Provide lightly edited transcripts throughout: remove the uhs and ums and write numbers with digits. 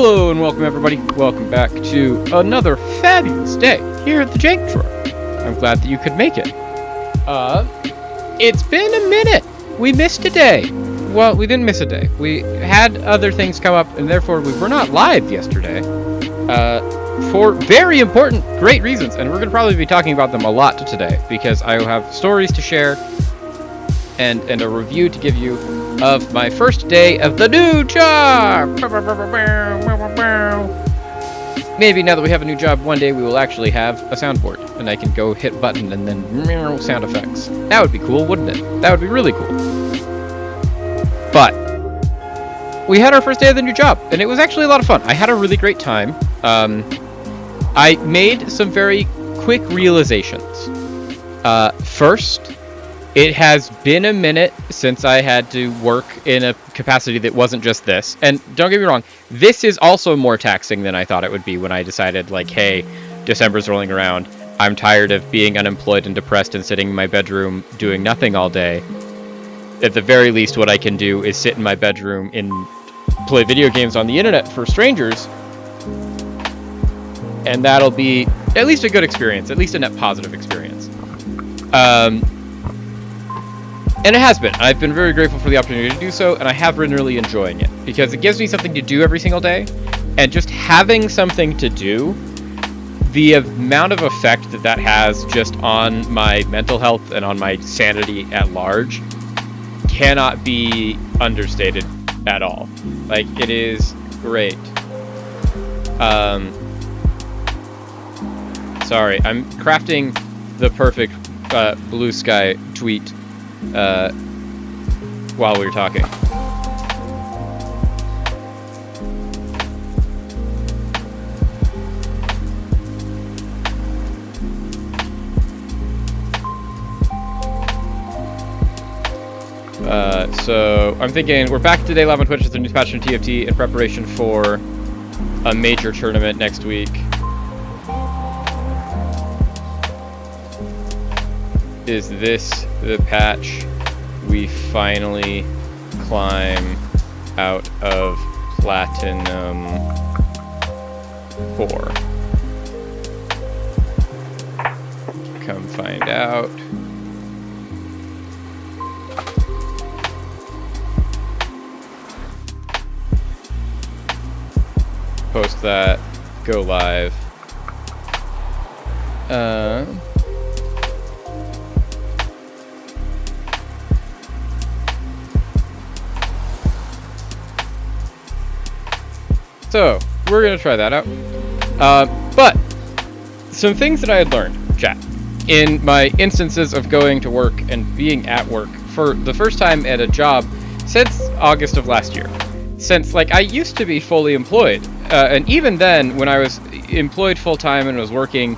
Hello and welcome everybody. Welcome back to another fabulous day here at the JankDrawer. I'm glad that you could make it. It's been a minute. We missed a day. Well, we didn't miss a day. We had other things come up and therefore we were not live yesterday. For very important, great reasons. And we're going to probably be talking about them a lot today because I have stories to share and a review to give you of my first day of the new job. Maybe now that we have a new job, one day we will actually have a soundboard and I can go hit button and then sound effects. That would be cool, wouldn't it? That would be really cool. But we had our first day of the new job and it was actually a lot of fun. I had a really great time. I made some very quick realizations. First, it has been a minute since I had to work in a capacity that wasn't just this. And don't get me wrong, this is also more taxing than I thought it would be when I decided, like, hey, December's rolling around. I'm tired of being unemployed and depressed and sitting in my bedroom doing nothing all day. At the very least, what I can do is sit in my bedroom and play video games on the internet for strangers. And that'll be at least a good experience, at least a net positive experience. And it has been. I've been very grateful for the opportunity to do so, and I have been really enjoying it because it gives me something to do every single day, and just having something to do, the amount of effect that that has just on my mental health and on my sanity at large cannot be understated at all. Like, it is great. Sorry, I'm crafting the perfect blue sky tweet while we were talking. So I'm thinking we're back to day 11 on Twitch. It's a new patch on TFT in preparation for a major tournament next week. Is this the patch we finally climb out of Platinum 4? Come find out. Post that. Go live. So, we're going to try that out. But, some things that I had learned, chat, in my instances of going to work and being at work for the first time at a job since August of last year. Since, like, I used to be fully employed. And even then, when I was employed full-time and was working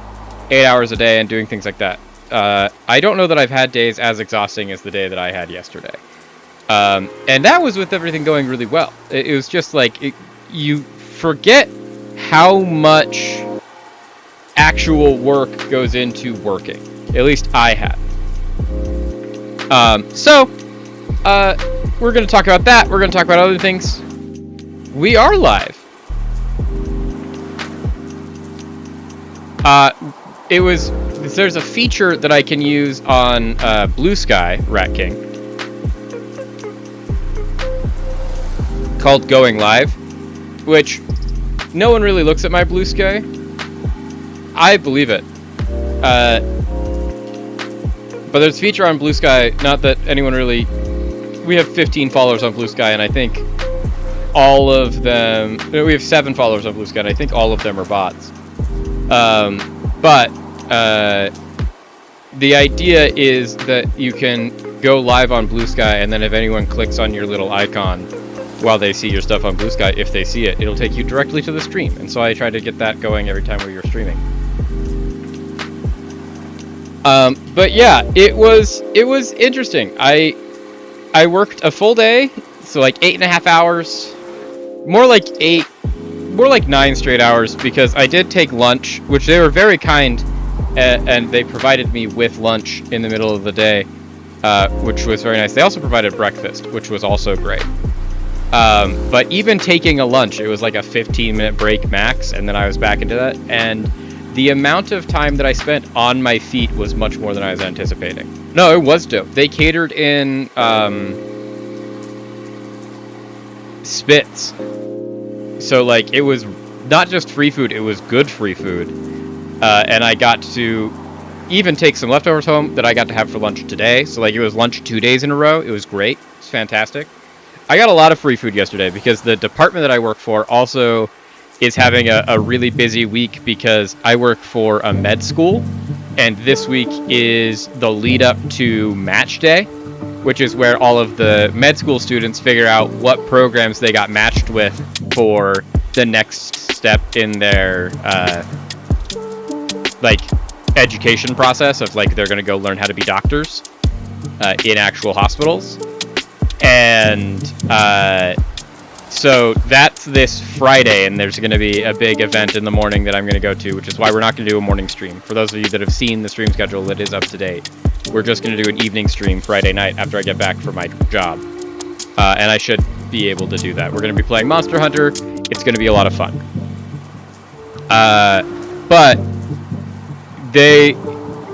8 hours a day and doing things like that, I don't know that I've had days as exhausting as the day that I had yesterday. And that was with everything going really well. It was just like, you forget how much actual work goes into working. At least I had. So, we're going to talk about that. We're going to talk about other things. We are live. There's a feature that I can use on Blue Sky, Rat King, called Going Live, which no one really looks at my Blue Sky. I believe it. But there's a feature on Blue Sky, not that anyone really... We have 15 followers on Blue Sky, and I think all of them... We have 7 followers on Blue Sky, and I think all of them are bots. But the idea is that you can go live on Blue Sky, and then if anyone clicks on your little icon while they see your stuff on Blue Sky, if they see it, it'll take you directly to the stream. And so I try to get that going every time we were streaming. But yeah, it was interesting. I worked a full day, so like 8.5 hours, more like 9 straight hours, because I did take lunch, which they were very kind, and they provided me with lunch in the middle of the day, which was very nice. They also provided breakfast, which was also great. But even taking a lunch, it was like a 15-minute break max, and then I was back into that. And the amount of time that I spent on my feet was much more than I was anticipating. No, it was dope. They catered in spits. So, like, it was not just free food, it was good free food. And I got to even take some leftovers home that I got to have for lunch today. So, like, it was lunch 2 days in a row. It was great. It's fantastic. I got a lot of free food yesterday because the department that I work for also is having a really busy week because I work for a med school, and this week is the lead up to match day, which is where all of the med school students figure out what programs they got matched with for the next step in their like education process of like they're going to go learn how to be doctors in actual hospitals. And so that's this Friday, and there's going to be a big event in the morning that I'm going to go to, which is why we're not going to do a morning stream. For those of you that have seen the stream schedule, it is up to date. We're just going to do an evening stream Friday night after I get back from my job. And I should be able to do that. We're going to be playing Monster Hunter. It's going to be a lot of fun. But they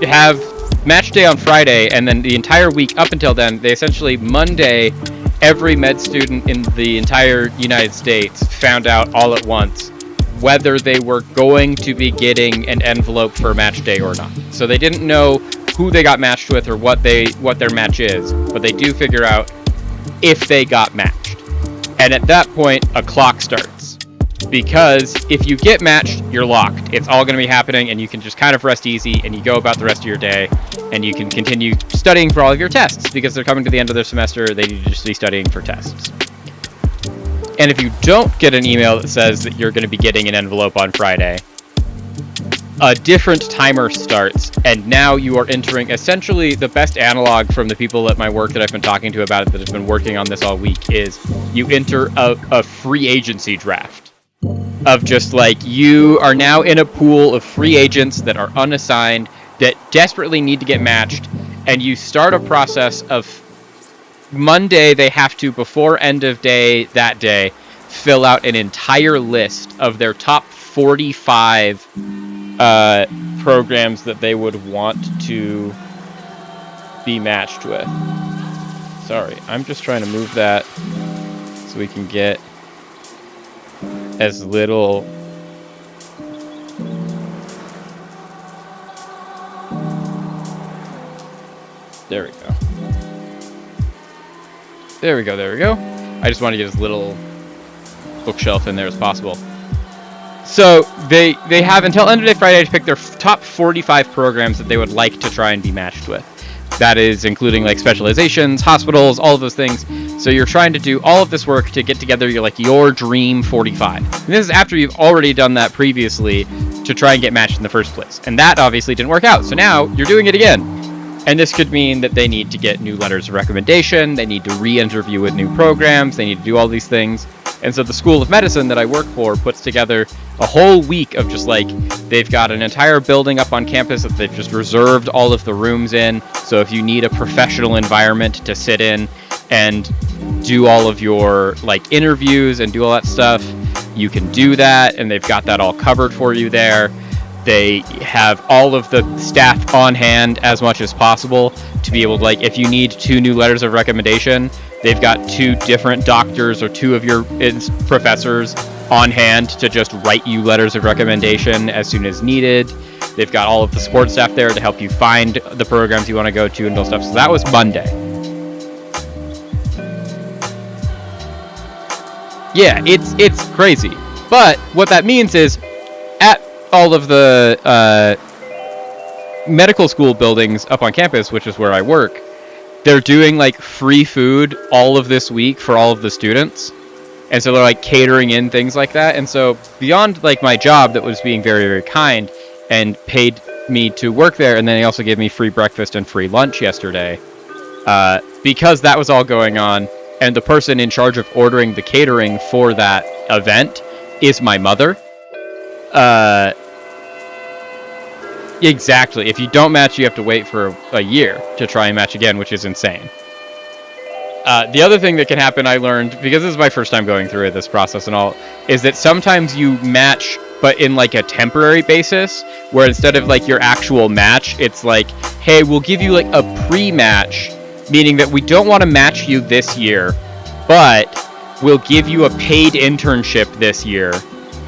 have match day on Friday, and then the entire week up until then, they essentially Monday, every med student in the entire United States found out all at once whether they were going to be getting an envelope for match day or not. So they didn't know who they got matched with or what their match is, but they do figure out if they got matched. And at that point, a clock starts. Because if you get matched, you're locked. It's all going to be happening, and you can just kind of rest easy, and you go about the rest of your day, and you can continue studying for all of your tests, because they're coming to the end of their semester, they need to just be studying for tests. And if you don't get an email that says that you're going to be getting an envelope on Friday, a different timer starts, and now you are entering essentially the best analog from the people at my work that I've been talking to about it that have been working on this all week is you enter a free agency draft. Of just like, you are now in a pool of free agents that are unassigned, that desperately need to get matched, and you start a process of Monday they have to, before end of day that day, fill out an entire list of their top 45 programs that they would want to be matched with. Sorry, I'm just trying to move that so we can get as little there we go. There we go. I just want to get as little bookshelf in there as possible. So they have until end of day Friday to pick their top 45 programs that they would like to try and be matched with. That is including like specializations, hospitals, all of those things. So you're trying to do all of this work to get together your dream 45. And this is after you've already done that previously to try and get matched in the first place. And that obviously didn't work out. So now you're doing it again. And this could mean that they need to get new letters of recommendation, they need to re-interview with new programs, they need to do all these things. And so the School of Medicine that I work for puts together a whole week of just like, they've got an entire building up on campus that they've just reserved all of the rooms in. So if you need a professional environment to sit in and do all of your like interviews and do all that stuff, you can do that. And they've got that all covered for you there. They have all of the staff on hand as much as possible to be able to, like, if you need 2 new letters of recommendation, they've got 2 different doctors or 2 of your professors on hand to just write you letters of recommendation as soon as needed. They've got all of the support staff there to help you find the programs you want to go to and all stuff. So that was Monday. Yeah, it's crazy. But what that means is at all of the medical school buildings up on campus, which is where I work, they're doing like free food all of this week for all of the students. And so they're like catering in things like that. And so beyond like my job that was being very, very kind and paid me to work there, and then they also gave me free breakfast and free lunch yesterday, because that was all going on. And the person in charge of ordering the catering for that event is my mother. Exactly. If you don't match, you have to wait for a year to try and match again, which is insane. The other thing that can happen, I learned, because this is my first time going through this process and all, is that sometimes you match, but in like a temporary basis, where instead of like your actual match, it's like, hey, we'll give you like a pre-match, meaning that we don't want to match you this year, but we'll give you a paid internship this year,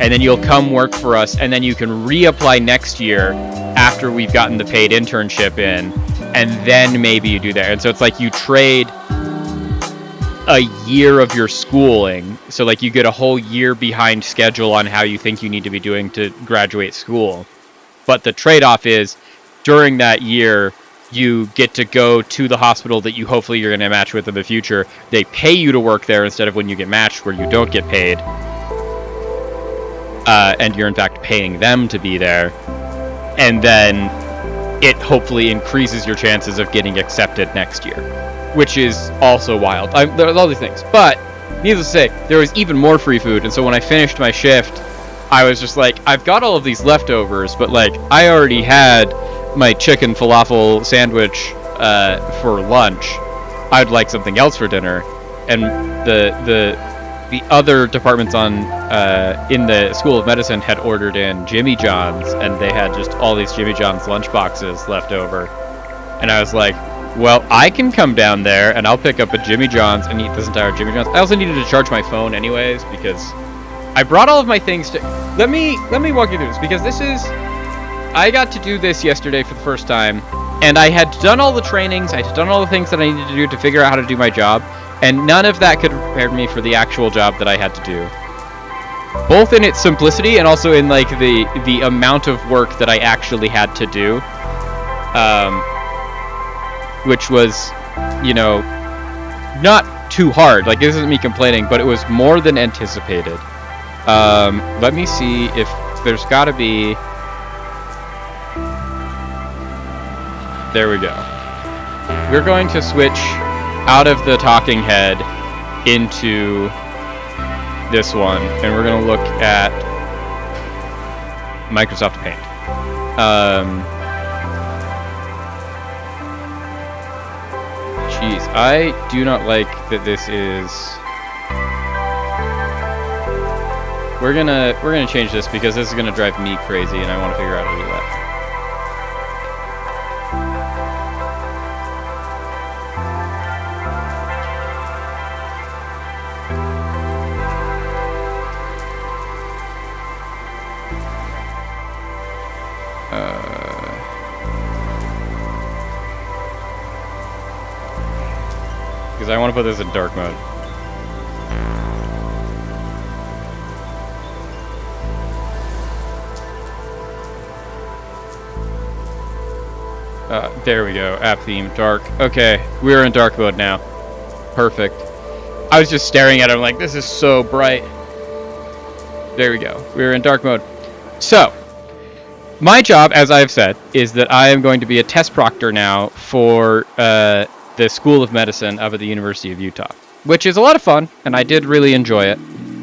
and then you'll come work for us, and then you can reapply next year after we've gotten the paid internship in, and then maybe you do that. And so it's like you trade a year of your schooling, so like you get a whole year behind schedule on how you think you need to be doing to graduate school, but the trade-off is during that year you get to go to the hospital that you hopefully you're going to match with in the future. They pay you to work there instead of when you get matched where you don't get paid, and you're in fact paying them to be there, and then it hopefully increases your chances of getting accepted next year, which is also wild. There's all these things, but needless to say, there was even more free food. And so when I finished my shift, I was just like, I've got all of these leftovers, but like I already had my chicken falafel sandwich for lunch. I'd like something else for dinner. And the other departments on in the School of Medicine had ordered in Jimmy John's, and they had just all these Jimmy John's lunch boxes left over. And I was like, well, I can come down there and I'll pick up a Jimmy John's and eat this entire Jimmy John's. I also needed to charge my phone anyways because I brought all of my things to... Let me walk you through this, because this is... I got to do this yesterday for the first time, and I had done all the trainings, I had done all the things that I needed to do to figure out how to do my job, and none of that could prepare me for the actual job that I had to do. Both in its simplicity and also in like the amount of work that I actually had to do. Which was, you know, not too hard. Like, this isn't me complaining, but it was more than anticipated. Let me see if there's gotta be... There we go. We're going to switch out of the talking head into this one, and we're going to look at Microsoft Paint. Jeez, I do not like that this is... We're gonna change this because this is gonna drive me crazy, and I want to figure out how to do that. Because I want to put this in dark mode. There we go. App theme, dark. Okay, we're in dark mode now. Perfect. I was just staring at it, I'm like, this is so bright. There we go. We're in dark mode. So, my job, as I've said, is that I am going to be a test proctor now for the School of Medicine of the University of Utah, which is a lot of fun, and I did really enjoy it.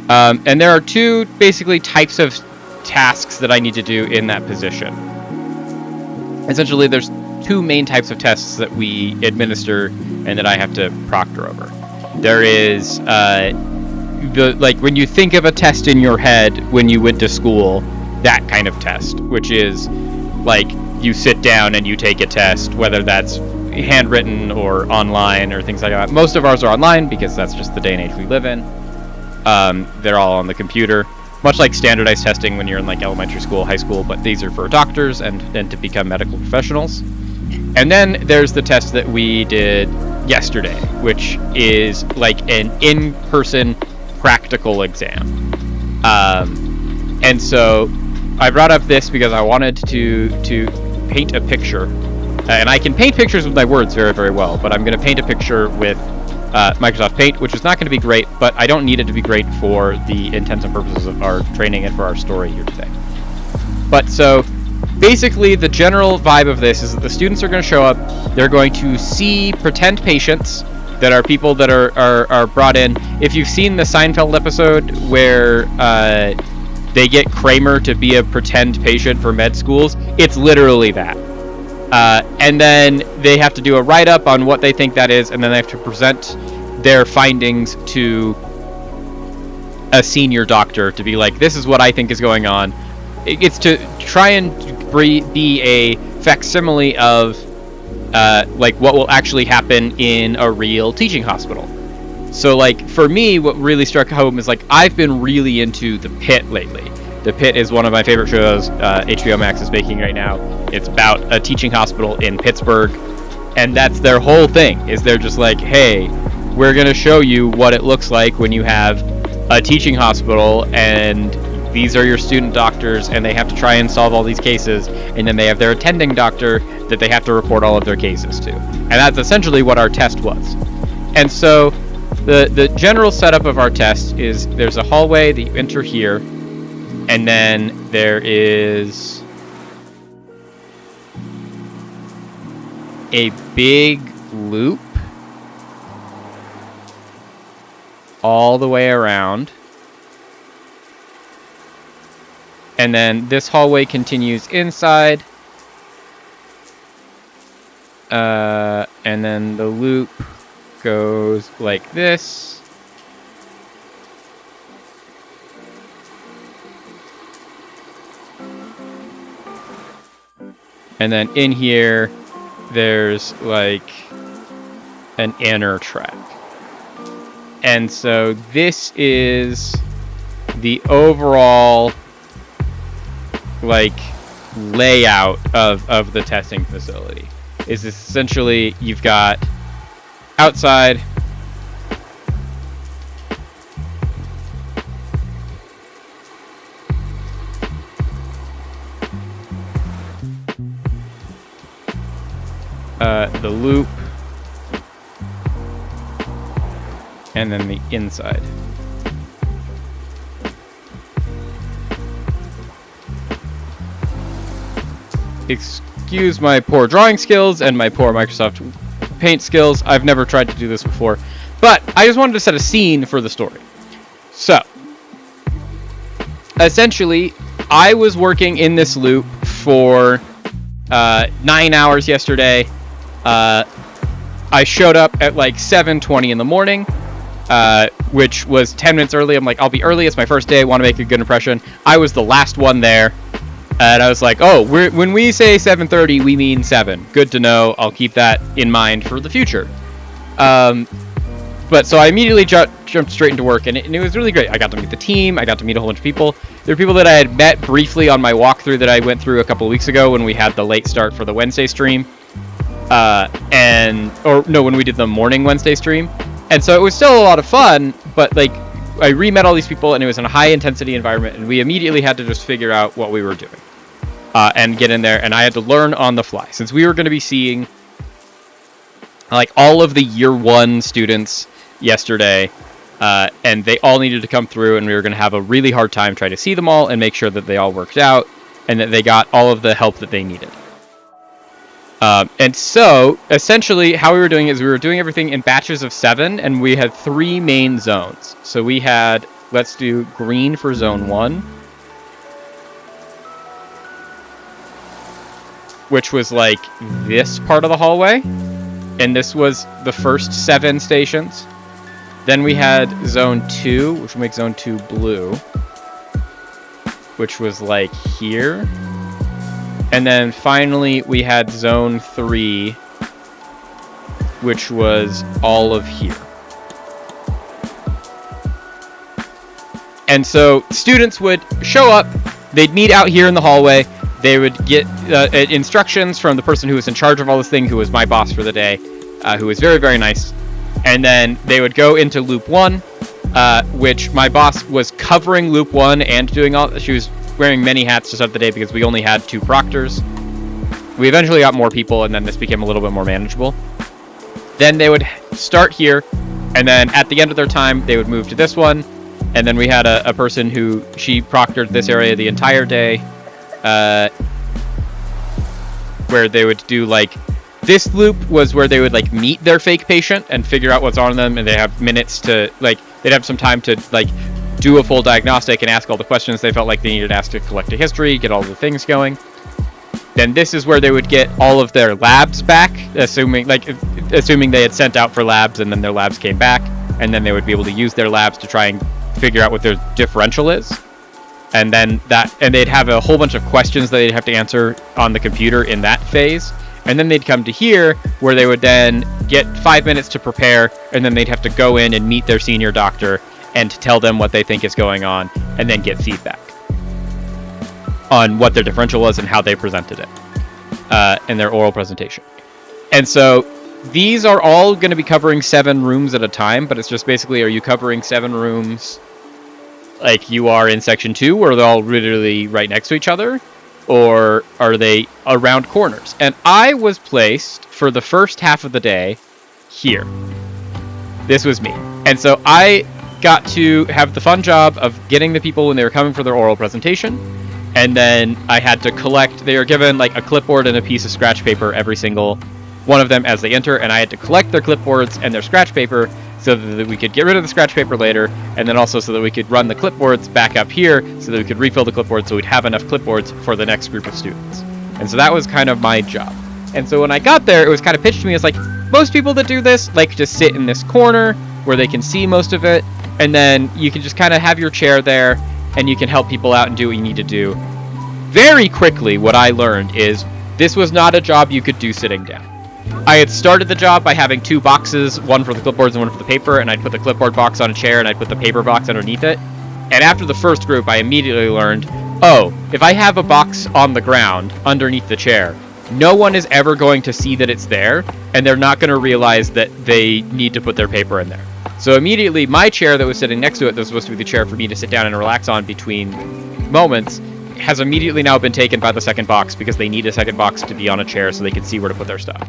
And there are two basically types of tasks that I need to do in that position. Essentially, there's two main types of tests that we administer and that I have to proctor over. There is like when you think of a test in your head when you went to school, that kind of test, which is like you sit down and you take a test, whether that's handwritten or online or things like that. Most of ours are online because that's just the day and age we live in. They're all on the computer, much like standardized testing when you're in like elementary school, high school, but these are for doctors and to become medical professionals. And then there's the test that we did yesterday, which is like an in-person practical exam. And so I brought up this because I wanted to paint a picture. And I can paint pictures with my words very, very well, but I'm going to paint a picture with Microsoft Paint, which is not going to be great, but I don't need it to be great for the intents and purposes of our training and for our story here today. But so basically the general vibe of this is that the students are going to show up, they're going to see pretend patients that are people that are brought in. If you've seen the Seinfeld episode where they get Kramer to be a pretend patient for med schools, it's literally that. And then they have to do a write-up on what they think that is, and then they have to present their findings to a senior doctor to be like, this is what I think is going on. It's to try and be a facsimile of like what will actually happen in a real teaching hospital. So like for me, what really struck home is like I've been really into The Pitt lately. The Pitt is one of my favorite shows HBO Max is making right now. It's about a teaching hospital in Pittsburgh, and that's their whole thing, is they're just like, hey, we're going to show you what it looks like when you have a teaching hospital, and these are your student doctors, and they have to try and solve all these cases, and then they have their attending doctor that they have to report all of their cases to. And that's essentially what our test was. And so the general setup of our test is there's a hallway that you enter here, and then there is a big loop all the way around. And then this hallway continues inside. And then the loop goes like this. And then in here, there's like an inner track. And so this is the overall like layout of the testing facility. Is essentially you've got outside the loop, and then the inside. Excuse my poor drawing skills and my poor Microsoft Paint skills. I've never tried to do this before, but I just wanted to set a scene for the story. So, essentially, I was working in this loop for 9 hours yesterday. I showed up at like 7:20 in the morning, which was 10 minutes early. I'm like, I'll be early. It's my first day. Want to make a good impression. I was the last one there. And I was like, oh, when we say 7:30, we mean 7. Good to know. I'll keep that in mind for the future. But so I immediately jumped straight into work, and it was really great. I got to meet the team. I got to meet a whole bunch of people. There were people that I had met briefly on my walkthrough that I went through a couple of weeks ago when we had the late start for the Wednesday stream. When we did the morning Wednesday stream. And so it was still a lot of fun, but like I re-met all these people, and it was in a high intensity environment, and we immediately had to just figure out what we were doing. And get in there, and I had to learn on the fly. Since we were going to be seeing like all of the year 1 students yesterday, and they all needed to come through, and we were going to have a really hard time trying to see them all and make sure that they all worked out and that they got all of the help that they needed. And so essentially how we were doing is we were doing everything in batches of 7, and we had 3 main zones. So we had, let's do green for zone 1, which was like this part of the hallway, and this was the first 7 stations. Then we had zone 2, which will make zone 2 blue, which was like here. And then finally we had zone 3, which was all of here. And so students would show up, they'd meet out here in the hallway. They would get instructions from the person who was in charge of all this thing, who was my boss for the day, who was very, very nice. And then they would go into loop 1, which my boss was covering loop 1 and doing all. She was wearing many hats to start the day because we only had 2 proctors. We eventually got more people, and then this became a little bit more manageable. Then they would start here, and then at the end of their time, they would move to this one. And then we had a person who, she proctored this area the entire day. Where they would do like this loop was where they would like meet their fake patient and figure out what's on them, and they have minutes to like, they'd have some time to like do a full diagnostic and ask all the questions they felt like they needed to ask to collect a history, get all the things going. Then this is where they would get all of their labs back, assuming like assuming they had sent out for labs and then their labs came back, and then they would be able to use their labs to try and figure out what their differential is. And then they'd have a whole bunch of questions that they'd have to answer on the computer in that phase. And then they'd come to here, where they would then get 5 minutes to prepare, and then they'd have to go in and meet their senior doctor and tell them what they think is going on, and then get feedback on what their differential was and how they presented it in their oral presentation. And so these are all going to be covering 7 rooms at a time, but it's just basically, are you covering 7 rooms like you are in section 2, where they're all literally right next to each other? Or are they around corners? And I was placed for the first half of the day here. This was me. And so I got to have the fun job of getting the people when they were coming for their oral presentation. And then I had to collect, they were given like a clipboard and a piece of scratch paper, every single one of them as they enter. And I had to collect their clipboards and their scratch paper so that we could get rid of the scratch paper later, and then also so that we could run the clipboards back up here so that we could refill the clipboards so we'd have enough clipboards for the next group of students. And so that was kind of my job. And so when I got there, it was kind of pitched to me as like, most people that do this like to sit in this corner where they can see most of it, and then you can just kind of have your chair there and you can help people out and do what you need to do. Very quickly, what I learned is this was not a job you could do sitting down. I had started the job by having 2 boxes, one for the clipboards and one for the paper, and I'd put the clipboard box on a chair and I'd put the paper box underneath it. And after the first group, I immediately learned, oh, if I have a box on the ground underneath the chair, no one is ever going to see that it's there, and they're not going to realize that they need to put their paper in there. So immediately, my chair that was sitting next to it, that was supposed to be the chair for me to sit down and relax on between moments, has immediately now been taken by the second box because they need a second box to be on a chair so they can see where to put their stuff.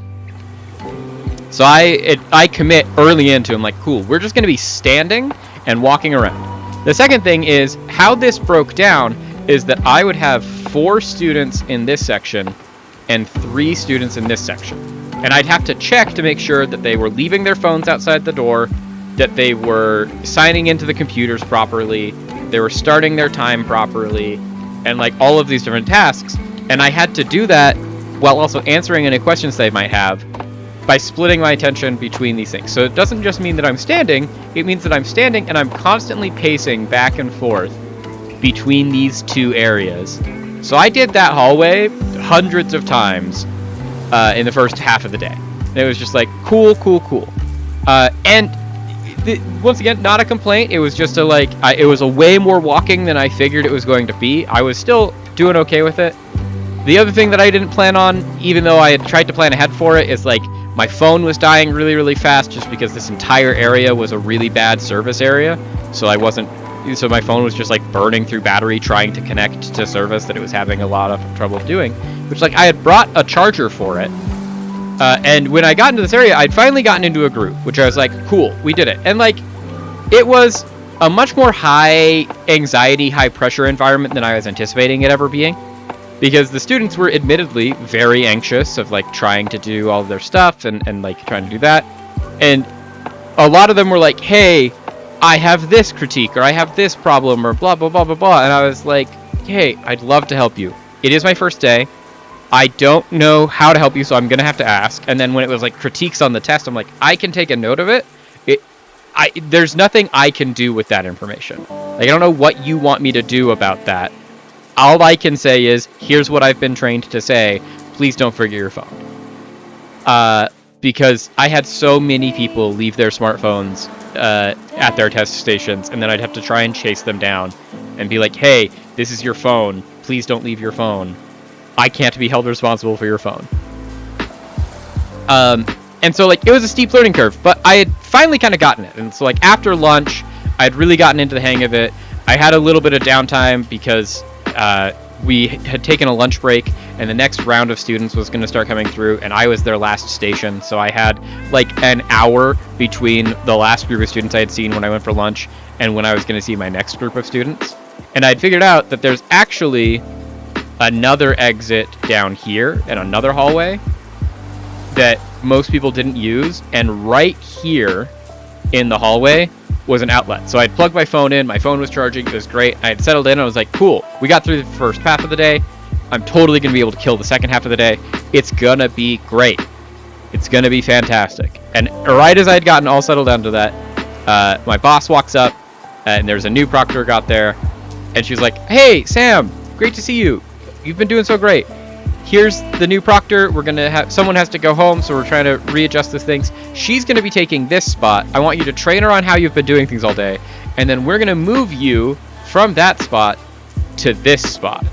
So I commit early into, I'm like, cool, we're just going to be standing and walking around. The second thing is, how this broke down is that I would have 4 students in this section and 3 students in this section. And I'd have to check to make sure that they were leaving their phones outside the door, that they were signing into the computers properly, they were starting their time properly, and like all of these different tasks. And I had to do that while also answering any questions they might have, by splitting my attention between these things. So it doesn't just mean that I'm standing, it means that I'm standing and I'm constantly pacing back and forth between these 2 areas. So I did that hallway hundreds of times in the first half of the day. And it was just like, cool. Once again, not a complaint, it was just it was a way more walking than I figured it was going to be. I was still doing okay with it. The other thing that I didn't plan on, even though I had tried to plan ahead for it, is like, my phone was dying really, really fast just because this entire area was a really bad service area. So my phone was just like burning through battery trying to connect to service that it was having a lot of trouble doing. Which like I had brought a charger for it. And when I got into this area, I'd finally gotten into a group, which I was like, cool, we did it. And like, it was a much more high anxiety, high pressure environment than I was anticipating it ever being. Because the students were admittedly very anxious of like trying to do all of their stuff and like trying to do that. And a lot of them were like, hey, I have this critique or I have this problem or blah, blah, blah, blah, blah. And I was like, hey, I'd love to help you. It is my first day. I don't know how to help you, so I'm going to have to ask. And then when it was like critiques on the test, I'm like, I can take a note of it. There's nothing I can do with that information. Like, I don't know what you want me to do about that. All I can say is, here's what I've been trained to say. Please don't forget your phone. Because I had so many people leave their smartphones at their test stations, and then I'd have to try and chase them down and be like, hey, this is your phone. Please don't leave your phone. I can't be held responsible for your phone. And so, like, it was a steep learning curve, but I had finally kind of gotten it. And so, like, after lunch, I had really gotten into the hang of it. I had a little bit of downtime because we had taken a lunch break, and the next round of students was going to start coming through, and I was their last station. So I had, like, an hour between the last group of students I had seen when I went for lunch and when I was going to see my next group of students. And I'd figured out that there's actually another exit down here and another hallway that most people didn't use, and right here in the hallway was an outlet. So I'd plugged my phone in, my phone was charging, it was great. I had settled in, and I was like, cool, we got through the first half of the day. I'm totally going to be able to kill the second half of the day. It's gonna be great. It's going to be fantastic. And right as I had gotten all settled down to that, my boss walks up, and there's a new proctor got there, and she's like, "Hey, Sam, great to see you. You've been doing so great. Here's the new proctor. We're going to have, someone has to go home, so we're trying to readjust this things. She's going to be taking this spot. I want you to train her on how you've been doing things all day, and then we're going to move you from that spot to this spot.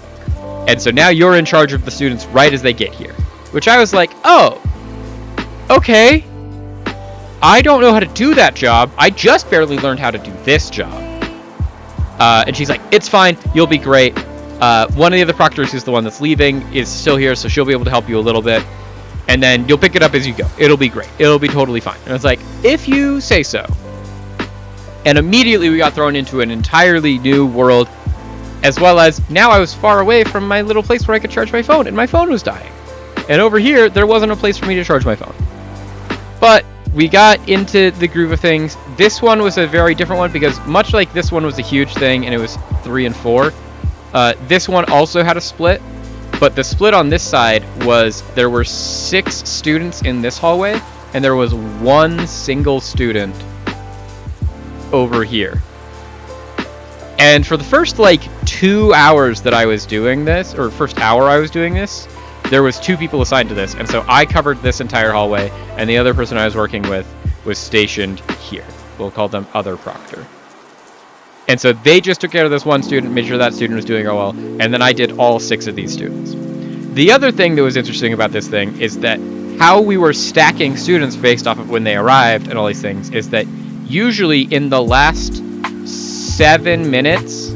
And so now you're in charge of the students right as they get here." Which I was like, oh, okay. I don't know how to do that job. I just barely learned how to do this job. And she's like, "It's fine. You'll be great. One of the other proctors, who's the one that's leaving, is still here, so she'll be able to help you a little bit. And then you'll pick it up as you go. It'll be great. It'll be totally fine." And I was like, if you say so. And immediately we got thrown into an entirely new world, as well as now I was far away from my little place where I could charge my phone, and my phone was dying. And over here, there wasn't a place for me to charge my phone. But we got into the groove of things. This one was a very different one, because much like this one was a huge thing, and it was 3 and 4, this one also had a split. But the split on this side was there were 6 students in this hallway, and there was 1 single student over here. And for the first 2 hours that I was doing this, or first hour I was doing this, there was 2 people assigned to this, and so I covered this entire hallway, and the other person I was working with was stationed here. We'll call them Other Proctor. And so they just took care of this one student, made sure that student was doing well, and then I did all 6 of these students. The other thing that was interesting about this thing is that how we were stacking students based off of when they arrived and all these things is that usually in the last 7 minutes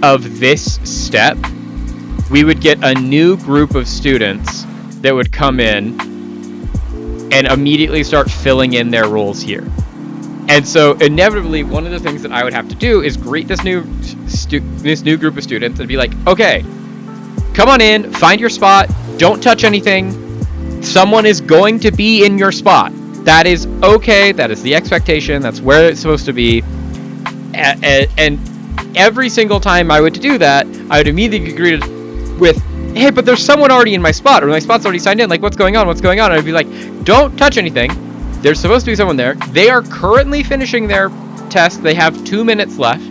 of this step, we would get a new group of students that would come in and immediately start filling in their roles here. And so inevitably, one of the things that I would have to do is greet this new group of students and be like, "Okay, come on in, find your spot, don't touch anything. Someone is going to be in your spot. That is okay, that is the expectation, that's where it's supposed to be." And every single time I would do that, I would immediately get greeted with, "Hey, but there's someone already in my spot, or my spot's already signed in. Like, what's going on? What's going on?" And I'd be like, "Don't touch anything. There's supposed to be someone there. They are currently finishing their test. They have 2 minutes left.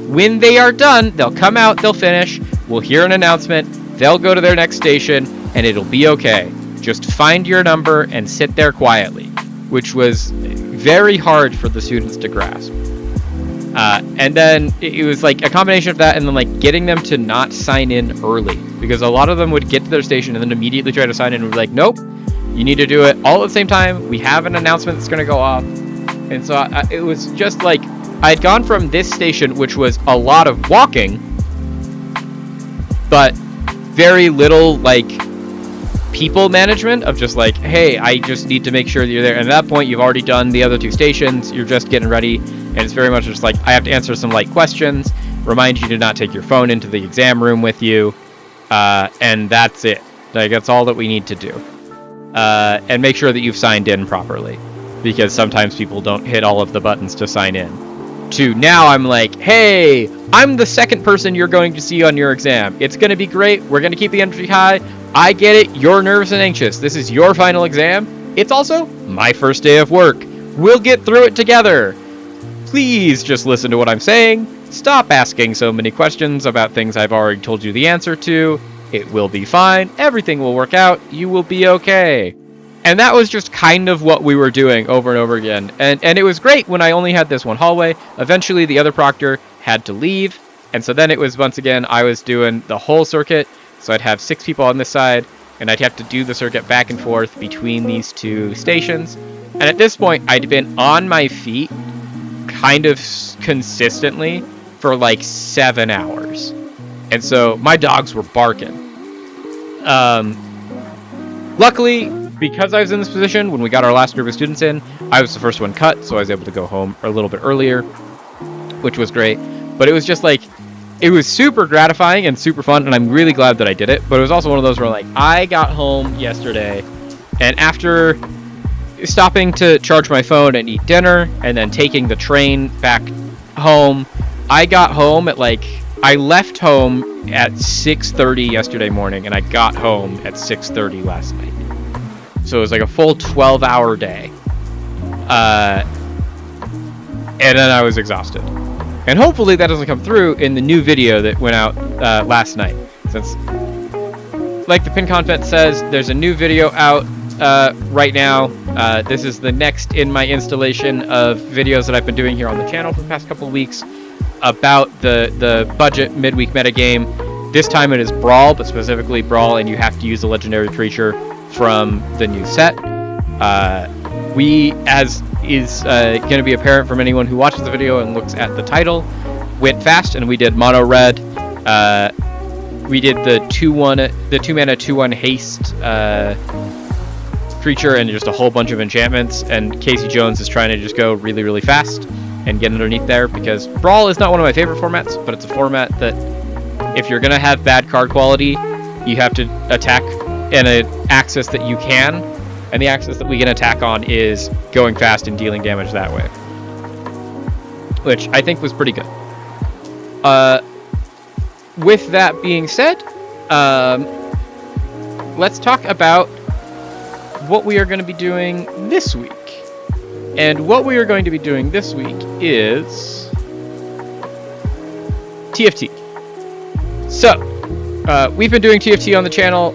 When they are done, they'll come out, they'll finish. We'll hear an announcement. They'll go to their next station, and it'll be okay. Just find your number and sit there quietly," which was very hard for the students to grasp. And then it was like a combination of that and then getting them to not sign in early, because a lot of them would get to their station and then immediately try to sign in and we'd be like, "Nope, you need to do it all at the same time. We have an announcement that's going to go off." And so it was just I had gone from this station, which was a lot of walking, but very little people management of just "Hey, I just need to make sure that you're there." And at that point, you've already done the other 2 stations. You're just getting ready. And it's very much just I have to answer some light questions, remind you to not take your phone into the exam room with you, and that's it. That's all that we need to do. And make sure that you've signed in properly, because sometimes people don't hit all of the buttons to sign in. To now I'm "Hey, I'm the second person you're going to see on your exam. It's going to be great. We're going to keep the energy high. I get it. You're nervous and anxious. This is your final exam. It's also my first day of work. We'll get through it together. Please just listen to what I'm saying. Stop asking so many questions about things I've already told you the answer to. It will be fine. Everything will work out. You will be okay." And that was just kind of what we were doing over and over again. And it was great when I only had this one hallway. Eventually, the other proctor had to leave. And so then it was, once again, I was doing the whole circuit. So I'd have 6 people on this side, and I'd have to do the circuit back and forth between these 2 stations. And at this point, I'd been on my feet kind of consistently for 7 hours. And so my dogs were barking. Luckily, because I was in this position, when we got our last group of students in, I was the first one cut, so I was able to go home a little bit earlier, which was great. But it was just it was super gratifying and super fun, and I'm really glad that I did it. But it was also one of those where I got home yesterday, and after stopping to charge my phone and eat dinner, and then taking the train back home, I got home at I left home at 6:30 yesterday morning, and I got home at 6:30 last night. So it was like a full 12-hour day. And then I was exhausted. And hopefully that doesn't come through in the new video that went out last night. Since, like the pinned comment says, there's a new video out right now. This is the next in my installation of videos that I've been doing here on the channel for the past couple of weeks about the budget midweek metagame. This time it is Brawl, but specifically Brawl, and you have to use a legendary creature from the new set. We, as is going to be apparent from anyone who watches the video and looks at the title, went fast and we did mono red. We did the 2-mana 2/1 haste creature and just a whole bunch of enchantments, and Casey Jones is trying to just go really, really fast and get underneath there, because Brawl is not one of my favorite formats, but it's a format that if you're going to have bad card quality, you have to attack in an axis that you can, and the axis that we can attack on is going fast and dealing damage that way, which I think was pretty good. With that being said, let's talk about what we are going to be doing this week. And what we are going to be doing this week is TFT. So, we've been doing TFT on the channel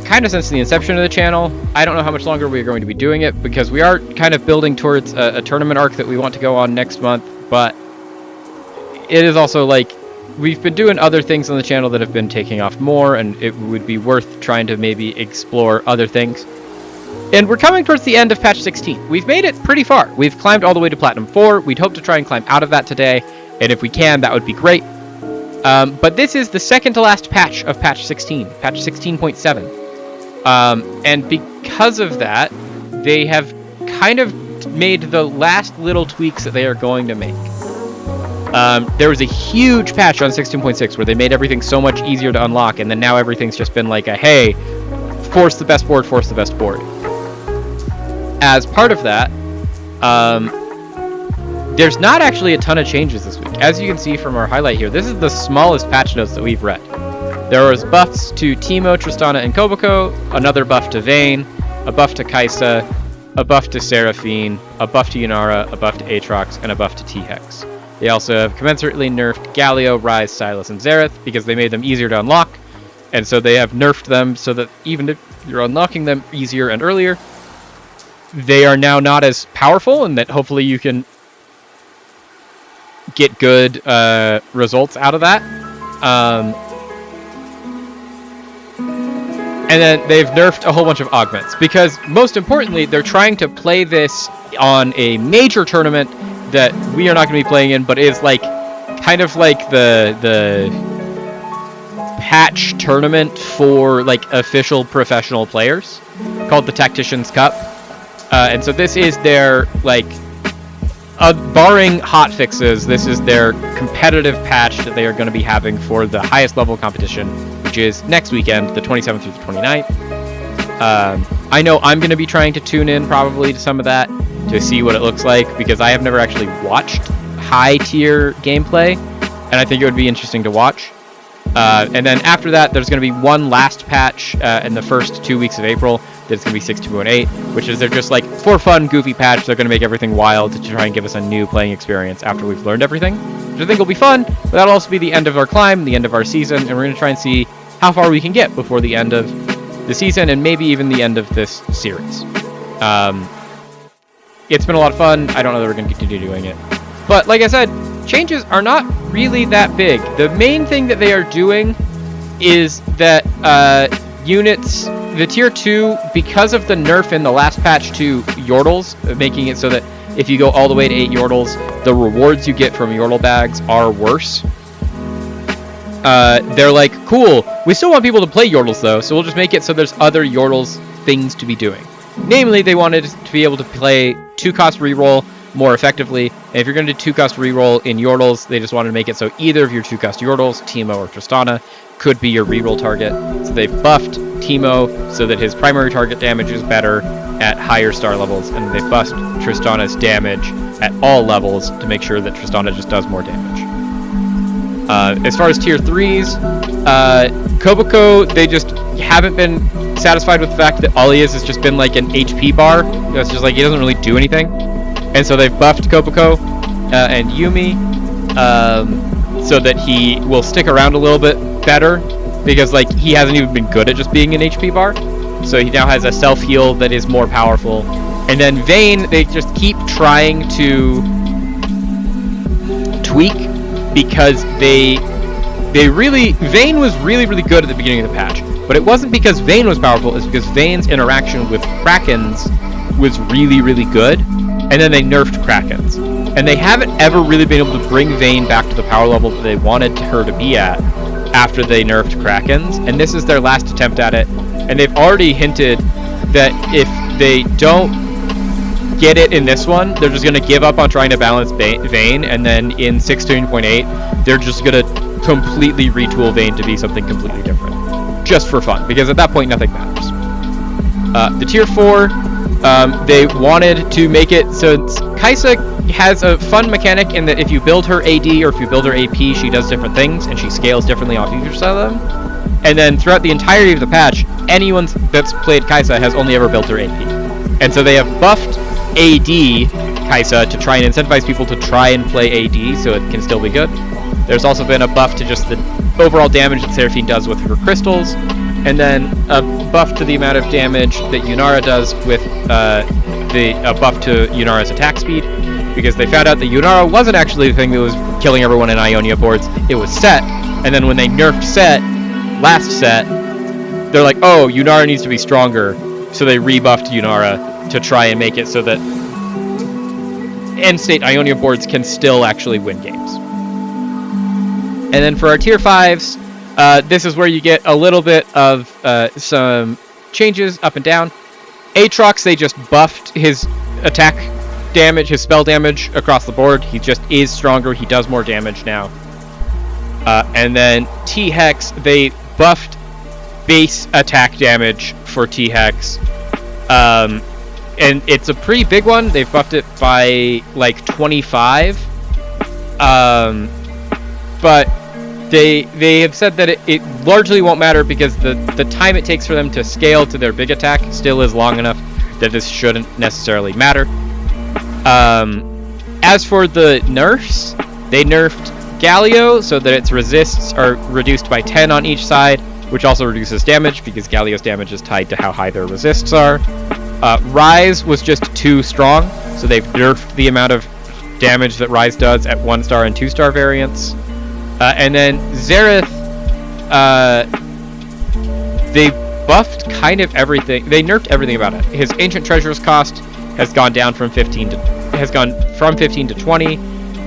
kind of since the inception of the channel. I don't know how much longer we're going to be doing it, because we are kind of building towards a tournament arc that we want to go on next month, but it is also like we've been doing other things on the channel that have been taking off more, and it would be worth trying to maybe explore other things. And we're coming towards the end of patch 16. We've made it pretty far. We've climbed all the way to Platinum 4. We'd hope to try and climb out of that today, and if we can, that would be great. But this is the second to last patch of patch 16, patch 16.7. And because of that, they have kind of made the last little tweaks that they are going to make. There was a huge patch on 16.6 where they made everything so much easier to unlock, and then now everything's just been like a, hey, force the best board, force the best board. As part of that, there's not actually a ton of changes this week. As you can see from our highlight here, this is the smallest patch notes that we've read. There was buffs to Teemo, Tristana, and Koboko, another buff to Vayne, a buff to Kai'Sa, a buff to Seraphine, a buff to Yunara, a buff to Aatrox, and a buff to T-Hex. They also have commensurately nerfed Galio, Ryze, Sylas, and Xerath because they made them easier to unlock, and so they have nerfed them so that even if you're unlocking them easier and earlier, they are now not as powerful, and that hopefully you can get good results out of that. And then they've nerfed a whole bunch of augments, because most importantly, they're trying to play this on a major tournament that we are not going to be playing in, but is like kind of like the patch tournament for like official professional players, called the Tacticians Cup. And so this is their, like, barring hot fixes, this is their competitive patch that they are going to be having for the highest level competition, which is next weekend, the 27th through the 29th. I know I'm going to be trying to tune in probably to some of that to see what it looks like, because I have never actually watched high-tier gameplay, and I think it would be interesting to watch. And then after that, there's going to be one last patch in the first 2 weeks of April. That's going to be 6.2.18, which is they're just like, for fun, goofy patch. They're going to make everything wild to try and give us a new playing experience after we've learned everything, which I think will be fun, but that'll also be the end of our climb, the end of our season, and we're going to try and see how far we can get before the end of the season, and maybe even the end of this series. It's been a lot of fun. I don't know that we're going to continue doing it. But like I said, changes are not really that big. The main thing that they are doing is that units, the tier 2, because of the nerf in the last patch to Yordles, making it so that if you go all the way to 8 Yordles, the rewards you get from Yordle bags are worse. They're like, cool, we still want people to play Yordles though, so we'll just make it so there's other Yordles things to be doing. Namely, they wanted to be able to play 2-cost reroll more effectively. And if you're going to do 2-cost reroll in Yordles, they just wanted to make it so either of your 2-cost Yordles, Teemo or Tristana, could be your reroll target. So they've buffed Teemo so that his primary target damage is better at higher star levels, and they've buffed Tristana's damage at all levels to make sure that Tristana just does more damage. As far as tier 3s, Koboko, they just haven't been satisfied with the fact that all he is just been like an HP bar. It's just like he doesn't really do anything. And so they've buffed Koboko and Yumi so that he will stick around a little bit better, because like he hasn't even been good at just being an HP bar. So he now has a self-heal that is more powerful. And then Vayne, they just keep trying to tweak, because Vayne was really good at the beginning of the patch, but it wasn't because Vayne was powerful, it's because Vayne's interaction with Krakens was really good, and then they nerfed Krakens. And they haven't ever really been able to bring Vayne back to the power level that they wanted her to be at after they nerfed Krakens, and this is their last attempt at it. And they've already hinted that if they don't get it in this one, they're just going to give up on trying to balance Vayne, and then in 16.8, they're just going to completely retool Vayne to be something completely different. Just for fun, because at that point, nothing matters. The tier 4, they wanted to make it so Kai'Sa has a fun mechanic in that if you build her AD or if you build her AP, she does different things, and she scales differently off each of them. And then throughout the entirety of the patch, anyone that's played Kai'Sa has only ever built her AP. And so they have buffed AD Kai'Sa to try and incentivize people to try and play AD so it can still be good. There's also been a buff to just the overall damage that Seraphine does with her crystals, and then a buff to the amount of damage that Yunara does with a buff to Yunara's attack speed, because they found out that Yunara wasn't actually the thing that was killing everyone in Ionia boards, it was Set. And then when they nerfed Set, last set, they're like, oh, Yunara needs to be stronger, so they rebuffed Yunara to try and make it so that end state Ionia boards can still actually win games. And then for our tier 5s, this is where you get a little bit of some changes up and down. Aatrox, they just buffed his attack damage, his spell damage across the board. He just is stronger, he does more damage now. And then T-Hex, they buffed base attack damage for T-Hex. And it's a pretty big one. They've buffed it by like 25. But they have said that it largely won't matter, because the time it takes for them to scale to their big attack still is long enough that this shouldn't necessarily matter. As for the nerfs, they nerfed Galio so that its resists are reduced by 10 on each side, which also reduces damage because Galio's damage is tied to how high their resists are. Rise was just too strong, so they've nerfed the amount of damage that Rise does at 1-star and 2-star variants. And then Xerath, they buffed kind of everything. They nerfed everything about it. His Ancient Treasures cost has gone down from 15 to 20.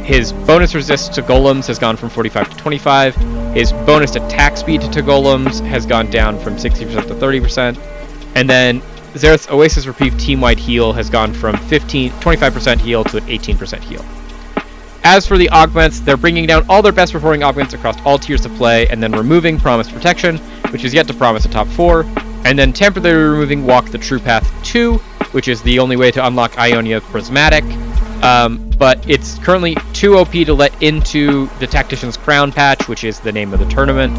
His bonus resist to golems has gone from 45 to 25. His bonus attack speed to golems has gone down from 60% to 30%. And then Xerath's Oasis Reprieve team-wide heal has gone from 25% heal to an 18% heal. As for the augments, they're bringing down all their best performing augments across all tiers of play, and then removing Promised Protection, which is yet to promise a top 4, and then temporarily removing Walk the True Path 2, which is the only way to unlock Ionia Prismatic. But it's currently too OP to let into the Tactician's Crown patch, which is the name of the tournament.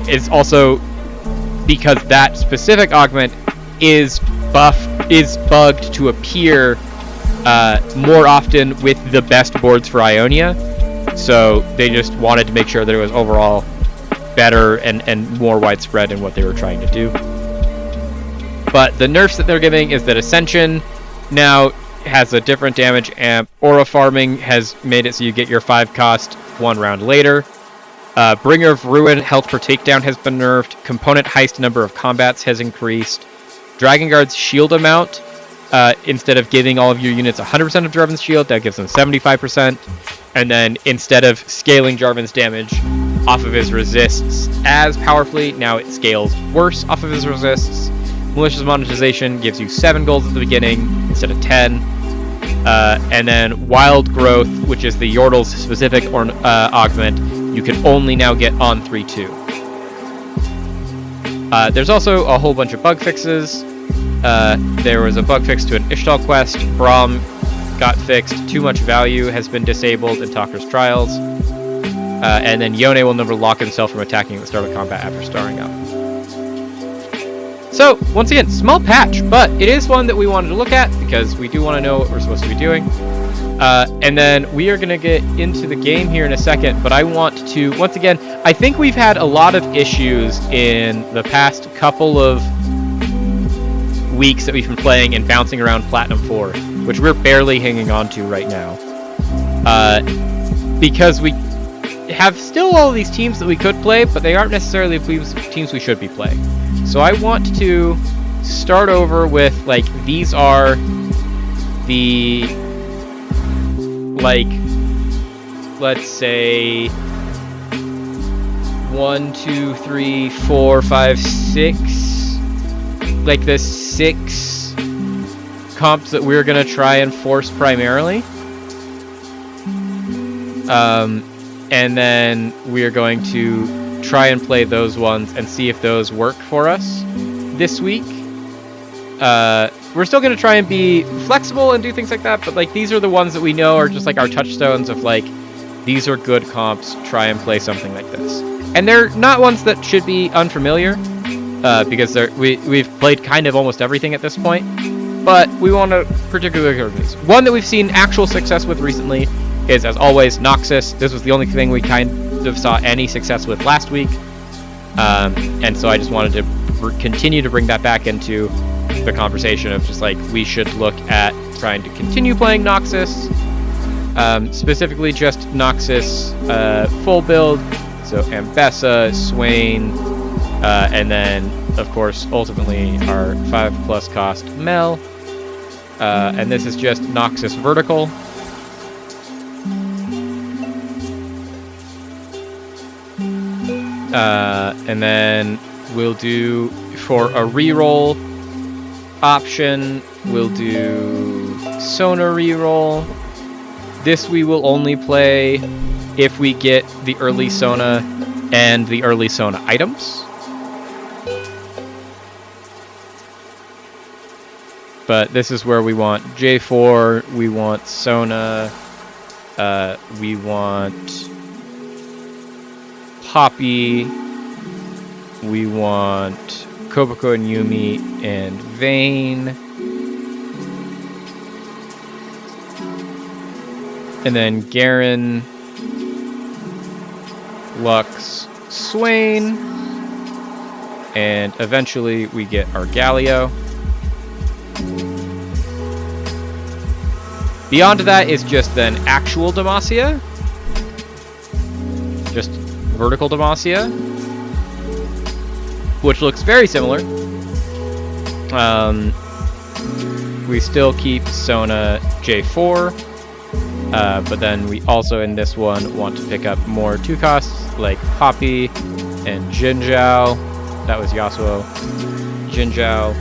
It's also because that specific augment is bugged to appear more often with the best boards for Ionia. So they just wanted to make sure that it was overall better and more widespread in what they were trying to do. But the nerfs that they're giving is that Ascension now has a different damage amp. Aura farming has made it so you get your 5 cost 1 round later. Bringer of Ruin health per takedown has been nerfed. Component heist number of combats has increased. Dragon Guard's shield amount, instead of giving all of your units 100% of Jarvan's shield, that gives them 75%. And then instead of scaling Jarvan's damage off of his resists as powerfully, now it scales worse off of his resists. Malicious Monetization gives you 7 golds at the beginning instead of 10. And then Wild Growth, which is the Yordle's specific augment, you can only now get on 3-2. There's also a whole bunch of bug fixes. There was a bug fix to an Ishtal quest. Braum got fixed. Too much value has been disabled in Talker's Trials. And then Yone will never lock himself from attacking at the start of combat after starring up. So, once again, small patch, but it is one that we wanted to look at because we do want to know what we're supposed to be doing. And then we are going to get into the game here in a second, but I want to, once again, I think we've had a lot of issues in the past couple of weeks that we've been playing and bouncing around Platinum 4, which we're barely hanging on to right now. Because we have still all of these teams that we could play, but they aren't necessarily teams we should be playing. So I want to start over with, like, these are the, like, let's say 1, 2, 3, 4, 5, 6, like the 6 comps that we're gonna try and force primarily. And then we're going to try and play those ones and see if those work for us this week. We're still going to try and be flexible and do things like that, but like these are the ones that we know are just like our touchstones of like, these are good comps, try and play something like this. And they're not ones that should be unfamiliar, because we've played kind of almost everything at this point, but we want to particularly cover these. One that we've seen actual success with recently is, as always, Noxus. This was the only thing we kind of saw any success with last week, and so I just wanted to continue to bring that back into the conversation of just like, we should look at trying to continue playing Noxus, specifically just Noxus full build, so Ambessa, Swain, and then, of course, ultimately our 5+ cost Mel, and this is just Noxus vertical. And then we'll do, for a reroll option, we'll do Sona reroll. This we will only play if we get the early Sona and the early Sona items. But this is where we want J4, we want Sona, we want Poppy, we want Koboko and Yumi and Vayne, and then Garen, Lux, Swain, and eventually we get our Galio. Beyond that is just then actual Demacia, just vertical Demacia, which looks very similar. We still keep Sona J4, but then we also in this one want to pick up more 2 costs like Poppy and Jinzhao. That was Yasuo. Jinzhao.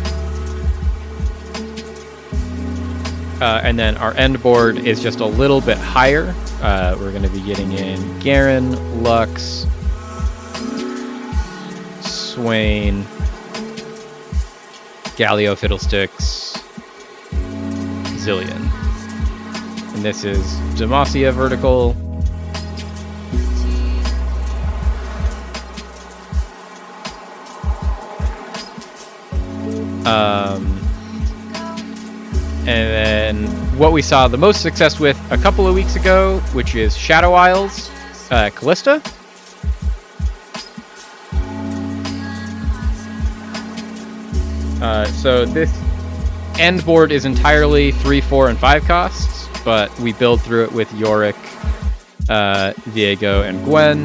And then our end board is just a little bit higher. We're going to be getting in Garen, Lux, Swain, Galio, Fiddlesticks, Zillion. And this is Demacia vertical. And then what we saw the most success with a couple of weeks ago, which is Shadow Isles, Callista. So this end board is entirely 3, 4, and 5 costs, but we build through it with Yorick, Diego, and Gwen.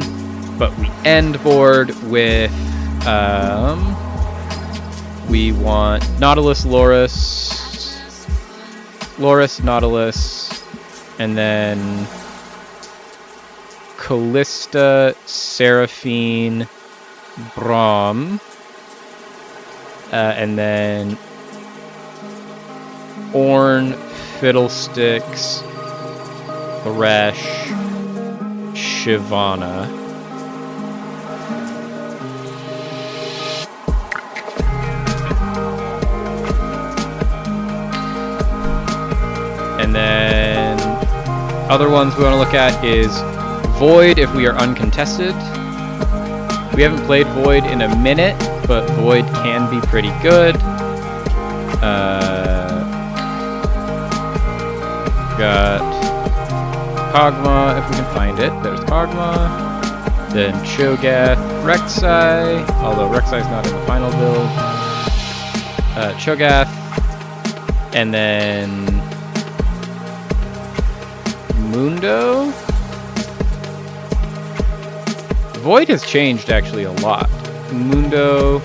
But we end board with, we want Nautilus, Loris, Nautilus, and then Callista, Seraphine, Braum, and then Ornn, Fiddlesticks, Thresh, Shyvana. And then other ones we want to look at is Void if we are uncontested. We haven't played Void in a minute, but Void can be pretty good. Got Kog'Maw if we can find it. There's Kog'Maw. Then Cho'Gath, Rek'Sai, although Rek'Sai's not in the final build. Cho'Gath, and then Mundo. Void has changed actually a lot. Mundo.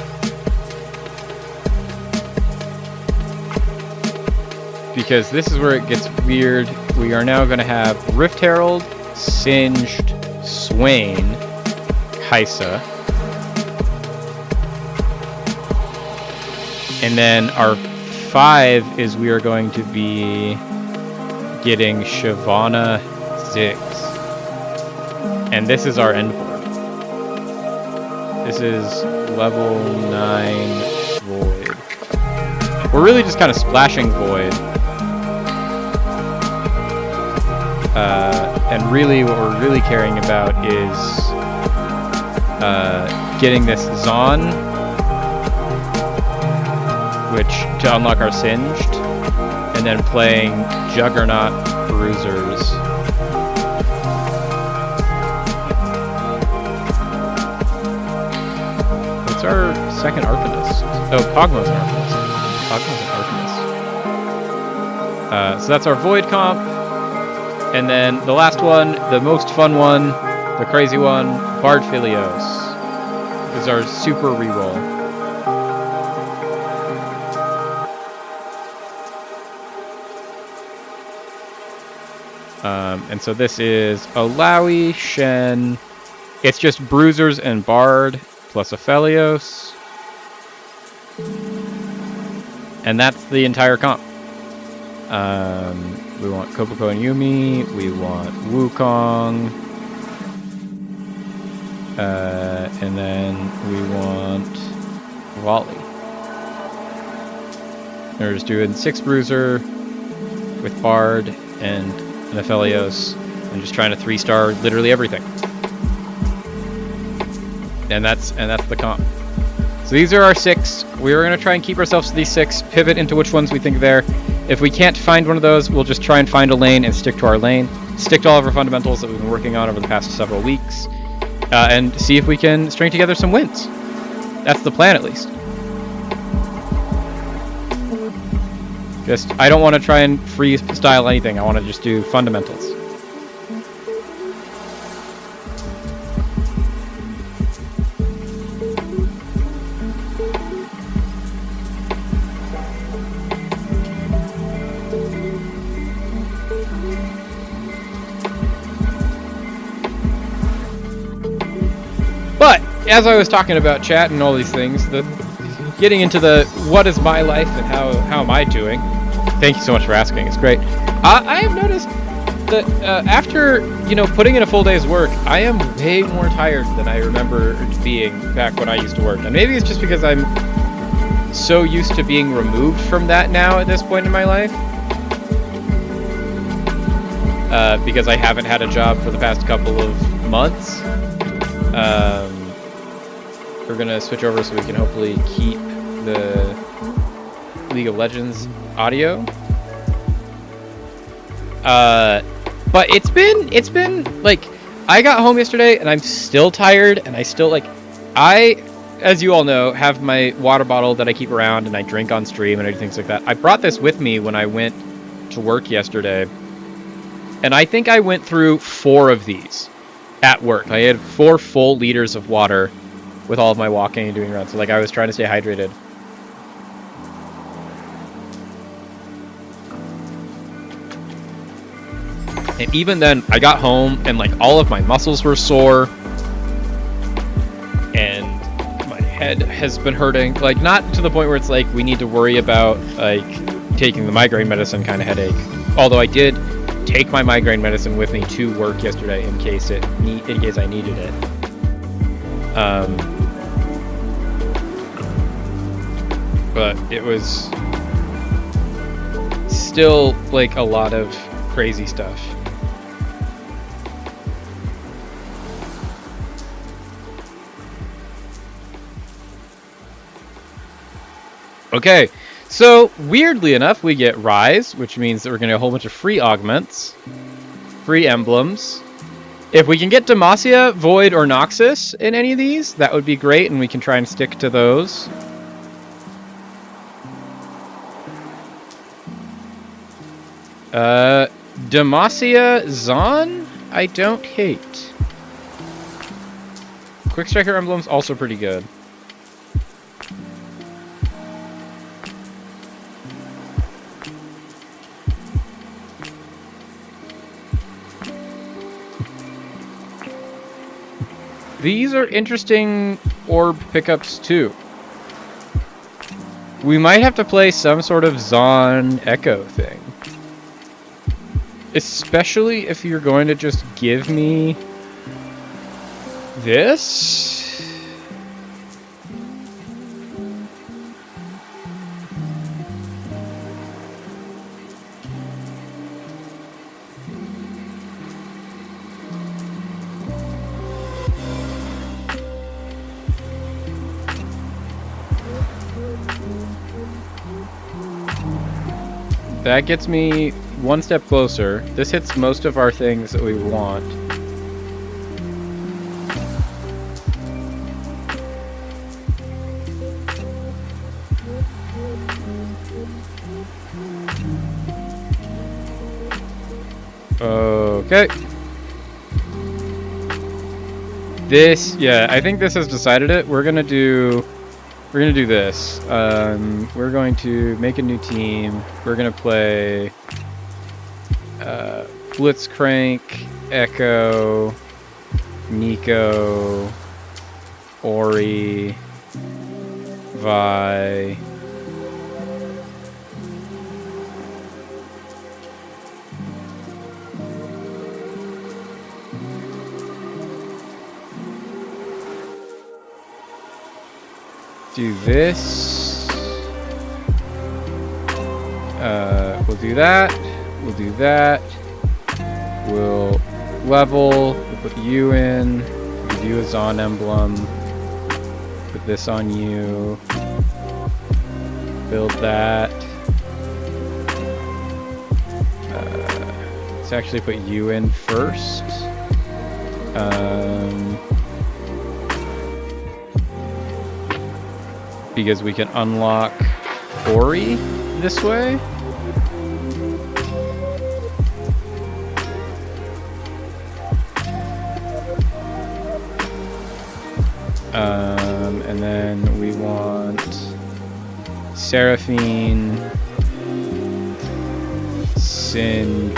Because this is where it gets weird. We are now going to have Rift Herald, Singed, Swain, Kaisa. And then our 5 is we are going to be getting Shyvana 6. And this is our end form. This is level 9 Void. We're really just kind of splashing Void. And really what we're really caring about is getting this Zon, which to unlock our Singed, and then playing Juggernaut Bruisers. What's our second Arcanist? Oh, Kog'Maw's an Arcanist. Kog'Maw's an Arcanist. So that's our Void comp. And then the last one, the most fun one, the crazy one, Bard Philios. This is our super reroll. And so this is Alawi, Shen. It's just Bruisers and Bard plus a Philios. And that's the entire comp. We want Kopoko and Yumi. We want Wukong. And then we want Volley. We're just doing 6 Bruiser with Bard and Aphelios, and just trying to 3-star literally everything. And that's the comp. So these are our 6. We're gonna try and keep ourselves to these 6. Pivot into which ones we think there. If we can't find one of those, we'll just try and find a lane and stick to our lane. Stick to all of our fundamentals that we've been working on over the past several weeks. And see if we can string together some wins. That's the plan, at least. I don't want to try and freestyle anything. I want to just do fundamentals. But as I was talking about chat and all these things, getting into the what is my life and how am I doing? Thank you so much for asking. It's great. I have noticed that after putting in a full day's work, I am way more tired than I remember being back when I used to work. And maybe it's just because I'm so used to being removed from that now at this point in my life. Because I haven't had a job for the past couple of months. We're gonna switch over so we can hopefully keep the League of Legends audio. But it's been like, I got home yesterday and I'm still tired, and I still as you all know, have my water bottle that I keep around and I drink on stream and things like that. I brought this with me when I went to work yesterday, and I think I went through 4 of these at work. I had 4 full liters of water with all of my walking and doing around. So I was trying to stay hydrated. And even then, I got home and all of my muscles were sore, and my head has been hurting. Not to the point where it's we need to worry about taking the migraine medicine kind of headache. Although I did take my migraine medicine with me to work yesterday in case I needed it. But it was still a lot of crazy stuff. Okay, so weirdly enough, we get Rise, which means that we're going to get a whole bunch of free augments, free emblems. If we can get Demacia, Void, or Noxus in any of these, that would be great, and we can try and stick to those. Demacia, Zon, I don't hate. Quick Striker emblems also pretty good. These are interesting orb pickups too. We might have to play some sort of Zon Echo thing. Especially if you're going to just give me this. That gets me one step closer. This hits most of our things that we want. Okay. This, yeah, I think this has decided it. We're gonna do this. We're going to make a new team. We're gonna play Blitzcrank, Echo, Nico, Ori, Vi. Do this. We'll do that. We'll do that. We'll level. We'll put you in. Give you a Zon emblem. Put this on you. Build that. Let's actually put you in first. Because we can unlock Ori this way. And then we want Seraphine, Sint,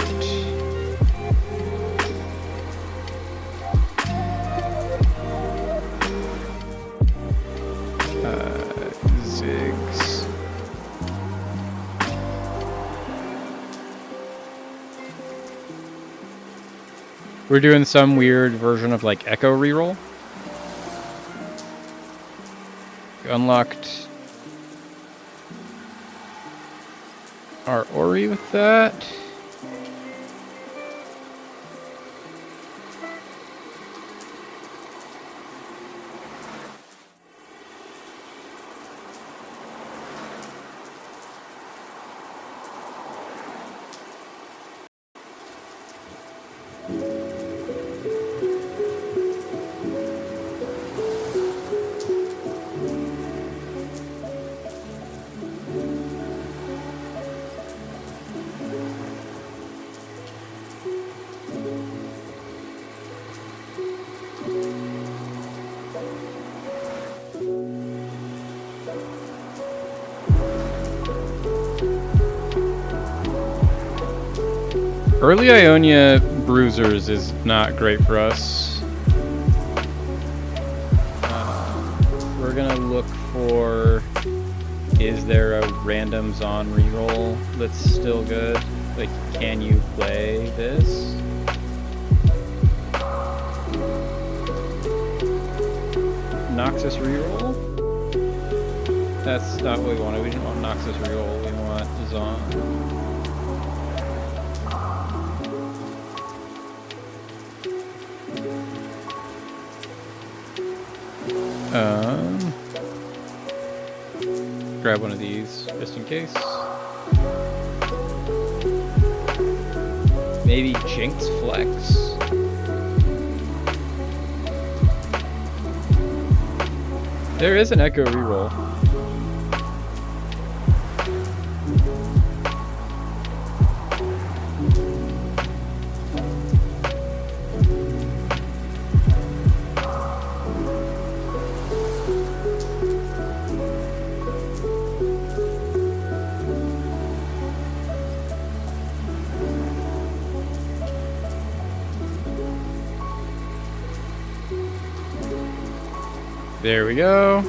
Ziggs. We're doing some weird version of like Echo reroll. Unlocked our Ori with that. Early Ionia Bruisers is not great for us. We're gonna look for, is there a random Zon reroll that's still good? Like, can you play this? Noxus reroll? That's not what we wanted. We didn't want Noxus reroll. We want Zon. grab one of these just in case. Maybe Jinx Flex. There is an Echo reroll. There we go.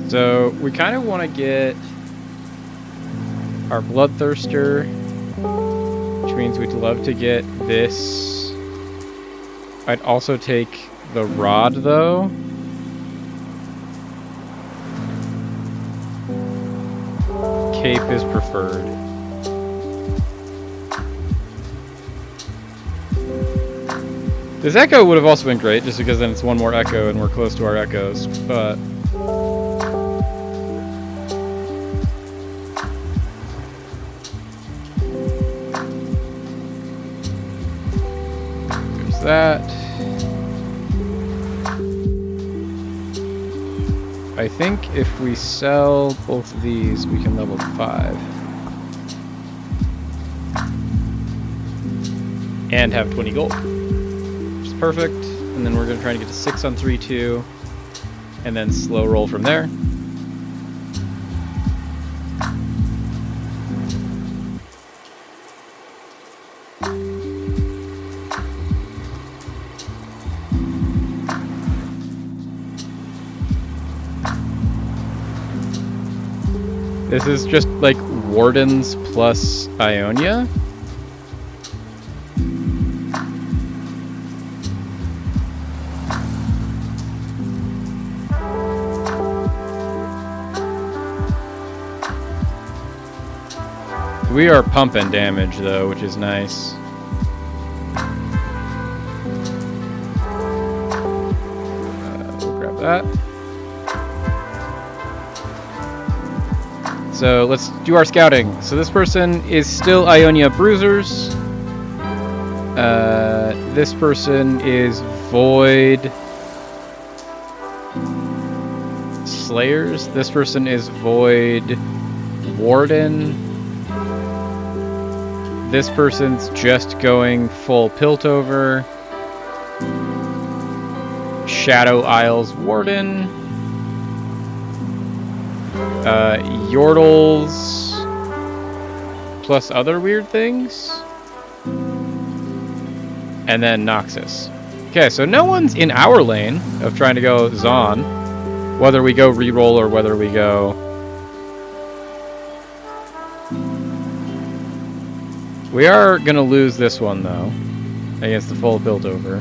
So we kind of want to get our Bloodthirster, which means we'd love to get this. I'd also take the Rod, though. Cape is preferred. This Echo would have also been great, just because then it's one more Echo and we're close to our Echoes, but... there's that. I think if we sell both of these, we can level 5. And have 20 gold. Which is perfect. And then we're going to try to get to 6 on 3-2. And then slow roll from there. This is just like Wardens plus Ionia. We are pumping damage though, which is nice. We'll grab that. So let's do our scouting. So this person is still Ionia Bruisers. This person is Void Slayers. This person is Void Warden. This person's just going full Piltover. Shadow Isles Warden. Yordles plus other weird things. And then Noxus. Okay, so no one's in our lane of trying to go Zon. Whether we go reroll or whether we go... We are going to lose this one, though, against the full Piltover.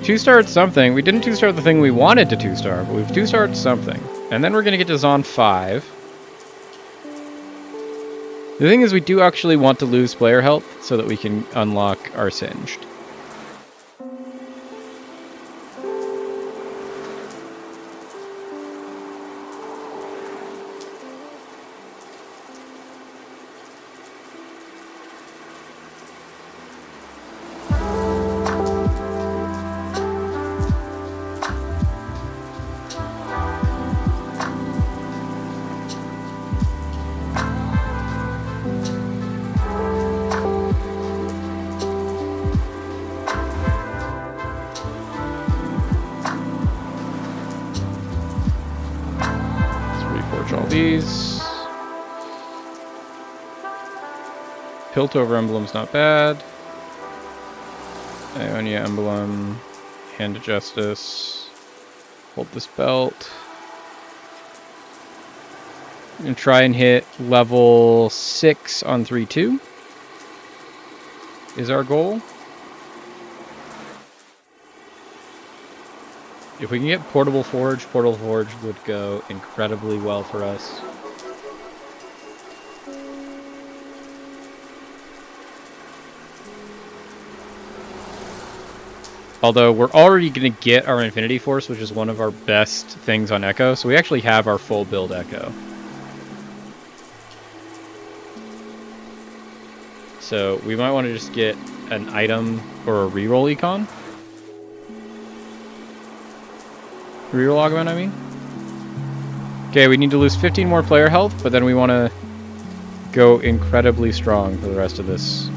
Two-starred something. We didn't two-star the thing we wanted to two-star, but we've two-starred something. And then we're going to get to Zon 5. The thing is, we do actually want to lose player health so that we can unlock our Singed. All these. Piltover emblem's not bad. Ionia Emblem, Hand of Justice, hold this belt. And try and hit level 6 on 3-2 is our goal. If we can get Portable Forge would go incredibly well for us. Although we're already going to get our Infinity Force, which is one of our best things on Echo, so we actually have our full build Echo. So we might want to just get an item or a reroll econ. Reroll augment, I mean. Okay, we need to lose 15 more player health, but then we want to go incredibly strong for the rest of this.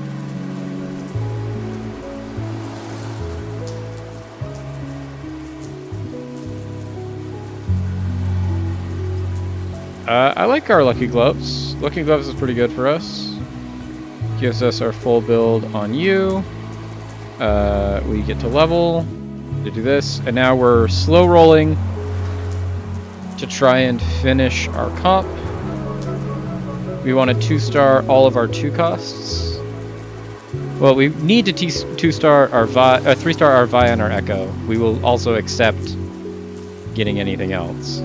I like our Lucky Gloves. Lucky Gloves is pretty good for us. Gives us our full build on you. We get to level to do this, and now we're slow rolling to try and finish our comp. We want to 2-star all of our 2 costs. Well, we need to 2-star our 3-star our Vi and our Echo. We will also accept getting anything else.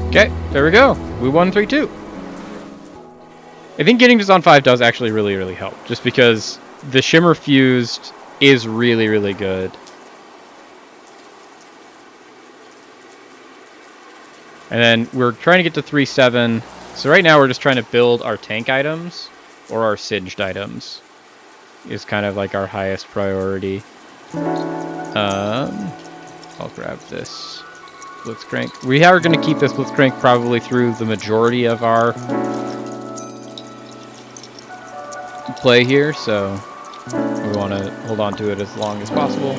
Okay, there we go. We won 3-2. I think getting to Zone 5 does actually really help, just because the Shimmer Fused is really good. And then we're trying to get to 3-7. So right now we're just trying to build our tank items, or our singed items, is kind of like our highest priority. I'll grab this Blitzcrank. We are going to keep this Blitzcrank probably through the majority of our play here, so we want to hold on to it as long as possible.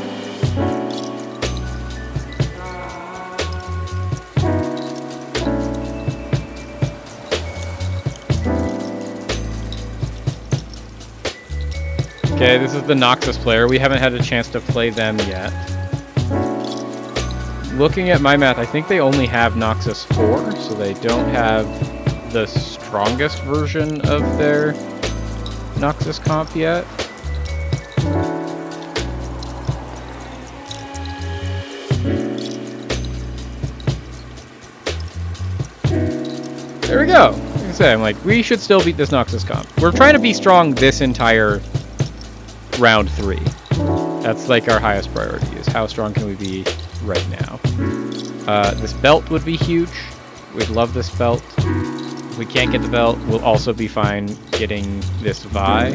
Okay, this is the Noxus player. We haven't had a chance to play them yet. Looking at my math, I think they only have Noxus 4, so they don't have the strongest version of their Noxus comp yet. There we go. Like I say, I'm like, we should still beat this Noxus comp. We're trying to be strong this entire round 3. That's like our highest priority, is how strong can we be right now. This belt would be huge. We'd love this belt. If we can't get the belt, we'll also be fine getting this Vi.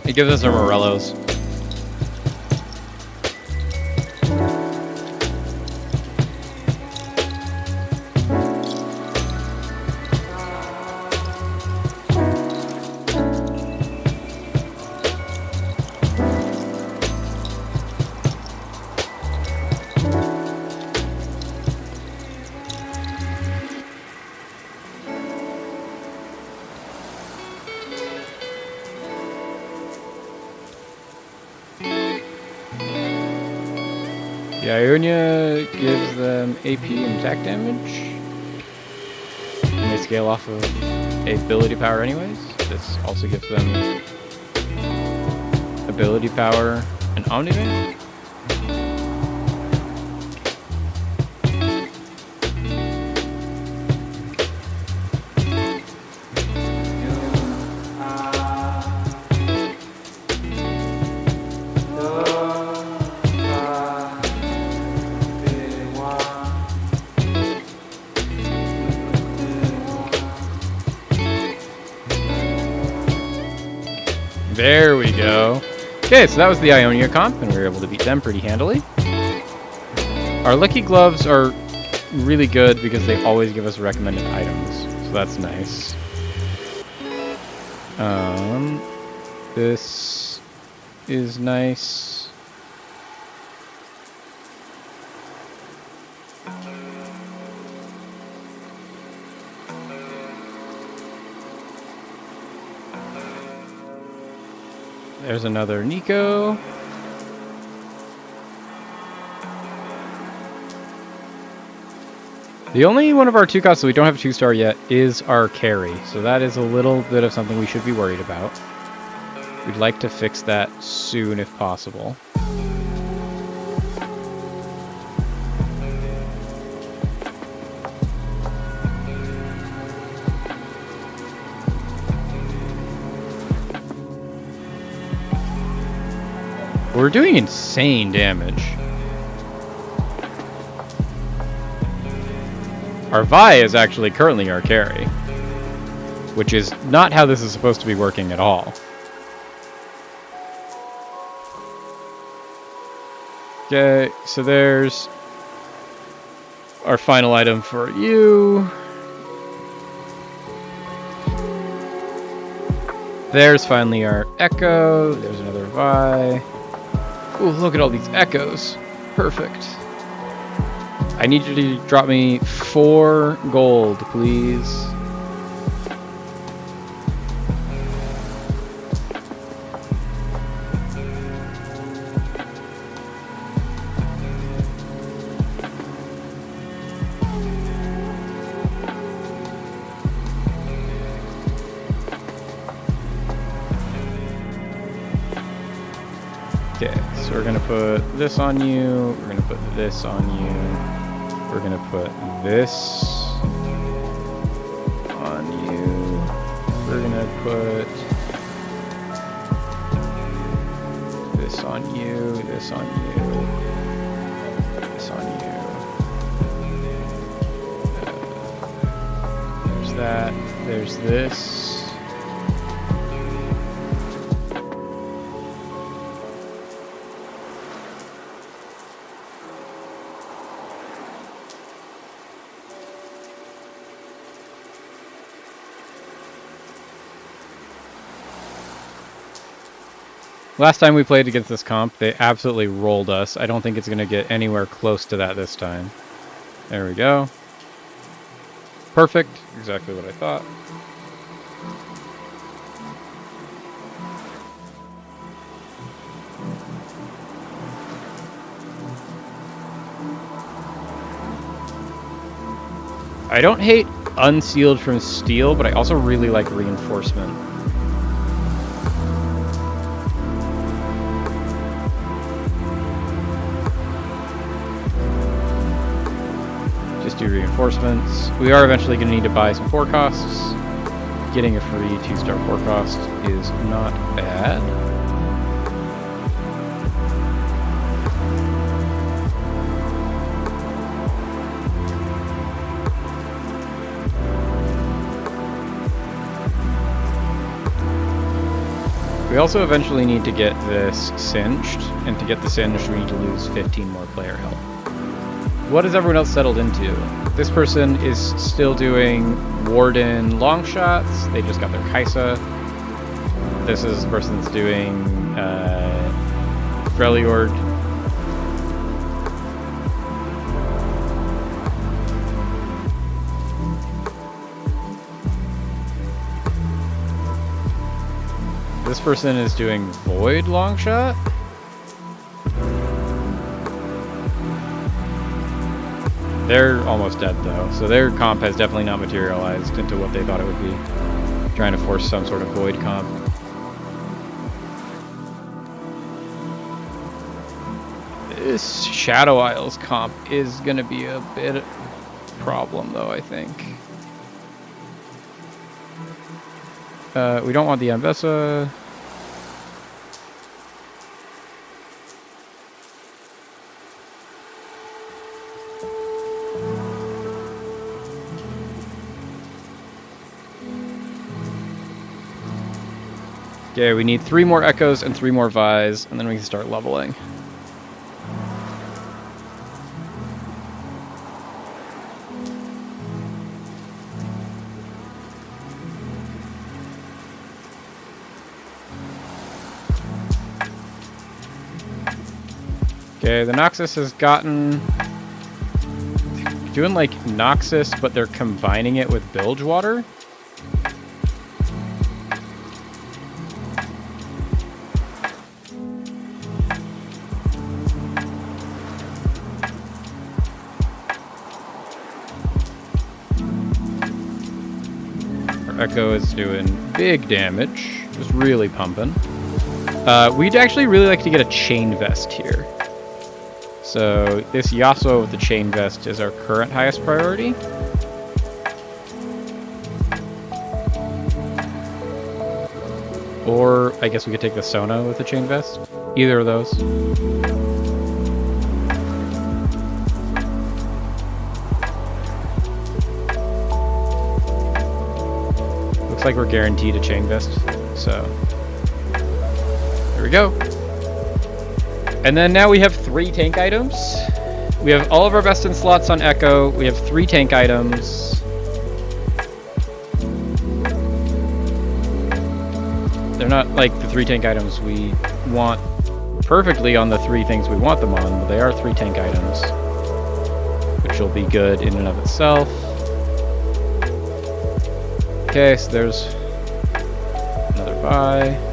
It gives us our Morellos. The Ionia gives them AP and attack damage. And they scale off of ability power anyways. This also gives them ability power and Omnivamp. There we go. Okay, so that was the Ionia comp, and we were able to beat them pretty handily. Our Lucky Gloves are really good because they always give us recommended items, so that's nice. This is nice. There's another Nico. The only one of our 2 costs that we don't have a 2-star yet is our carry, so that is a little bit of something we should be worried about. We'd like to fix that soon if possible. We're doing insane damage. Our Vi is actually currently our carry, which is not how this is supposed to be working at all. Okay, so there's our final item for you. There's finally our Echo. There's another Vi. Ooh, look at all these Echoes. Perfect. I need you to drop me 4 gold, please. Okay, so we're gonna put this on you, we're gonna put this on you. We're going to put this on you. We're going to put this on you, this on you, this on you. There's that. There's this. Last time we played against this comp, they absolutely rolled us. I don't think it's going to get anywhere close to that this time. There we go. Perfect. Exactly what I thought. I don't hate Unsealed from Steel, but I also really like Reinforcement. Do reinforcements. We are eventually going to need to buy some forecasts. Getting a free 2-star forecast is not bad. We also eventually need to get this singed, and to get the singed we need to lose 15 more player health. What has everyone else settled into? This person is still doing Warden long shots. They just got their Kaisa. This is the person that's doing Freljord. This person is doing Void long shot. They're almost dead though, so their comp has definitely not materialized into what they thought it would be. Trying to force some sort of void comp. This Shadow Isles comp is gonna be a bit problem though, I think. We don't want the Ambessa. Okay, we need 3 more echoes and 3 more Vi's, and then we can start leveling. Okay, the Noxus has gotten... doing like Noxus, but they're combining it with bilge water. Our Echo is doing big damage, just really pumping. We'd actually really like to get a chain vest here. So this Yasuo with the chain vest is our current highest priority. Or I guess we could take the Sona with the chain vest. Either of those. Looks like we're guaranteed a chain vest. So there we go. And then now we have 3 tank items. We have all of our best in slots on Echo. We have 3 tank items. They're not like the 3 tank items we want perfectly on the 3 things we want them on, but they are 3 tank items, which will be good in and of itself. Okay, so there's another buy.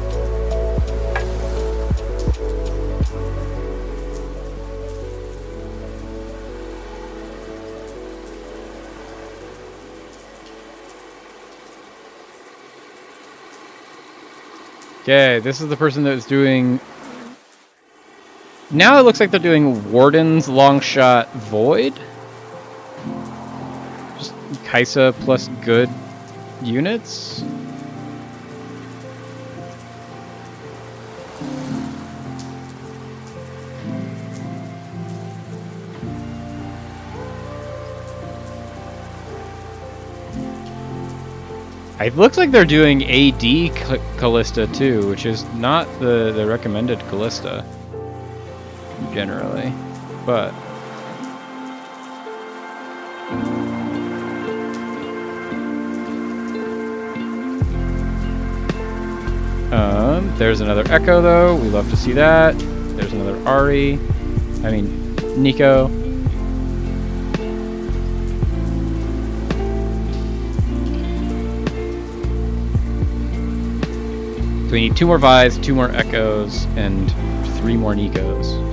Okay, this is the person that's doing... Now it looks like they're doing Warden's Longshot Void. Just Kaisa plus good units. It looks like they're doing AD Callista too, which is not the recommended Callista generally, but there's another Echo though. We love to see that. There's another Nico. So we need 2 more Vi's, 2 more Echoes, and 3 more Nikos.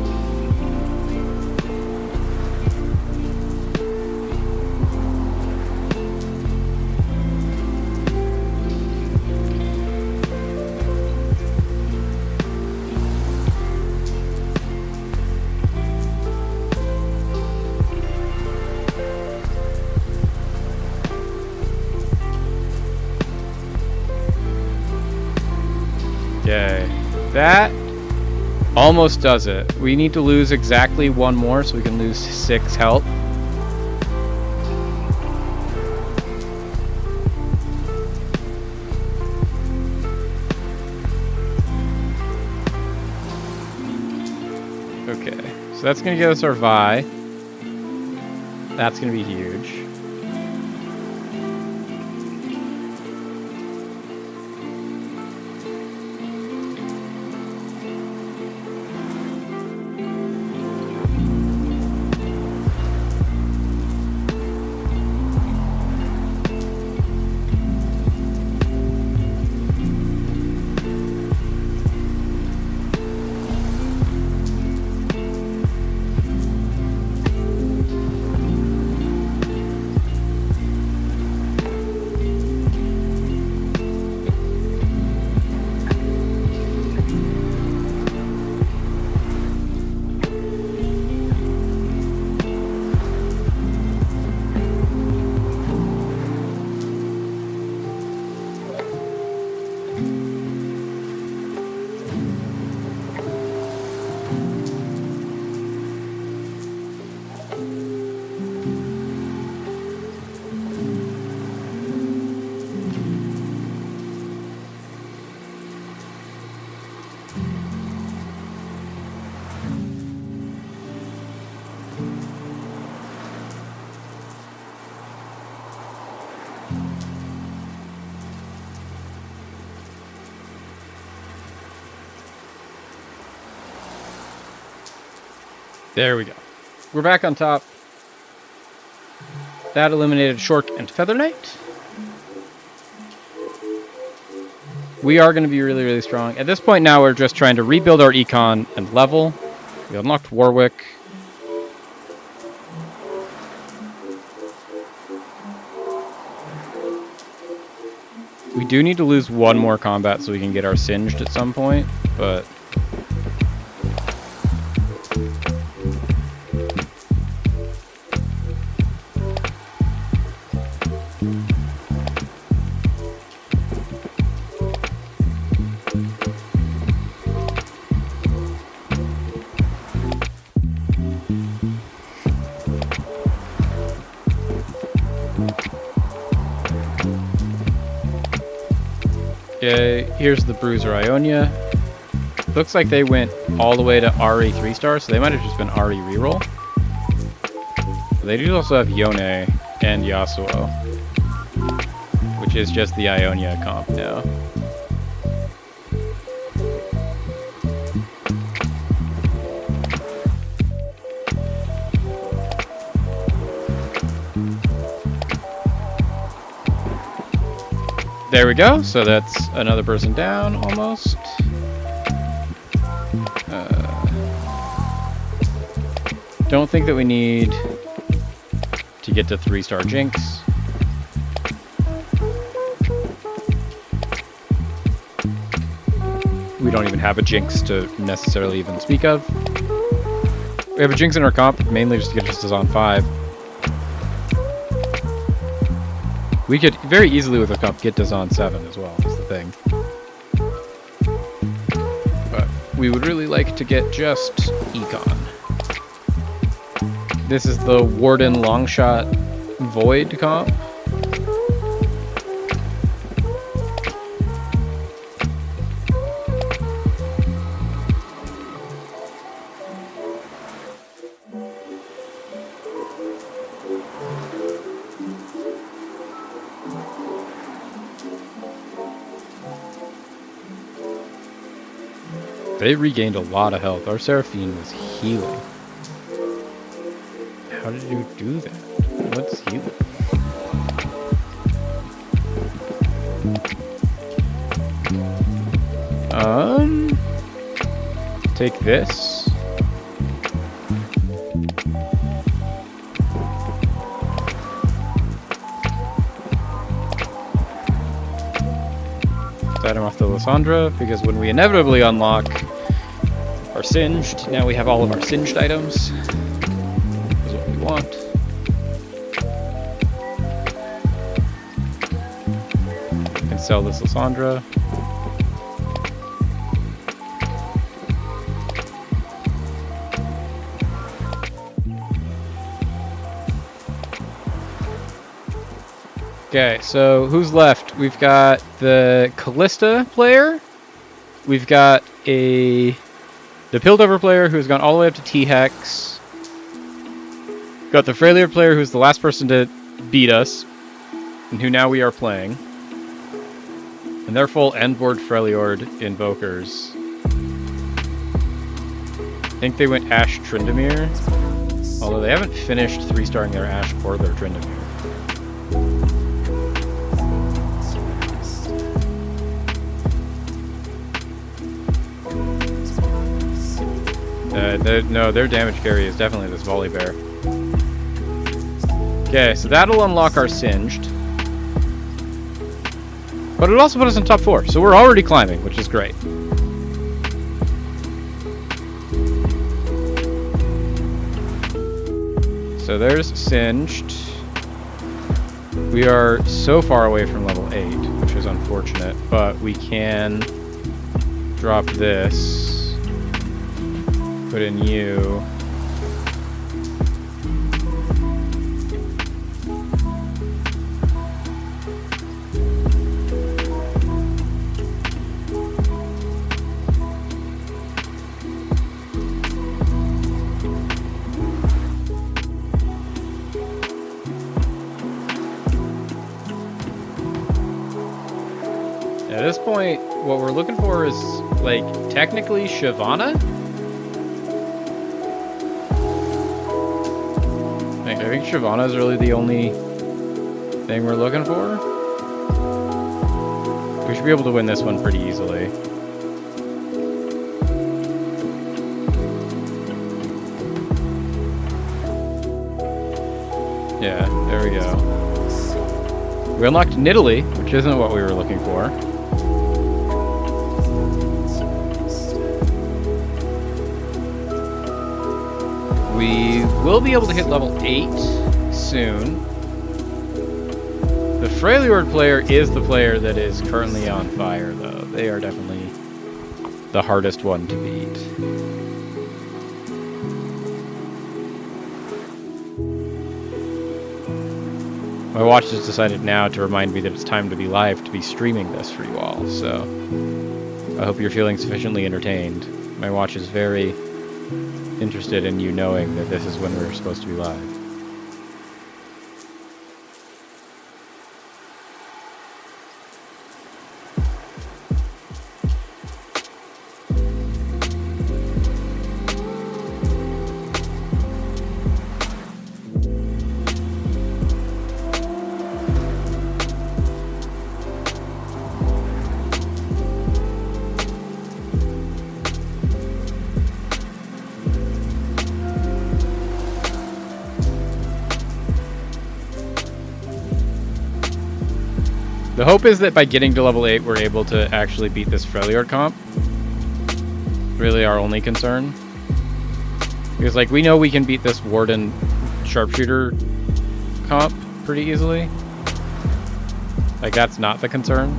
Okay, that almost does it. We need to lose exactly 1 more so we can lose 6 health. Okay, so that's gonna give us our Vi. That's gonna be huge. There we go. We're back on top. That eliminated Shork and Feather Knight. We are going to be really, really strong. At this point now, we're just trying to rebuild our econ and level. We unlocked Warwick. We do need to lose one more combat so we can get our Singed at some point, but... Okay, here's the Bruiser Ionia. Looks like they went all the way to RE 3-star, so they might have just been RE reroll. They do also have Yone and Yasuo, which is just the Ionia comp now. There we go, so that's another person down, almost. Don't think that we need to get to 3-star Jinx. We don't even have a Jinx to necessarily even speak of. We have a Jinx in our comp, mainly just to get us to Zon 5. We could very easily with a comp get to Zon 7 as well, is the thing. But we would really like to get just Econ. This is the Warden Longshot Void comp. They regained a lot of health. Our Seraphine was healing. How did you do that? What's healing? Take this. Item off the Lysandra, because when we inevitably unlock our Singed, now we have all of our Singed items. Is what we want. We can sell this Lysandra. Okay, so who's left? We've got the Callista player. We've got the Piltover player who's gone all the way up to T-Hex. Got the Freyleur player who's the last person to beat us, and who now we are playing. And they're full Endboard Freljord Invokers. I think they went Ashe Tryndamere, although they haven't finished 3-starring their Ashe or their Tryndamere. No, their damage carry is definitely this Volibear. Okay, so that'll unlock our Singed. But it'll also put us in top 4, so we're already climbing, which is great. So there's Singed. We are so far away from level 8, which is unfortunate, but we can drop this. Put in you. At this point, what we're looking for is, like, technically Shyvana? I think Shyvana is really the only thing we're looking for. We should be able to win this one pretty easily. Yeah, there we go. We unlocked Nidalee, which isn't what we were looking for. We will be able to hit level 8 soon. The Freljord player is the player that is currently on fire, though. They are definitely the hardest one to beat. My watch has decided now to remind me that it's time to be live to be streaming this for you all, so I hope you're feeling sufficiently entertained. My watch is very interested in you knowing that this is when we're supposed to be live. The hope is that by getting to level 8, we're able to actually beat this Freljord comp. Really our only concern. Because, like, we know we can beat this Warden Sharpshooter comp pretty easily. Like, that's not the concern.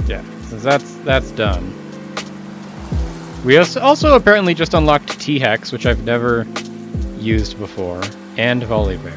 Yeah, since that's done. We also apparently just unlocked T-Hex, which I've never used before. And Volibear.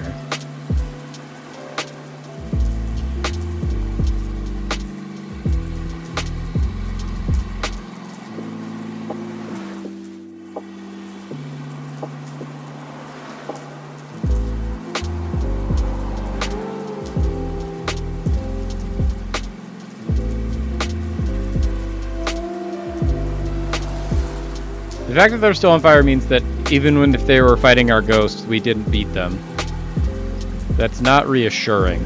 The fact that they're still on fire means that even if they were fighting our ghosts, we didn't beat them. That's not reassuring.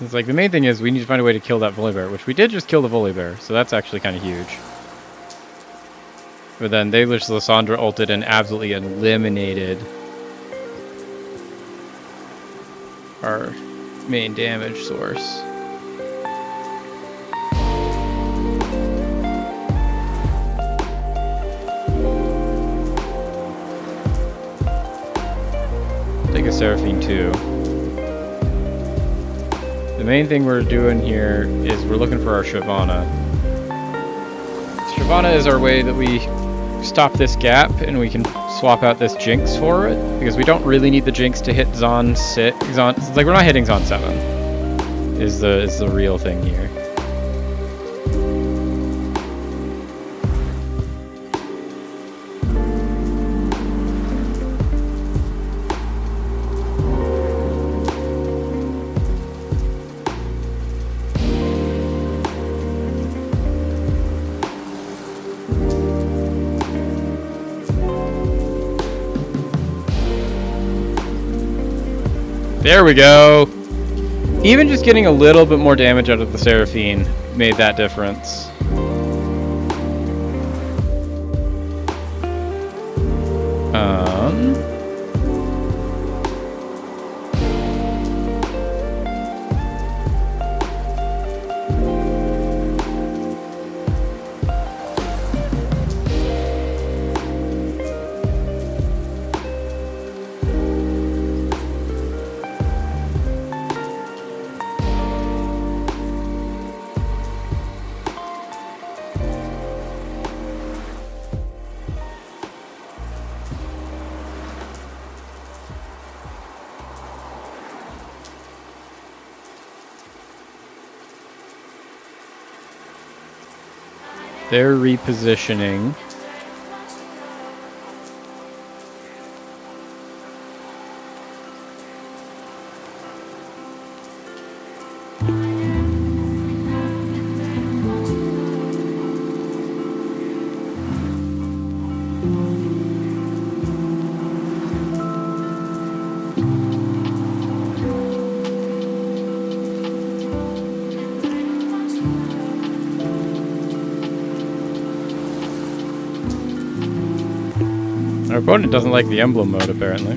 It's like the main thing is we need to find a way to kill that Volibear, which we did just kill the Volibear, so that's actually kind of huge. But then they just Lysandra ulted and absolutely eliminated our main damage source. Take a Seraphine too. The main thing we're doing here is we're looking for our Shyvana. Shyvana is our way that we stop this gap and we can swap out this Jinx for it, because we don't really need the Jinx to hit Zon 6. It's like we're not hitting Zon 7 is the real thing here. There we go. Even just getting a little bit more damage out of the Seraphine made that difference. They're repositioning. Our opponent doesn't like the emblem mode, apparently.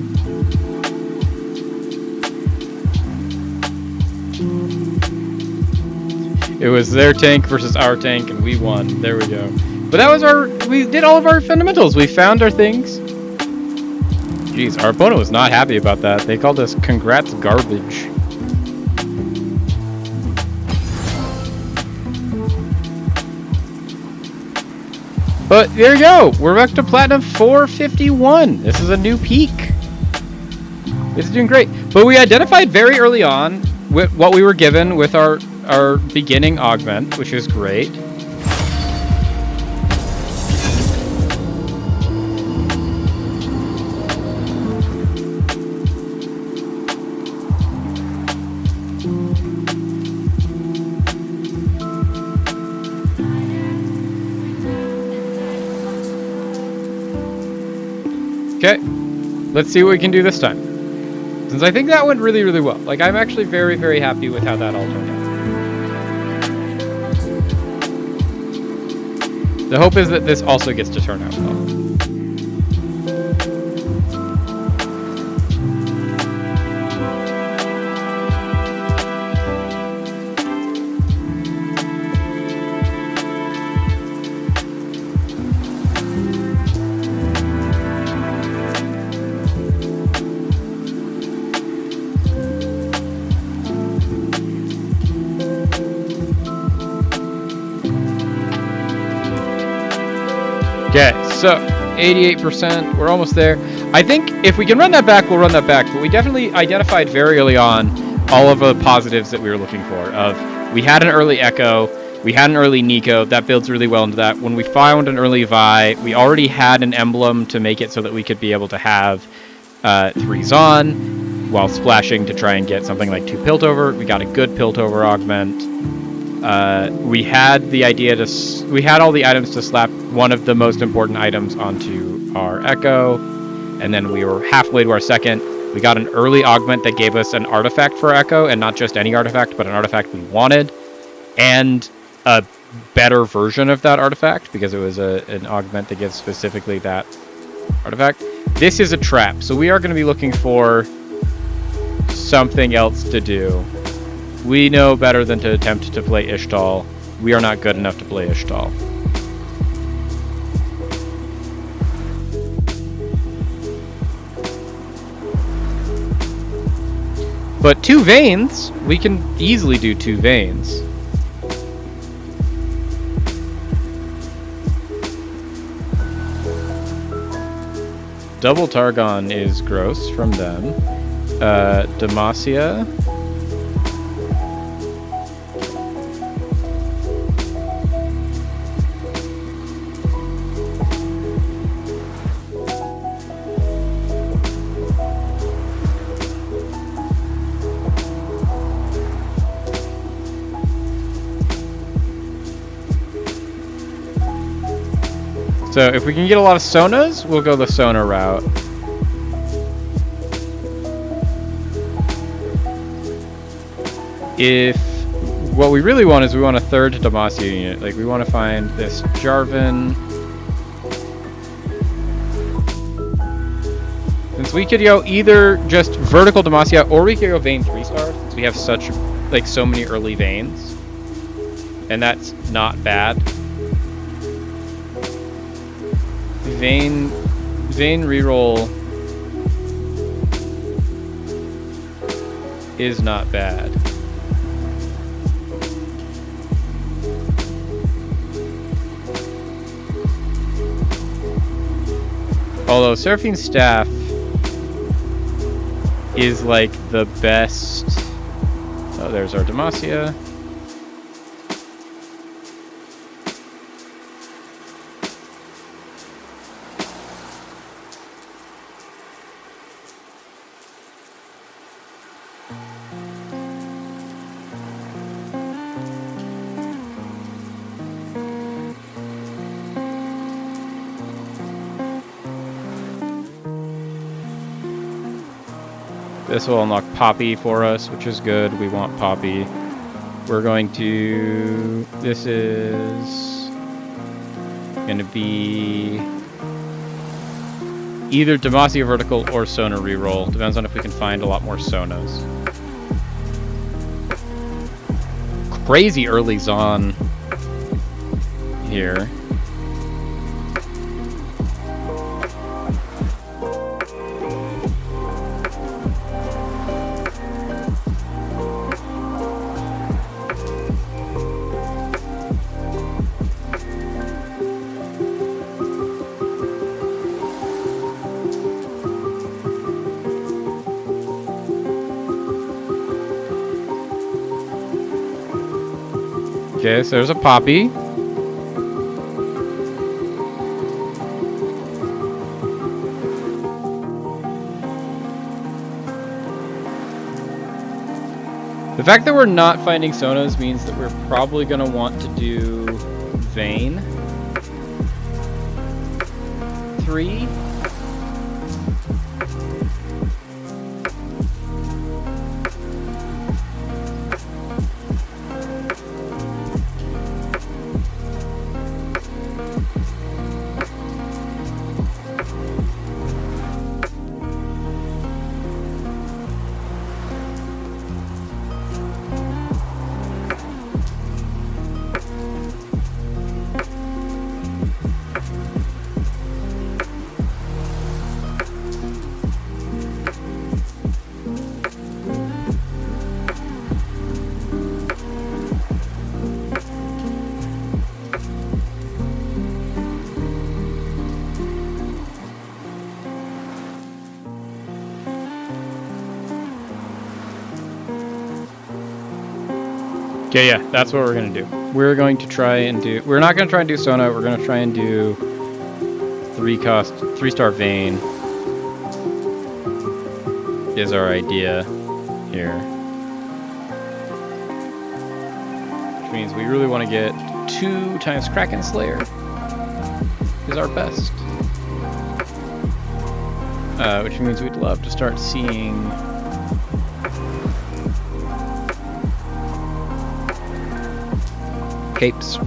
It was their tank versus our tank, and we won. There we go. But that was we did all of our fundamentals. We found our things. Jeez, our opponent was not happy about that. They called us congrats garbage. But there you go. We're back to Platinum 451. This is a new peak. This is doing great. But we identified very early on with what we were given with our beginning augment, which is great. Okay, let's see what we can do this time. Since I think that went really, really well. Like, I'm actually very, very happy with how that all turned out. The hope is that this also gets to turn out well. Okay, so 88%, we're almost there. I think if we can run that back, we'll run that back. But we definitely identified very early on all of the positives that we were looking for. We had an early Echo, we had an early Nico, that builds really well into that. When we found an early Vi, we already had an emblem to make it so that we could be able to have 3 Zon while splashing to try and get something like 2 Piltover. We got a good Piltover augment. We had the idea we had all the items to slap one of the most important items onto our Echo, and then we were halfway to our second. We got an early augment that gave us an artifact for Echo, and not just any artifact, but an artifact we wanted, and a better version of that artifact, because it was an augment that gives specifically that artifact. This is a trap, so we are going to be looking for something else to do. We know better than to attempt to play Ishtal. We are not good enough to play Ishtal. But 2 veins, we can easily do 2 veins. Double Targon is gross from them. Demacia. So if we can get a lot of Sonas, we'll go the Sona route. If what we really want is we want a 3rd Demacia unit. Like, we want to find this Jarvan. Since we could go either just vertical Demacia or we could go Vein 3-star, since we have such, like, so many early veins. And that's not bad. Vein reroll is not bad. Although Seraphine's Staff is like the best. Oh, there's our Demacia. This will unlock Poppy for us, which is good. We want Poppy. We're going to... This is going to be either Demacia Vertical or Sona reroll. Depends on if we can find a lot more Sonas. Crazy early Zon here. Okay, so there's a Poppy. The fact that we're not finding Sonas means that we're probably going to want to do Vane 3. Okay, yeah, that's what we're going to do. We're going to try and do... We're not going to try and do Sona. We're going to try and do 3-star Vane is our idea here. Which means we really want to get 2 times Kraken Slayer is our best. Which means we'd love to start seeing... capes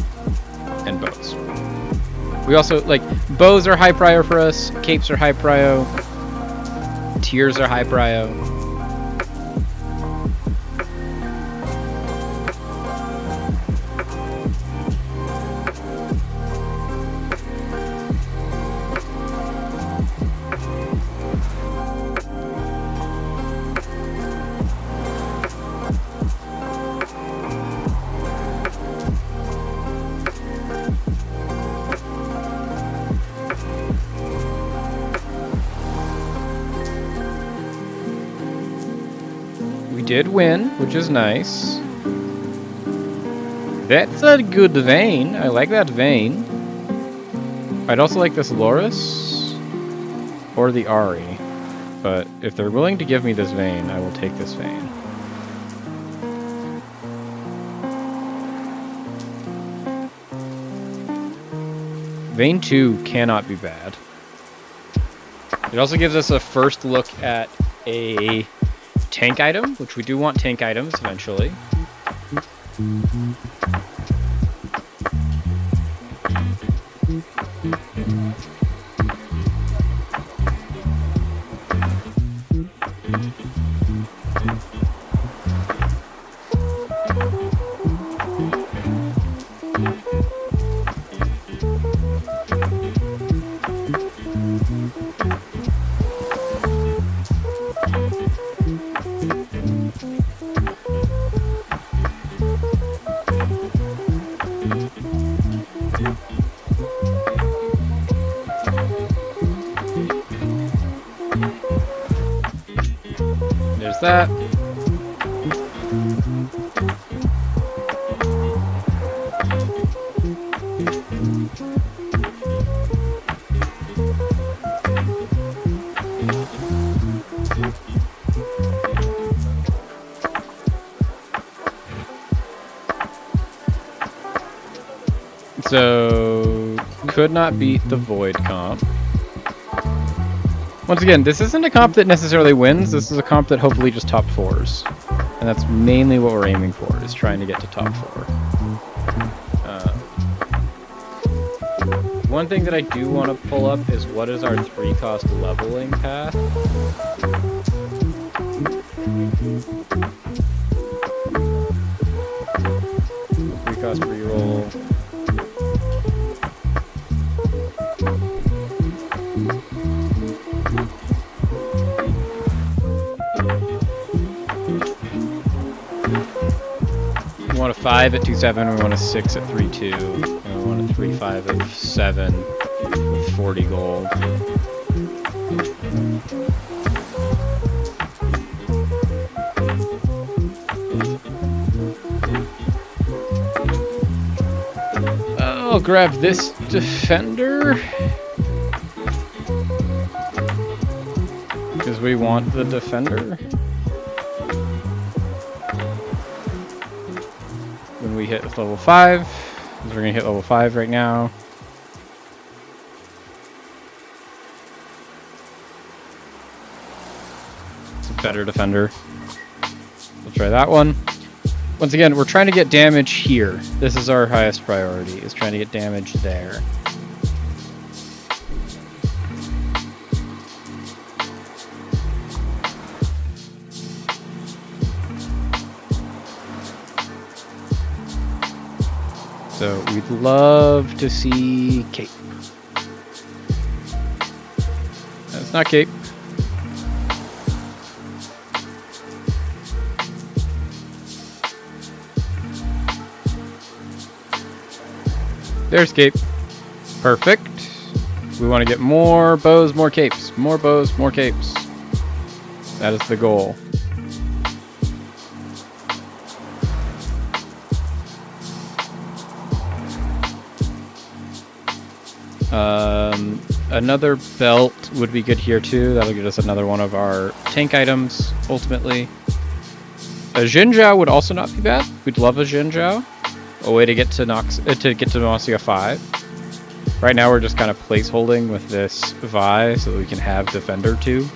and bows. We also, like, bows are high prio for us, capes are high prio, tiers are high prio. Did win, which is nice. That's a good Vane. I like that Vane. I'd also like this Loris or the Ari, but if they're willing to give me this Vane, I will take this Vane. Vane 2 cannot be bad. It also gives us a first look at a tank item, which we do want tank items eventually. There's that. So, could not beat the Void comp. Once again, this isn't a comp that necessarily wins. This is a comp that hopefully just top 4s. And that's mainly what we're aiming for, is trying to get to top 4. One thing that I do want to pull up is what is our 3-cost leveling path. 3-cost reroll. We want a 5 at 2/7, we want a 6 at 3/2, and we want a 3/5 at 7 with 40 gold. I'll grab this defender. Because we want the defender. When we hit level 5, because we're going to hit level 5 right now. It's a better defender. We'll try that one. Once again, we're trying to get damage here. This is our highest priority, is trying to get damage there. So we'd love to see cape. That's not cape. There's cape. Perfect. We want to get more bows, more capes. More bows, more capes. That is the goal. Another belt would be good here too. That'll get us another one of our tank items, ultimately. A Jinzhou would also not be bad. We'd love a Jinzhou. A way to get to Demacia 5. Right now we're just kind of placeholding with this Vi so that we can have Defender 2.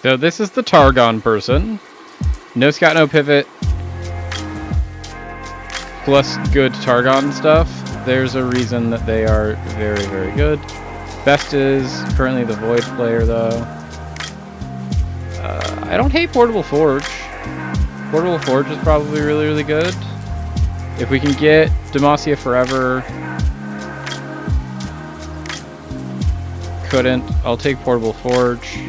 So this is the Targon person. No scout, no pivot. Plus good Targon stuff. There's a reason that they are very, very good. Best is currently the Void player though. I don't hate Portable Forge. Portable Forge is probably really, really good. If we can get Demacia Forever. Couldn't. I'll take Portable Forge.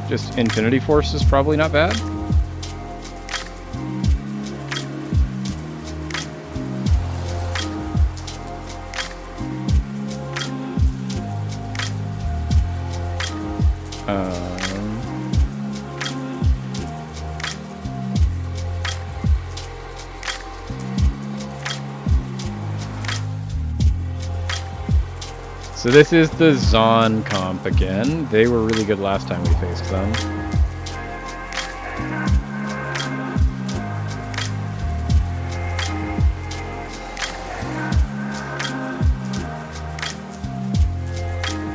Just Infinity Force is probably not bad. So this is the Zon comp again. They were really good last time we faced them.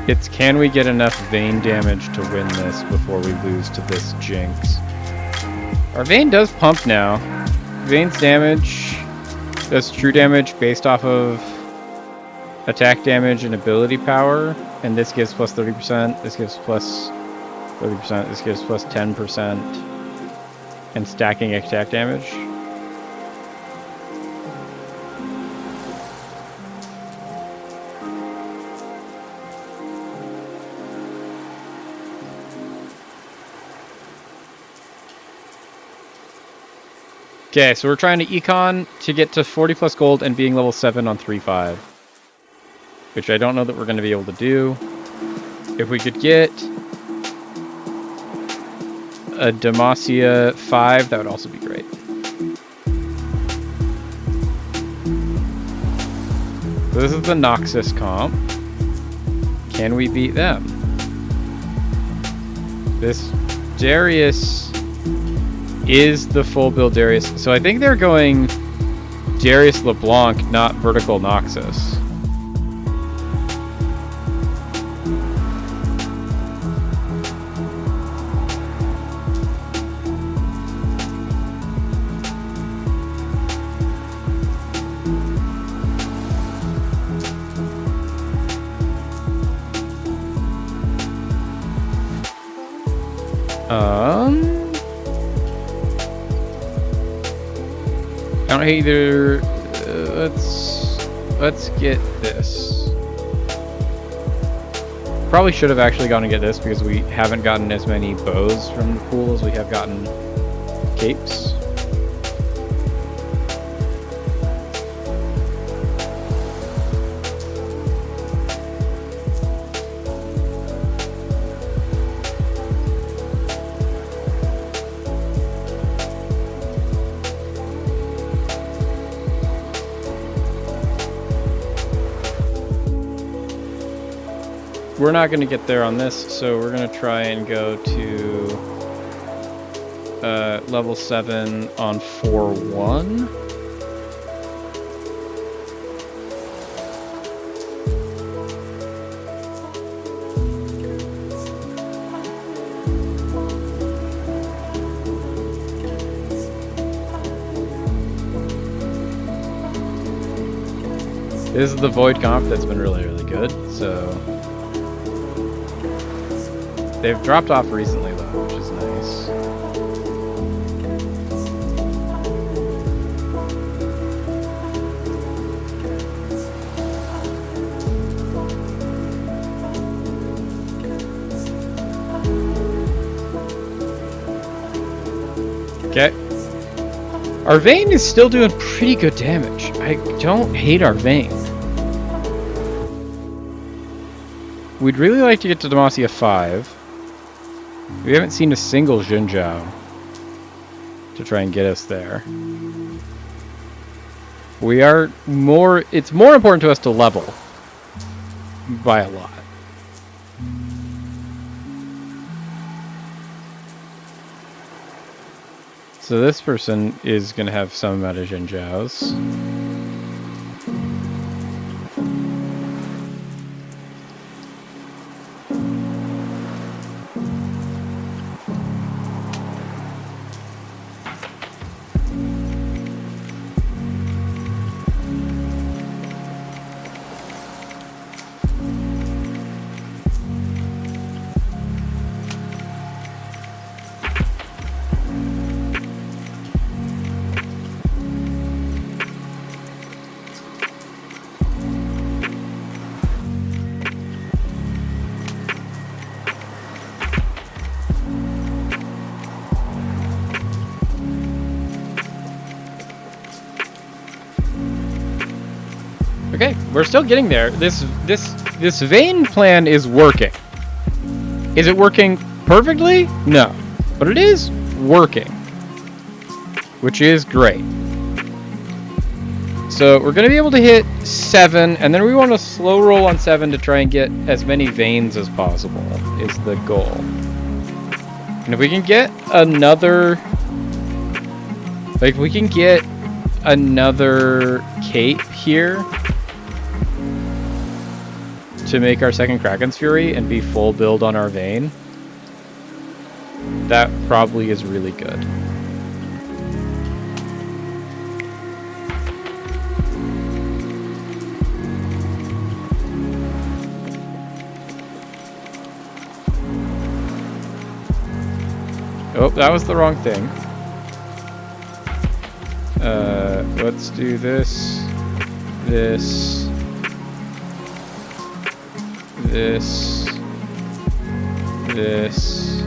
It's can we get enough Vayne damage to win this before we lose to this Jinx? Our Vayne does pump now. Vayne's damage does true damage based off of attack damage and ability power, and this gives plus 30%, this gives plus 30%, this gives plus 10%, and stacking attack damage. Okay, so we're trying to econ to get to 40 plus gold and being level 7 on 3-5. Which I don't know that we're going to be able to do. If we could get a Demacia 5, that would also be great. So this is the Noxus comp. Can we beat them? This Darius is the full build Darius. So I think they're going Darius LeBlanc, not vertical Noxus. I don't either. Let's get this. Probably should have actually gone and get this because we haven't gotten as many bows from the pool as we have gotten capes. We're not going to get there on this, so we're going to try and go to level 7 on 4-1. This is the Void comp that's been really, really good, so... They've dropped off recently, though, which is nice. Okay. Our Vayne is still doing pretty good damage. I don't hate our Vayne. We'd really like to get to Demacia 5. We haven't seen a single Jinzhou to try and get us there. We are more... It's more important to us to level by a lot. So this person is going to have some amount of Jinzhous. Okay, we're still getting there. This Vayne plan is working. Is it working perfectly? No. But it is working. Which is great. So we're going to be able to hit 7, and then we want to slow roll on 7 to try and get as many Vaynes as possible, is the goal. And if we can get another... Like, if we can get another cape here to make our second Kraken's Fury and be full build on our Vayne, that probably is really good. Oh, that was the wrong thing. Let's do this, this, this, this.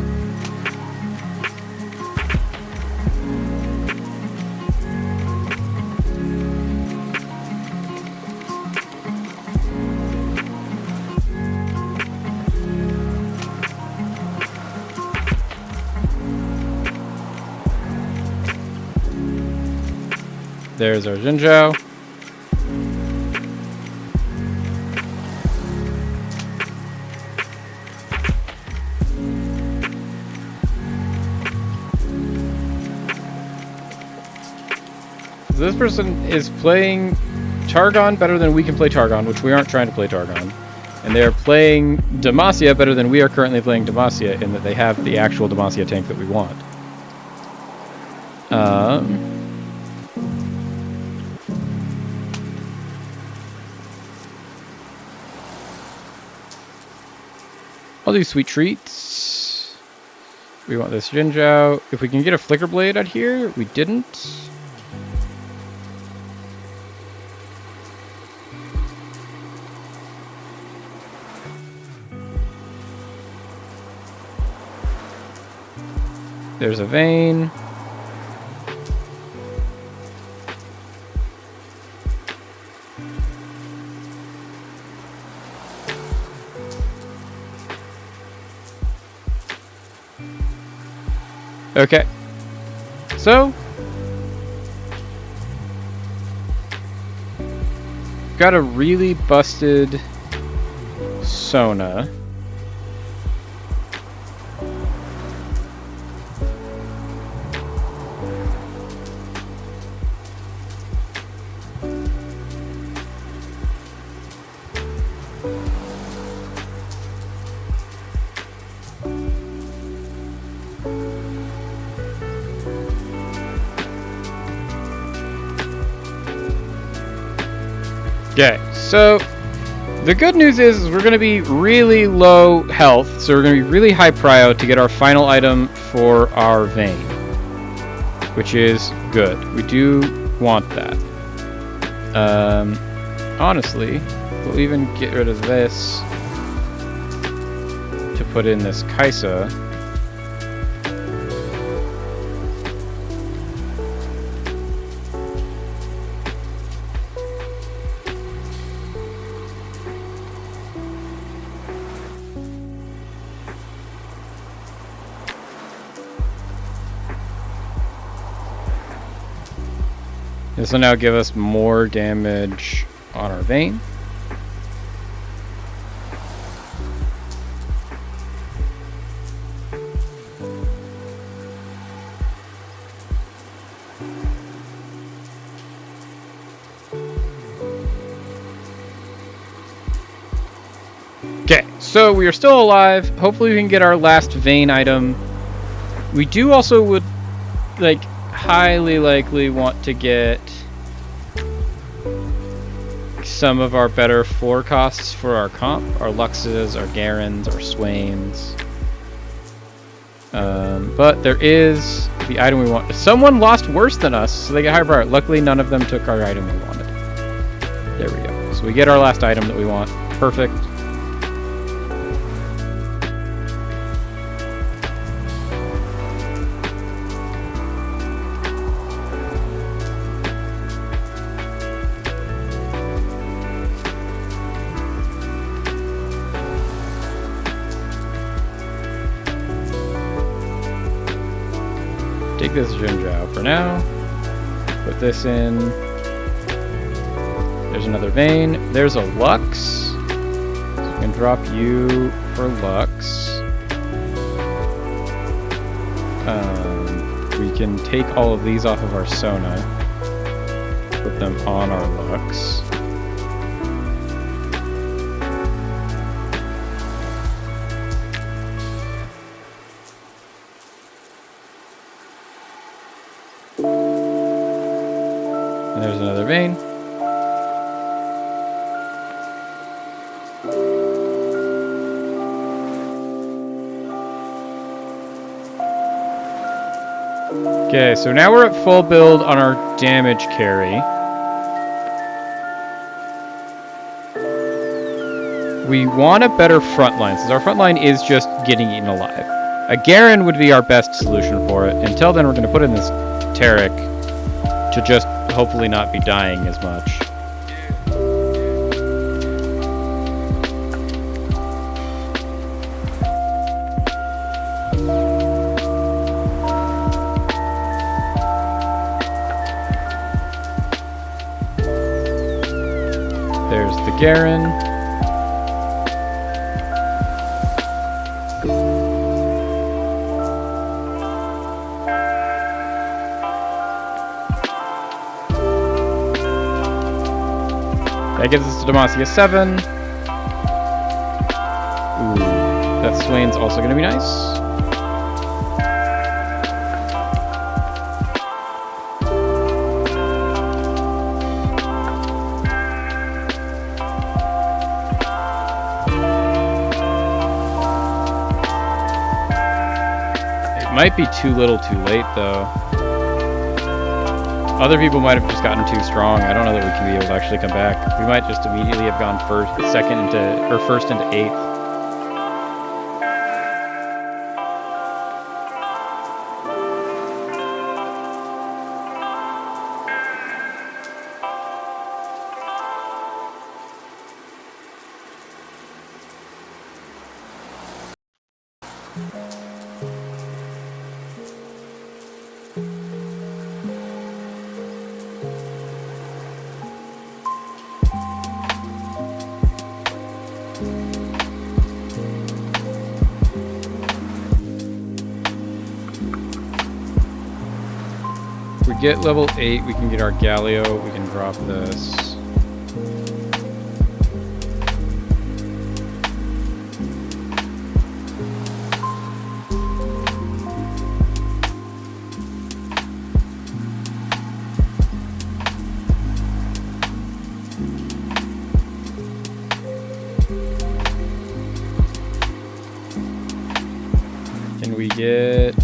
There's our Jinzhou. This person is playing Targon better than we can play Targon, which we aren't trying to play Targon. And they're playing Demacia better than we are currently playing Demacia, in that they have the actual Demacia tank that we want. I'll do Sweet Treats. We want this Jinzhou. If we can get a Flicker Blade out here, we didn't. There's a Vayne. Okay. So, got a really busted Sona. Okay, so the good news is we're going to be really low health, so we're going to be really high prio to get our final item for our Vayne, which is good. We do want that. Honestly, we'll even get rid of this to put in this Kaisa. This will now give us more damage on our Vayne. Okay, so we are still alive. Hopefully we can get our last Vayne item. We do also would, like, highly likely want to get some of our better floor costs for our comp, our Luxes, our Garens, our Swains. But there is the item we want. Someone lost worse than us, so they get higher priority. Luckily, none of them took our item we wanted. There we go. So we get our last item that we want. Perfect. Take this Jinzhou for now. Put this in. There's another Vayne. There's a Lux. So we can drop you for Lux. We can take all of these off of our Sona. Put them on our Lux. And there's another Vayne. Okay, so now we're at full build on our damage carry. We want a better front line, since our front line is just getting eaten alive. A Garen would be our best solution for it. Until then, we're going to put in this Taric to just hopefully not be dying as much. There's the Garen. That gives us to Demacia 7. Ooh, that Swain's also going to be nice. It might be too little too late, though. Other people might have just gotten too strong. I don't know that we can be able to actually come back. We might just immediately have gone first into 8th. If we get level 8, we can get our Galio. We can drop this. Can we get...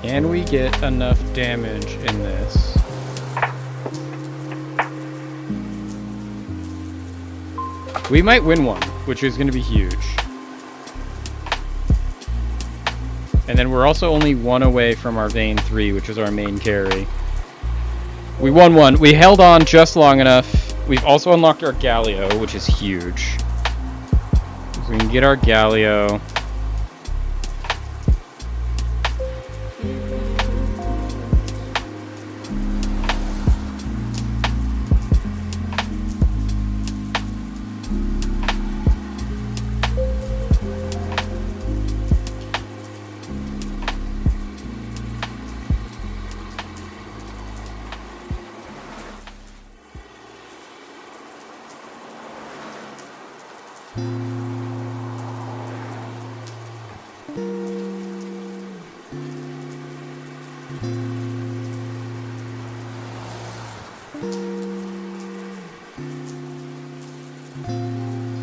Can we get enough damage in this? We might win one, which is going to be huge. And then we're also only one away from our Vayne 3, which is our main carry. We won one. We held on just long enough. We've also unlocked our Galio, which is huge. So we can get our Galio.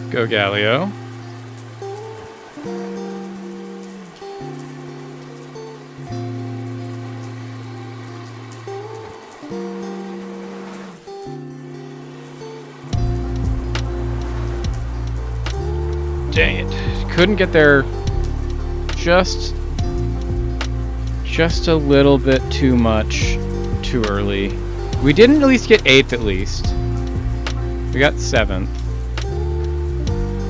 Go Galio. Dang it. Couldn't get there just a little bit too much too early. We didn't at least get 8th at least. We got 7th.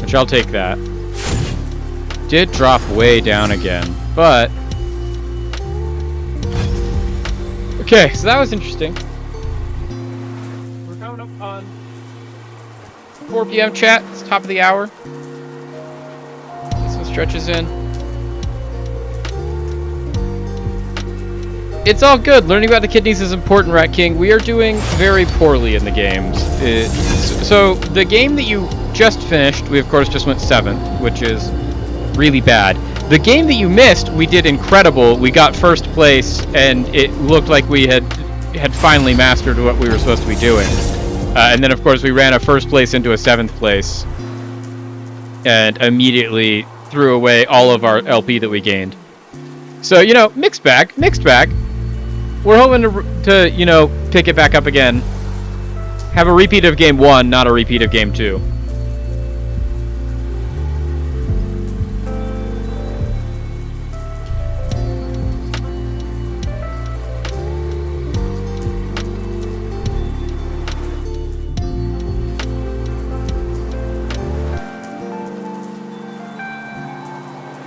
Which I'll take that. Did drop way down again, but... Okay, so that was interesting. We're coming up on 4 p.m. chat. It's top of the hour. Get some stretches in. It's all good. Learning about the kidneys is important, Rat King. We are doing very poorly in the games. So the game that you just finished, we of course just went 7th, which is really bad. The game that you missed, we did incredible. We got first place, and it looked like we had finally mastered what we were supposed to be doing. And then of course we ran a first place into a 7th place, and immediately threw away all of our LP that we gained. So, you know, mixed bag, mixed bag. We're hoping to, you know, pick it back up again. Have a repeat of game 1, not a repeat of game 2.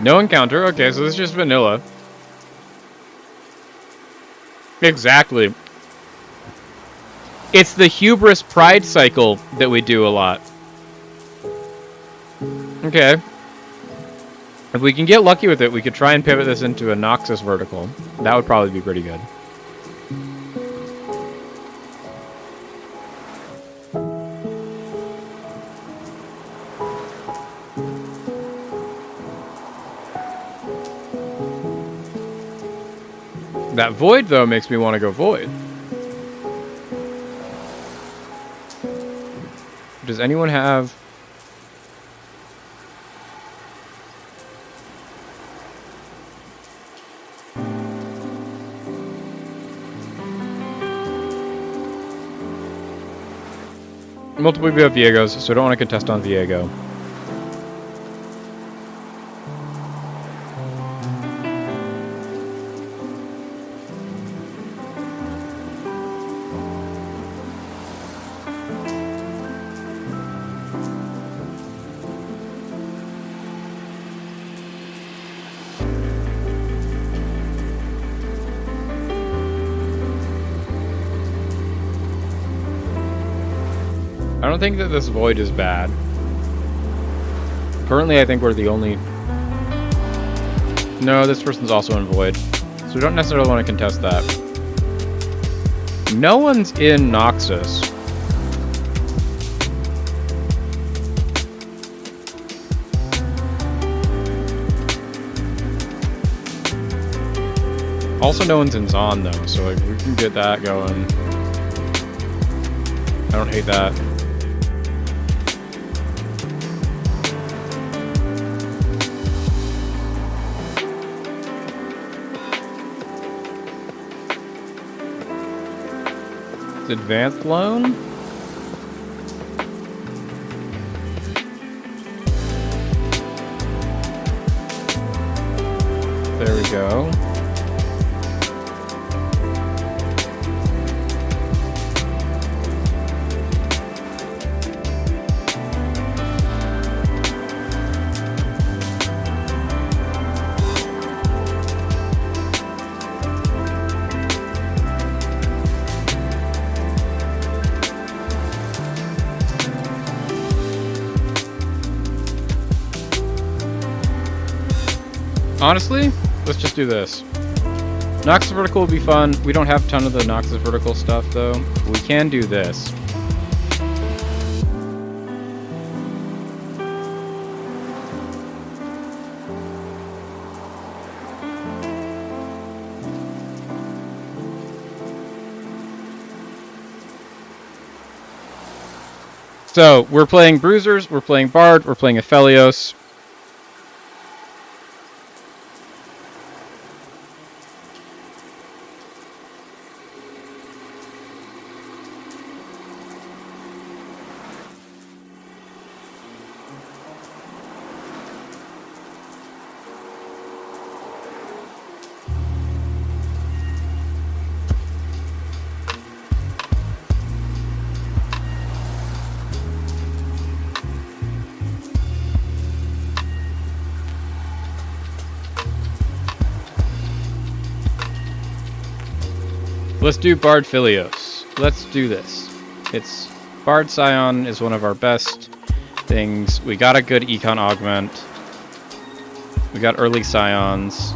No encounter. Okay, so this is just vanilla. Exactly. It's the hubris pride cycle that we do a lot. Okay. If we can get lucky with it, we could try and pivot this into a Noxus vertical. That would probably be pretty good. That void, though, makes me want to go void. Does anyone have... Multiple we have Viegos, so I don't want to contest on Viego. I don't think that this void is bad. Currently, I think we're the only... No, this person's also in void. So we don't necessarily want to contest that. No one's in Noxus. Also, no one's in Zon, though, so like, we can get that going. I don't hate that. Advanced loan? There we go. Honestly, let's just do this. Noxus vertical will be fun. We don't have a ton of the Noxus vertical stuff, though. We can do this. So, we're playing Bruisers, we're playing Bard, we're playing Aphelios. Let's do Bard Philios. Let's do this. It's Bard Scion is one of our best things. We got a good Econ Augment. We got early Scions.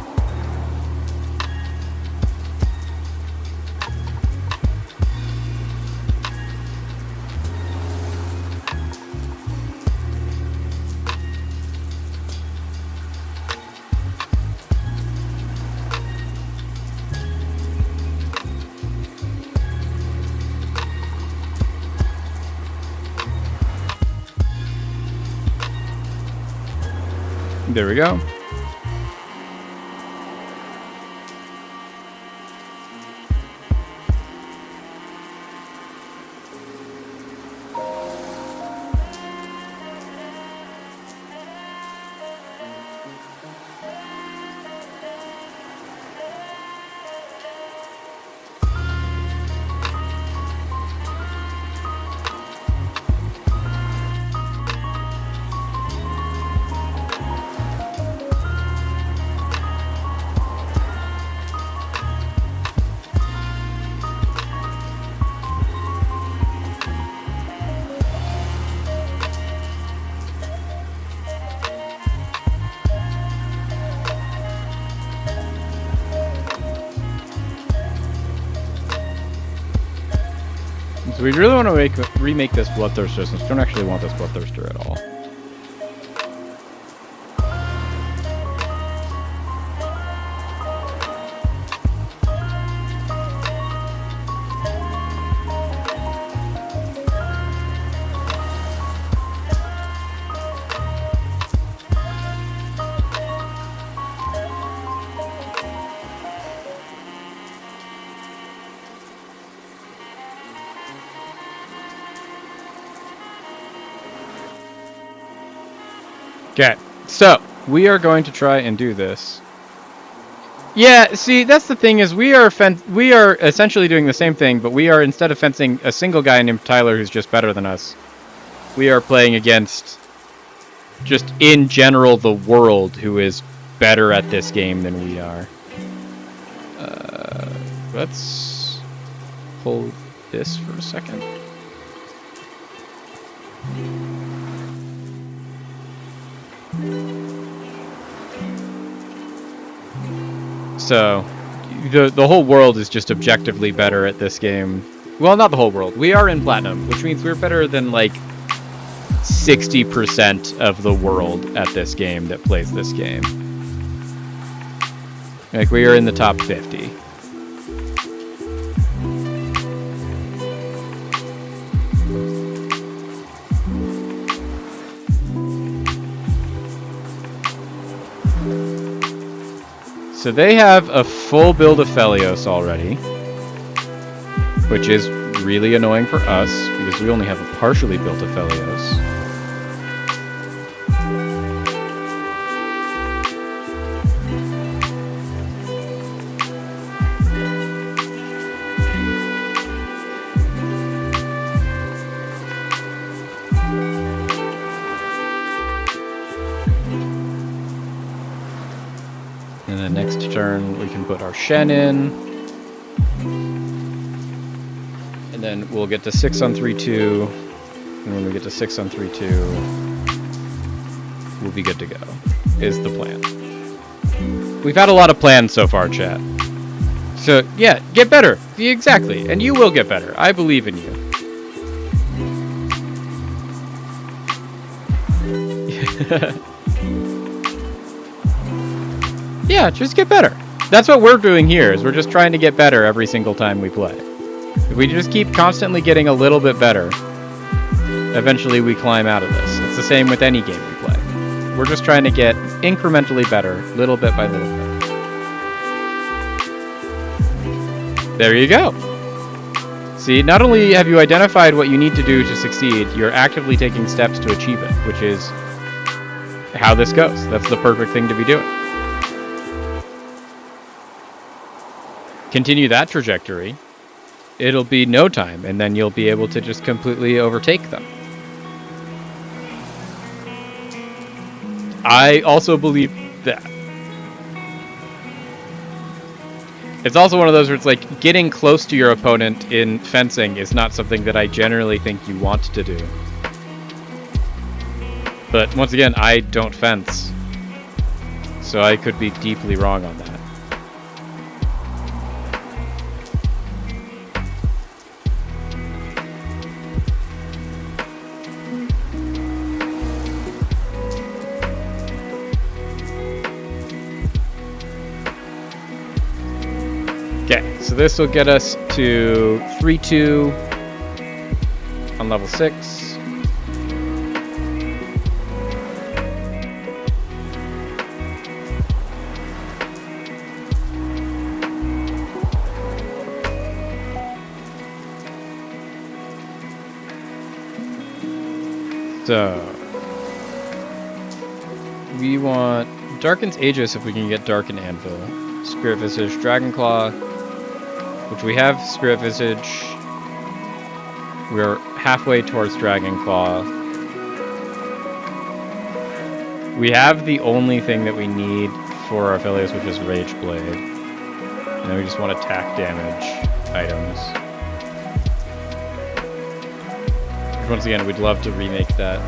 There we go. So we really want to remake this Bloodthirster since we don't actually want this Bloodthirster at all. Okay, so we are going to try and do this. Yeah, see, that's the thing is we are essentially doing the same thing, but we are, instead of fencing a single guy named Tyler who's just better than us, we are playing against, just in general, the world who is better at this game than we are. Let's hold this for a second. So, the whole world is just objectively better at this game. Well, not the whole world. We are in Platinum, which means we're better than, like, 60% of the world at this game that plays this game. Like, we are in the top 50. So they have a full build of Felios already, which is really annoying for us because we only have a partially built of Felios. And then next turn we can put our Shen in. And then we'll get to 6 on 3-2. And when we get to 6 on 3-2, we'll be good to go, is the plan. We've had a lot of plans so far, chat. So, yeah, get better. Exactly. And you will get better. I believe in you. Yeah, just get better. That's what we're doing here, is we're just trying to get better every single time we play. If we just keep constantly getting a little bit better, eventually we climb out of this. It's the same with any game we play. We're just trying to get incrementally better, little bit by little bit. There you go. See, not only have you identified what you need to do to succeed, you're actively taking steps to achieve it, which is how this goes. That's the perfect thing to be doing. Continue that trajectory, it'll be no time, and then you'll be able to just completely overtake them. I also believe that. It's also one of those where it's like, getting close to your opponent in fencing is not something that I generally think you want to do. But once again, I don't fence, so I could be deeply wrong on that. Okay, so this will get us to 3-2 on level 6. So we want Darken's Aegis if we can get Darken Anvil. Spirit Visage, Dragonclaw, which we have Spirit Visage. We're halfway towards Dragonclaw. We have the only thing that we need for our affiliates, which is Rage Blade. And then we just want attack damage items. Once again, we'd love to remake that.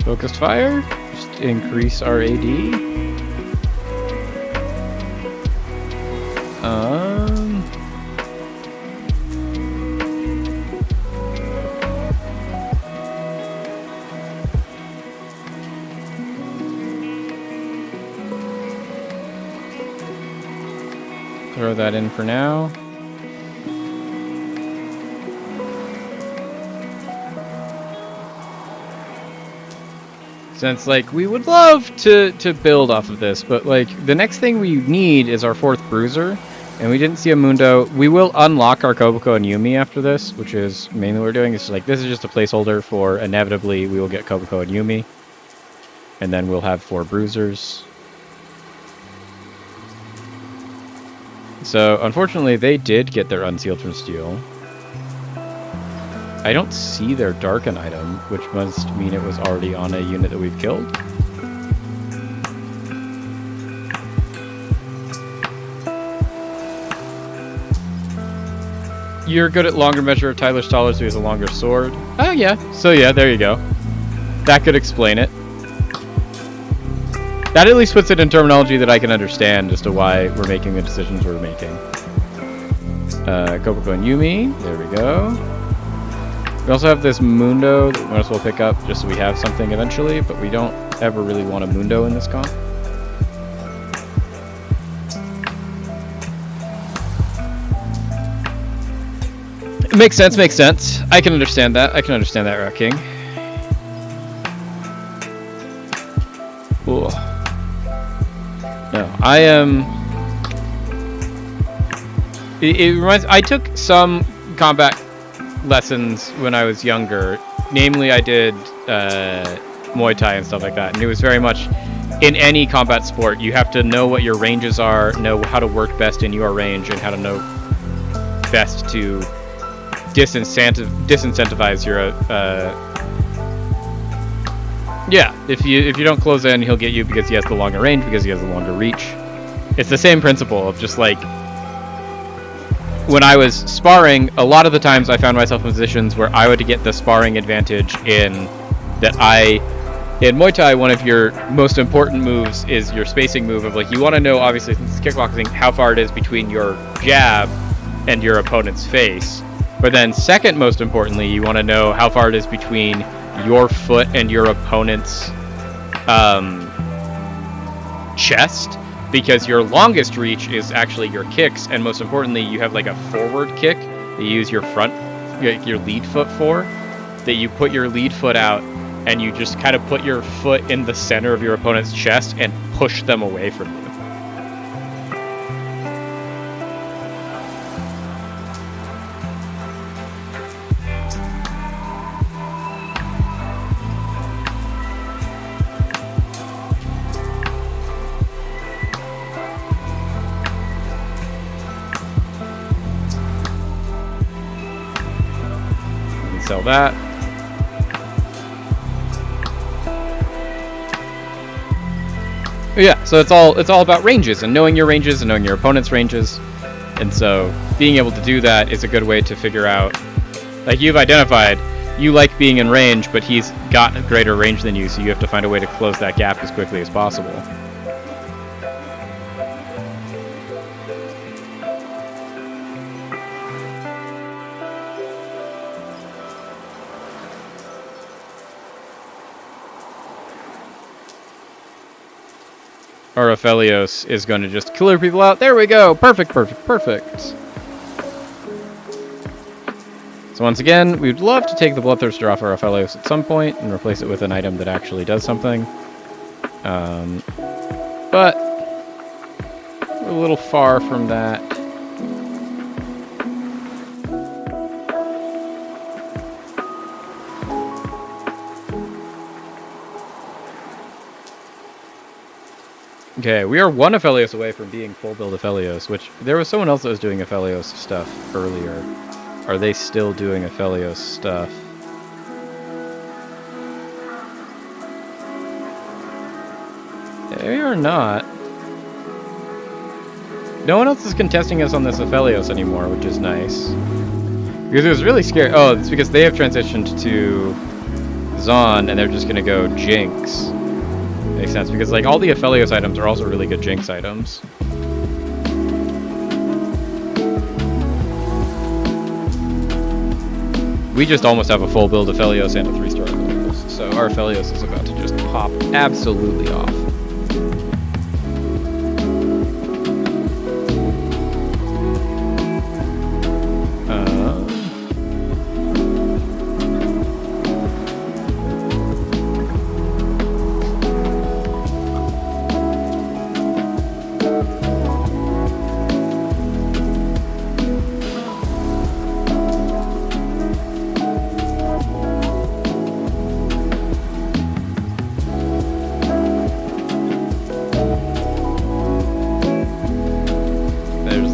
Focused fire, just increase our AD. Throw that in for now. Since, like, we would love to build off of this, but, like, the next thing we need is our 4th Bruiser, and we didn't see a Mundo. We will unlock our Koboko and Yumi after this, which is mainly what we're doing. It's like, this is just a placeholder for, inevitably, we will get Koboko and Yumi, and then we'll have 4 Bruisers. So, unfortunately, they did get their Unsealed from Steel. I don't see their Darken item, which must mean it was already on a unit that we've killed. You're good at longer measure of Tyler Stoller, so he has a longer sword. Oh, yeah. So, yeah, there you go. That could explain it. That at least puts it in terminology that I can understand as to why we're making the decisions we're making. Koboko and Yumi. There we go. We also have this Mundo that we might as well pick up just so we have something eventually, but we don't ever really want a Mundo in this comp. It makes sense, makes sense. I can understand that. I can understand that, Rat King. Ooh. No, I am... It reminds... I took some combat lessons when I was younger. Namely, I did Muay Thai and stuff like that. And it was very much, in any combat sport, you have to know what your ranges are, know how to work best in your range, and how to know best to disincentivize your... yeah, if you don't close in, he'll get you because he has the longer range, because he has the longer reach. It's the same principle of just like... When I was sparring, a lot of the times I found myself in positions where I would get the sparring advantage in that in Muay Thai, one of your most important moves is your spacing move of like, you want to know, obviously, since it's kickboxing, how far it is between your jab and your opponent's face. But then second most importantly, you want to know how far it is between your foot and your opponent's chest. Because your longest reach is actually your kicks, and most importantly, you have like a forward kick that you use your your lead foot for, that you put your lead foot out, and you just kind of put your foot in the center of your opponent's chest and push them away from you. Sell that. But yeah, so it's all about ranges and knowing your ranges and knowing your opponent's ranges. And so being able to do that is a good way to figure out, like you've identified, you like being in range, but he's got a greater range than you, so you have to find a way to close that gap as quickly as possible. our Aphelios is going to just clear people out. There we go. Perfect, perfect, perfect. So once again, we'd love to take the Bloodthirster off our Aphelios at some point and replace it with an item that actually does something. But we're a little far from that. Okay, we are one Aphelios away from being full build Aphelios, which there was someone else that was doing Aphelios stuff earlier. Are they still doing Aphelios stuff? They are not. No one else is contesting us on this Aphelios anymore, which is nice. Because it was really scary. Oh, it's because they have transitioned to Zon and they're just gonna go Jinx. Makes sense, because like all the Aphelios items are also really good Jinx items. We just almost have a full build Aphelios and a 3-star Aphelios, so our Aphelios is about to just pop absolutely off.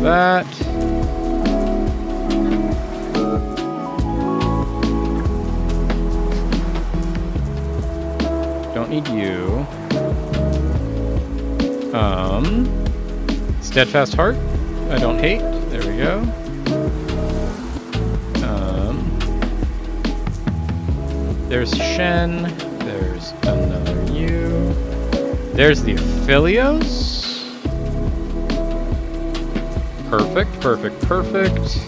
That. Don't need you. Steadfast Heart. I don't hate. There we go. There's Shen. There's another you. There's the Aphelios. Perfect, perfect, perfect.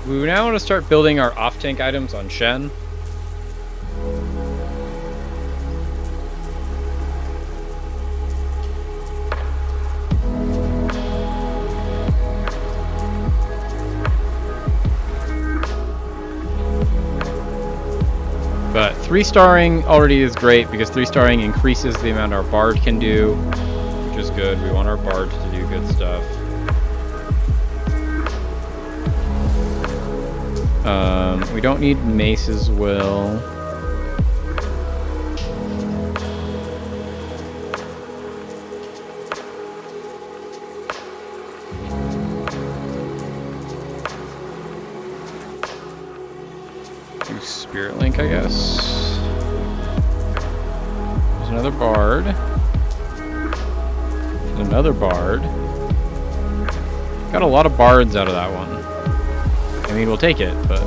We now want to start building our off-tank items on Shen. But 3-starring already is great because 3-starring increases the amount our Bard can do, which is good. We want our Bard to do good stuff. We don't need Mace's Will. Spirit Link, I guess. There's another Bard. There's another Bard. Got a lot of Bards out of that one. I mean, we'll take it, but...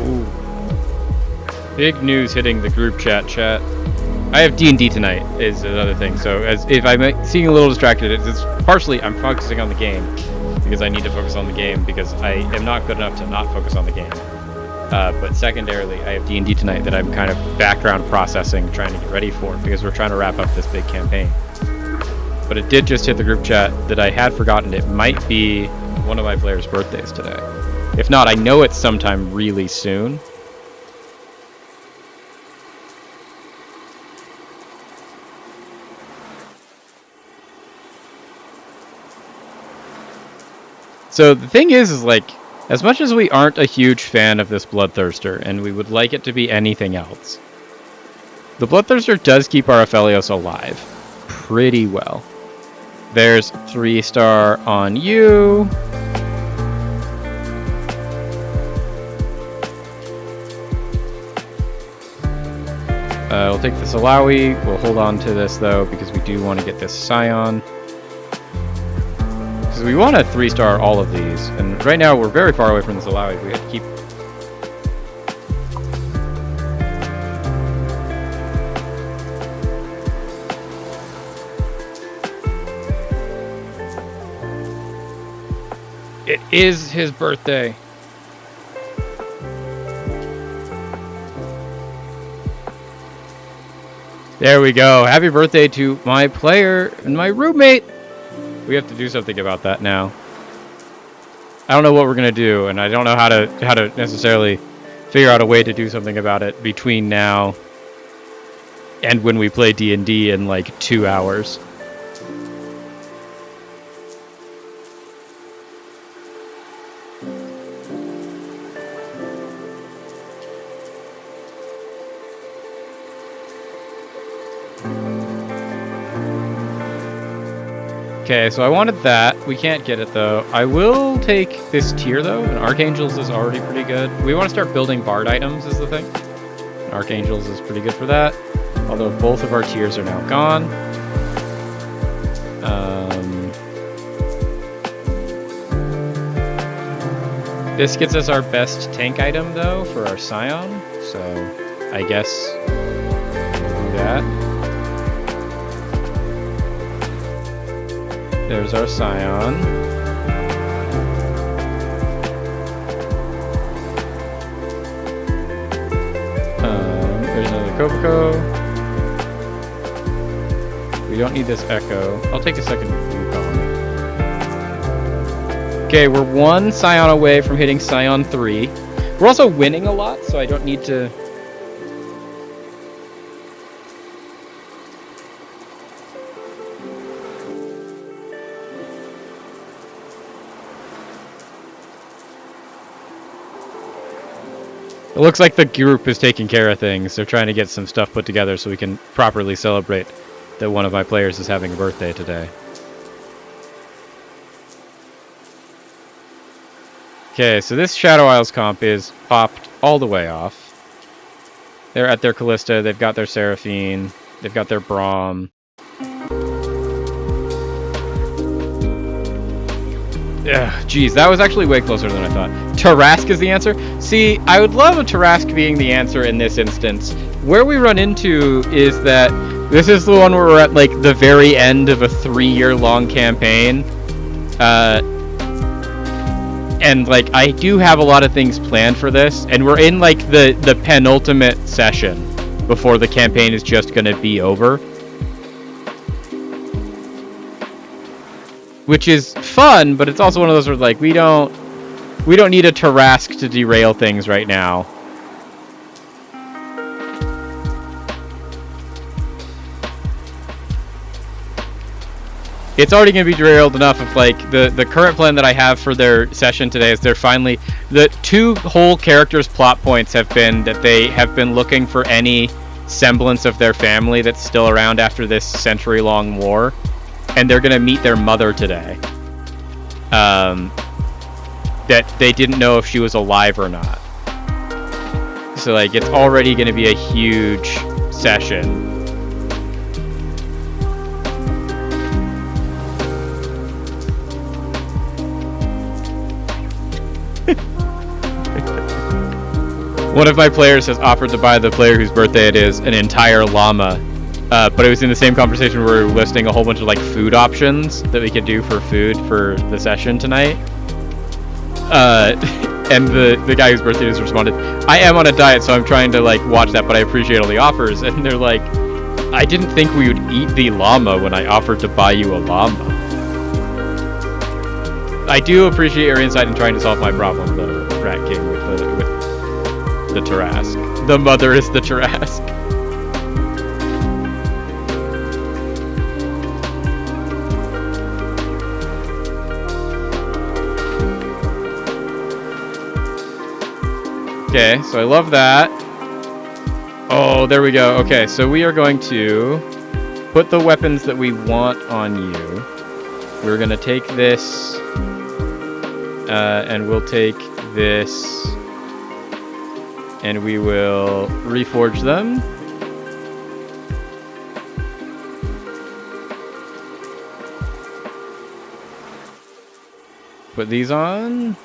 Ooh. Big news hitting the group chat. I have D&D tonight is another thing, so if I'm seeing a little distracted, it's partially I'm focusing on the game because I need to focus on the game because I am not good enough to not focus on the game. But secondarily, I have D&D tonight that I'm kind of background processing, trying to get ready for because we're trying to wrap up this big campaign. But it did just hit the group chat that I had forgotten it might be one of my players' birthdays today. If not, I know it's sometime really soon. So the thing is like, as much as we aren't a huge fan of this Bloodthirster, and we would like it to be anything else, the Bloodthirster does keep our Aphelios alive pretty well. There's 3-star on you. We'll take this Alawi. We'll hold on to this though, because we do want to get this Scion. We want to 3-star all of these, and right now we're very far away from this Alawi. We have to keep It is his birthday. There we go. Happy birthday to my player and my roommate. We have to do something about that now. I don't know what we're gonna do, and I don't know how to necessarily figure out a way to do something about it between now and when we play D&D in like 2 hours. Okay, so I wanted that. We can't get it, though. I will take this tier, though. And Archangels is already pretty good. We want to start building Bard items, is the thing. And Archangels is pretty good for that. Although both of our tiers are now gone. This gets us our best tank item, though, for our Scion. So, I guess we'll do that. There's our Scion. There's another Copico. We don't need this Echo. I'll take a second Wukong. Okay, we're 1 Scion away from hitting Scion 3. We're also winning a lot, so I don't need to... It looks like the group is taking care of things. They're trying to get some stuff put together so we can properly celebrate that one of my players is having a birthday today. Okay, so this Shadow Isles comp is popped all the way off. They're at their Callista, they've got their Seraphine, they've got their Braum. Ugh, geez, that was actually way closer than I thought. Tarask is the answer? See, I would love a Tarask being the answer in this instance. Where we run into is that this is the one where we're at, like, the very end of a 3-year-long campaign. And, like, I do have a lot of things planned for this, and we're in, like, the penultimate session before the campaign is just gonna be over. Which is fun, but it's also one of those where, like, we don't need a Tarask to derail things right now. It's already going to be derailed enough if, like, the current plan that I have for their session today is they're finally... The 2 whole characters' plot points have been that they have been looking for any semblance of their family that's still around after this century-long war. And they're going to meet their mother today. That they didn't know if she was alive or not. So, like, it's already going to be a huge session. One of my players has offered to buy the player whose birthday it is an entire llama. But it was in the same conversation where we were listing a whole bunch of, like, food options that we could do for food for the session tonight. And the guy whose birthday is responded, I am on a diet, so I'm trying to, like, watch that, but I appreciate all the offers. And they're like, I didn't think we would eat the llama when I offered to buy you a llama. I do appreciate your insight in trying to solve my problem, though, Rat King, with the Tarask. The mother is the Tarask. Okay, so I love that. Oh, there we go. Okay, so we are going to put the weapons that we want on you. We're going to take this, and we'll take this, and we will reforge them. Put these on.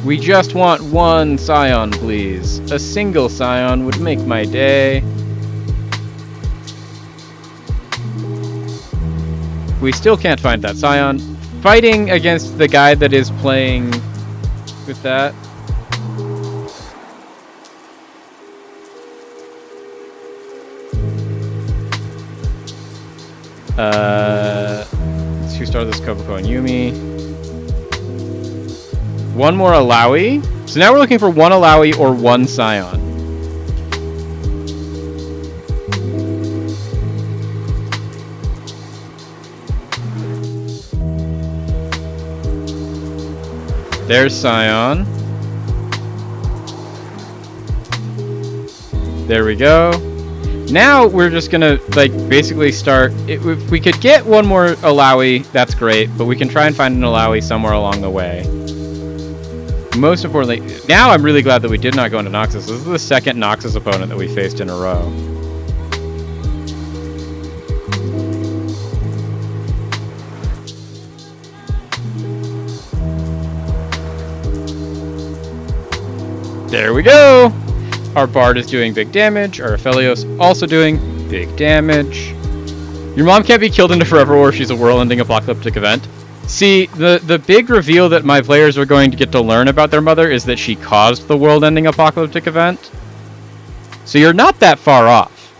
We just want one scion, please. A single scion would make my day. We still can't find that scion. Fighting against the guy that is playing with that. Let's restart this Koboko and Yumi. One more Alawi. So now we're looking for one Alawi or one Scion. There's Scion. There we go. Now we're just gonna like basically start. If we could get one more Alawi, that's great. But we can try and find an Alawi somewhere along the way. Most importantly, now I'm really glad that we did not go into Noxus. This is the second Noxus opponent that we faced in a row. There we go! Our Bard is doing big damage. Our Aphelios also doing big damage. Your mom can't be killed into Forever War if she's a world-ending apocalyptic event. See, the big reveal that my players are going to get to learn about their mother is that she caused the world-ending apocalyptic event. So you're not that far off.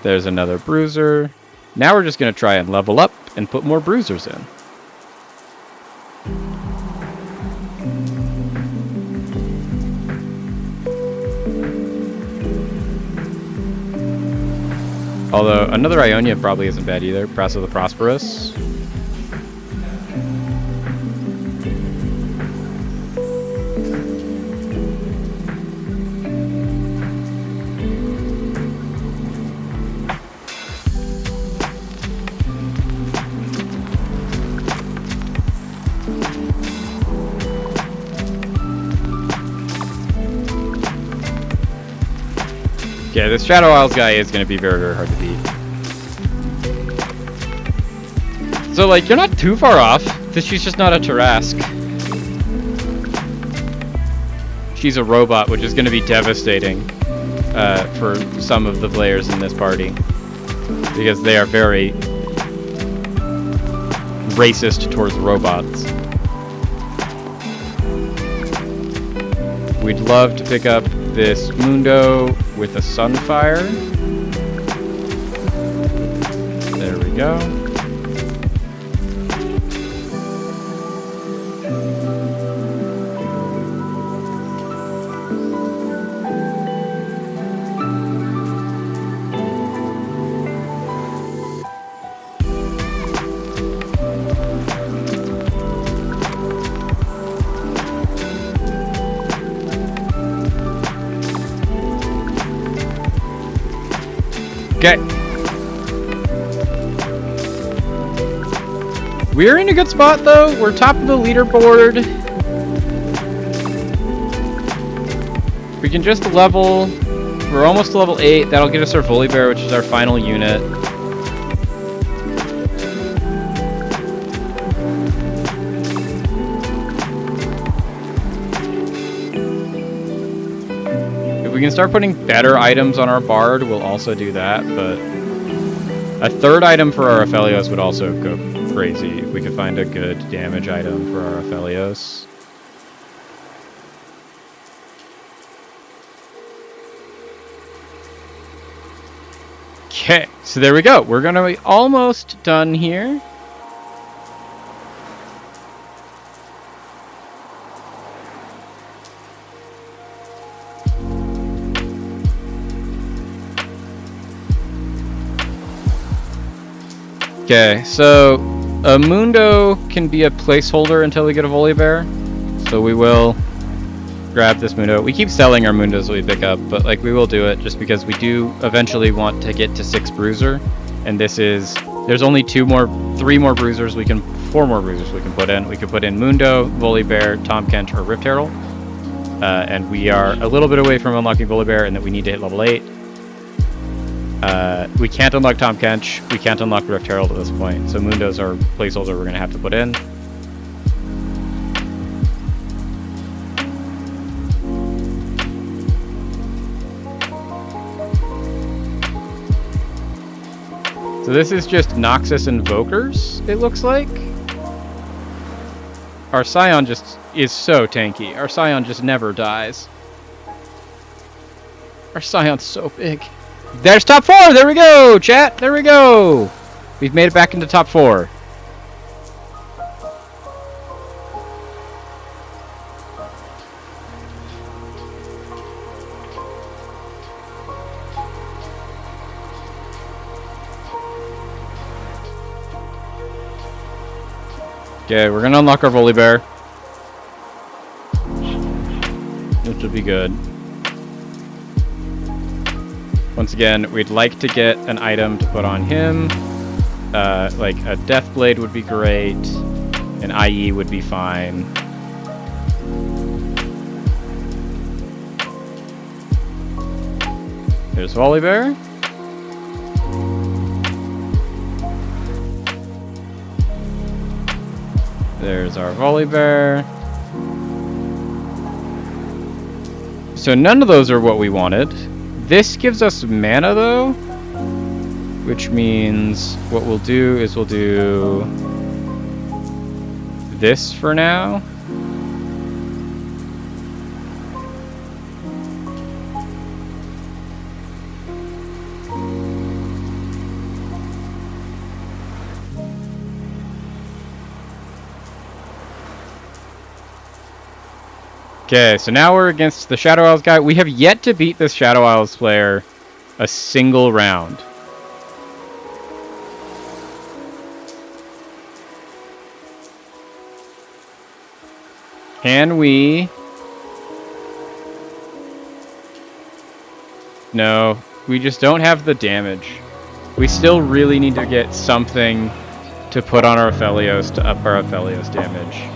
There's another bruiser. Now we're just going to try and level up and put more bruisers in. Although, another Ionia probably isn't bad either. Brasso the Prosperous. Yeah, this Shadow Isles guy is going to be very, very hard to beat. So, like, you're not too far off, because she's just not a Tarask. She's a robot, which is going to be devastating for some of the players in this party. Because they are very racist towards robots. We'd love to pick up this Mundo with a Sunfire. There we go. Okay. We're in a good spot, though. We're top of the leaderboard. We can just level. We're almost to level 8. That'll get us our Volibear, which is our final unit. We can start putting better items on our Bard, we'll also do that, but a third item for our Aphelios would also go crazy. If we could find a good damage item for our Aphelios. Okay, so there we go. We're gonna be almost done here. Okay, so a Mundo can be a placeholder until we get a Volibear. So we will grab this Mundo. We keep selling our Mundos that we pick up, but like we will do it just because we do eventually want to get to 6 Bruiser. And this is, there's only 3 more Bruisers we can, 4 more Bruisers we can put in. We could put in Mundo, Volibear, Tom Kent, or Rift Herald. And we are a little bit away from unlocking Volibear and that we need to hit level 8. We can't unlock Tom Kench. We can't unlock Rift Herald at this point. So Mundo's our placeholder we're going to have to put in. So this is just Noxus Invokers, it looks like. Our Scion just is so tanky. Our Scion just never dies. Our Scion's so big. There's top 4! There we go, chat! There we go! We've made it back into top 4. Okay, we're gonna unlock our Volibear. Which will be good. Once again, we'd like to get an item to put on him. Like a Deathblade would be great. An IE would be fine. There's Volibear. There's our Volibear. So none of those are what we wanted. This gives us mana though, which means what we'll do is we'll do this for now. Okay, so now we're against the Shadow Isles guy. We have yet to beat this Shadow Isles player a single round. Can we... No, we just don't have the damage. We still really need to get something to put on our Aphelios to up our Aphelios damage.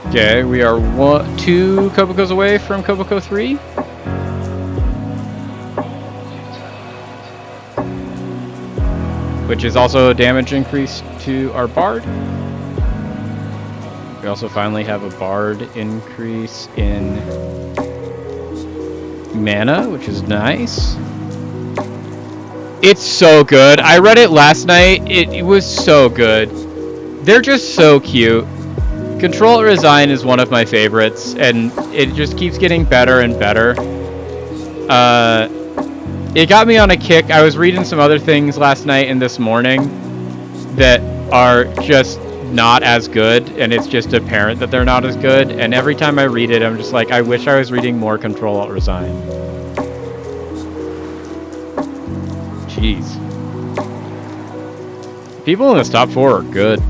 Okay, we are 2 Kobukos away from Kobuko 3. Which is also a damage increase to our Bard. We also finally have a Bard increase in mana, which is nice. It's so good. I read it last night. It was so good. They're just so cute. Control Resign is one of my favorites, and it just keeps getting better and better. It got me on a kick. I was reading some other things last night and this morning that are just not as good, and it's just apparent that they're not as good. And every time I read it, I'm just like, I wish I was reading more Control Resign. Jeez. People in this top 4 are good.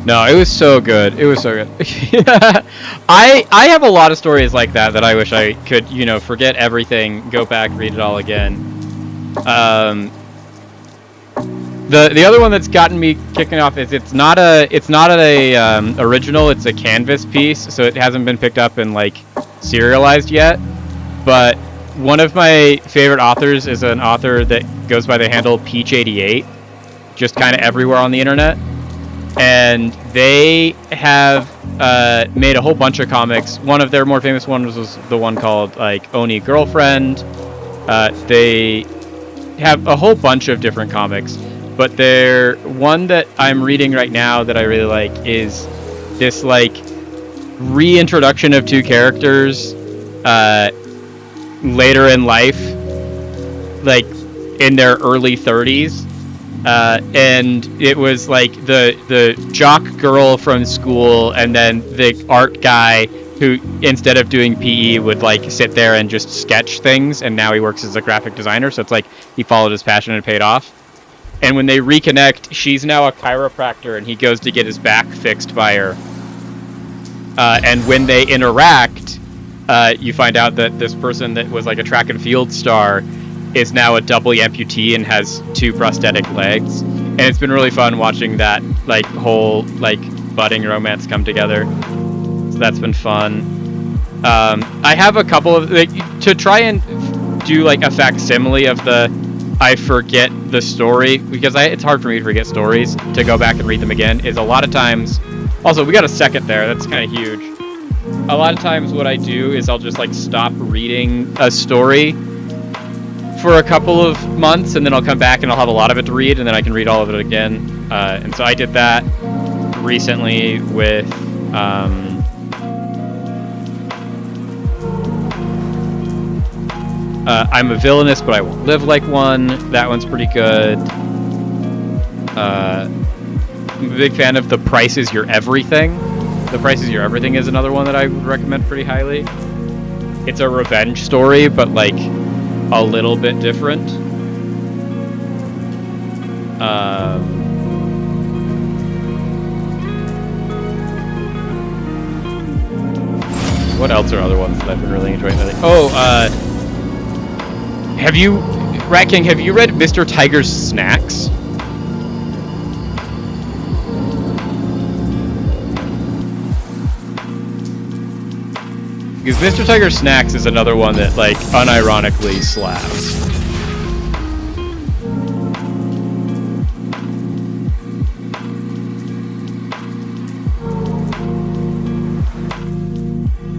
No, it was so good. It was so good. I have a lot of stories like that I wish I could, you know, forget everything, go back, read it all again. The other one that's gotten me kicking off is it's not a original. It's a canvas piece, so it hasn't been picked up and like serialized yet. But one of my favorite authors is an author that goes by the handle Peach88, just kind of everywhere on the internet. And they have made a whole bunch of comics. One of their more famous ones was the one called like Oni Girlfriend. They have a whole bunch of different comics, but their one that I'm reading right now that I really like is this like reintroduction of 2 characters later in life, like in their early 30s. And it was like the jock girl from school, and then the art guy who, instead of doing PE, would like sit there and just sketch things, and now he works as a graphic designer. So it's like he followed his passion and it paid off. And when they reconnect, she's now a chiropractor, and he goes to get his back fixed by her. And when they interact, you find out that this person that was like a track and field star is now a double amputee and has 2 prosthetic legs. And it's been really fun watching that like whole like budding romance come together. So that's been fun. I have a couple of like, to try and do like a facsimile of the I forget the story, because it's hard for me to forget stories, to go back and read them again, is a lot of times... Also, we got a second there, that's kind of huge. A lot of times what I do is I'll just like stop reading a story for a couple of months, and then I'll come back and I'll have a lot of it to read, and then I can read all of it again. And so I did that recently with... I'm a villainous, but I won't live like one. That one's pretty good. I'm a big fan of The Price Is Your Everything. The Price Is Your Everything is another one that I would recommend pretty highly. It's a revenge story, but like a little bit different. What else are other ones that I've been really enjoying lately? Rat King, have you read Mr. Tiger's Snacks? Because Mr. Tiger's Snacks is another one that, like, unironically slaps.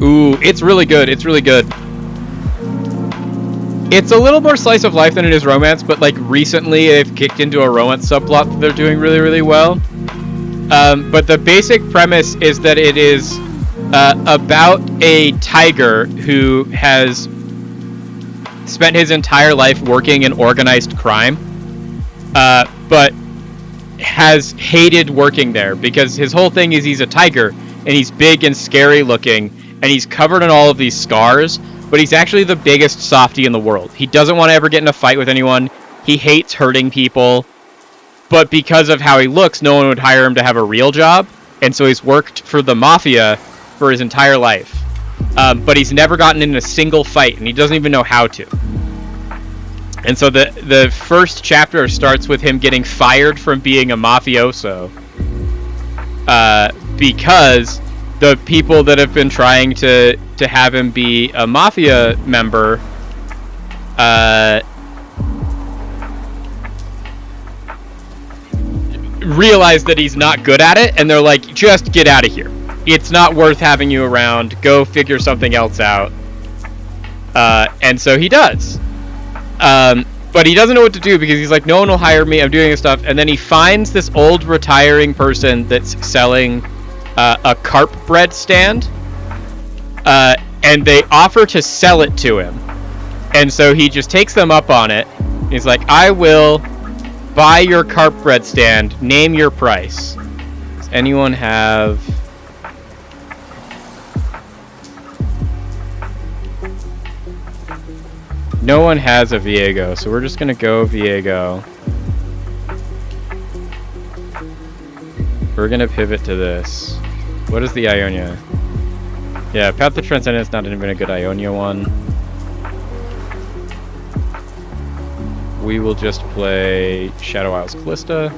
Ooh, it's really good. It's really good. It's a little more slice of life than it is romance, but like recently they've kicked into a romance subplot that they're doing really, really well. But the basic premise is that it is about a tiger who has spent his entire life working in organized crime, but has hated working there because his whole thing is he's a tiger and he's big and scary looking and he's covered in all of these scars. But he's actually the biggest softie in the world. He doesn't want to ever get in a fight with anyone. He hates hurting people. But because of how he looks, no one would hire him to have a real job. And so he's worked for the mafia for his entire life. But he's never gotten in a single fight, and he doesn't even know how to. And so the first chapter starts with him getting fired from being a mafioso. Because the people that have been trying to have him be a mafia member realize that he's not good at it, and they're like, just get out of here. It's not worth having you around. Go figure something else out. And so he does. But he doesn't know what to do because he's like, no one will hire me. I'm doing this stuff. And then he finds this old retiring person that's selling a carp bread stand. And they offer to sell it to him. And so he just takes them up on it. He's like, I will buy your carp bread stand. Name your price. Does anyone have... No one has a Viego, so we're just gonna go Viego. We're gonna pivot to this. What is the Ionia? Yeah, Path to Transcendence not even a good Ionia one. We will just play Shadow Isles Callista.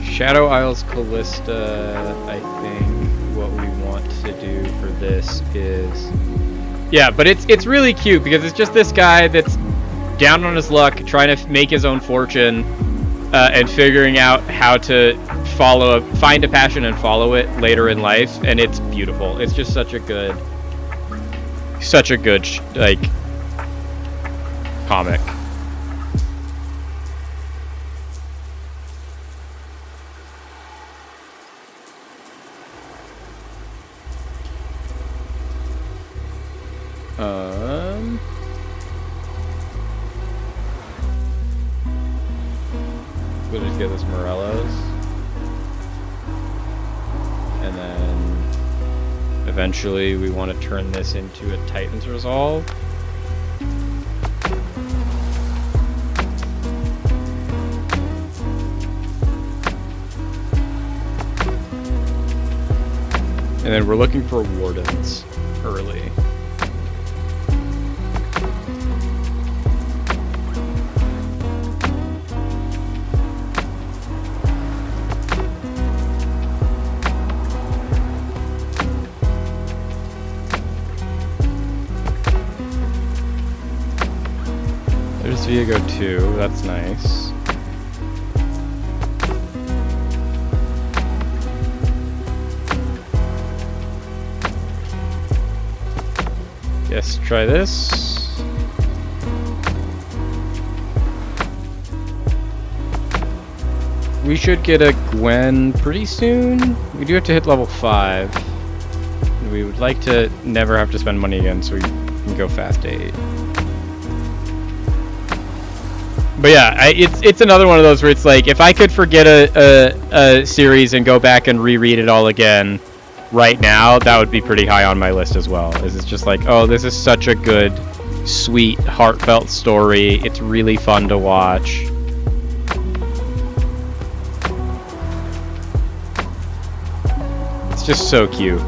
Shadow Isles Callista, I think what we want to do for this is... Yeah, but it's really cute because it's just this guy that's down on his luck, trying to make his own fortune, and figuring out how to find a passion and follow it later in life, and it's beautiful. It's just such a good, like, comic. We'll just get this Morello's. And then Eventually, we want to turn this into a Titan's Resolve. And then we're looking for Wardens early. There's Viego 2, that's nice. Yes, try this. We should get a Gwen pretty soon. We do have to hit level 5. We would like to never have to spend money again, so we can go fast 8. But yeah, it's another one of those where it's like, if I could forget a series and go back and reread it all again right now, that would be pretty high on my list as well. It's just like, oh, this is such a good, sweet, heartfelt story. It's really fun to watch. It's just so cute.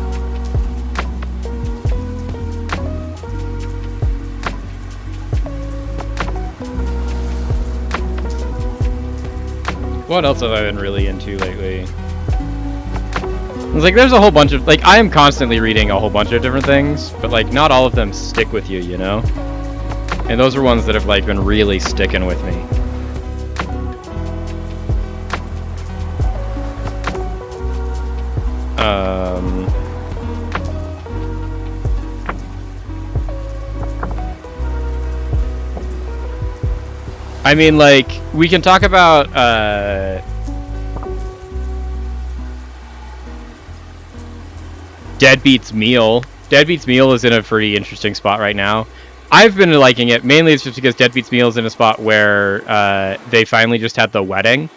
What else have I been really into lately? It's like, there's a whole bunch of, like, I am constantly reading a whole bunch of different things, but like, not all of them stick with you, you know? And those are ones that have like been really sticking with me. I mean, like, we can talk about, Deadbeat's Meal. Deadbeat's Meal is in a pretty interesting spot right now. I've been liking it, mainly it's just because Deadbeat's Meal is in a spot where, they finally just had the wedding.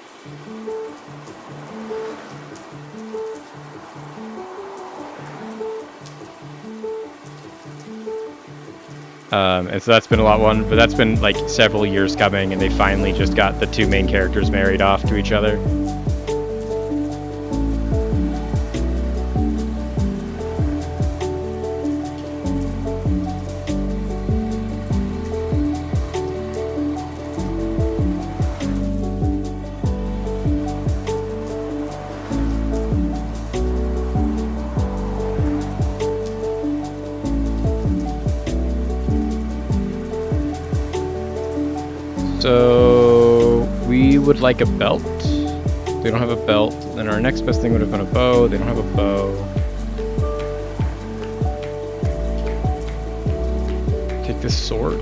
And so that's been a lot one, but that's been like several years coming, and they finally just got the two main characters married off to each other. So we would like a belt. They don't have a belt. Then our next best thing would have been a bow. They don't have a bow. Take this sword.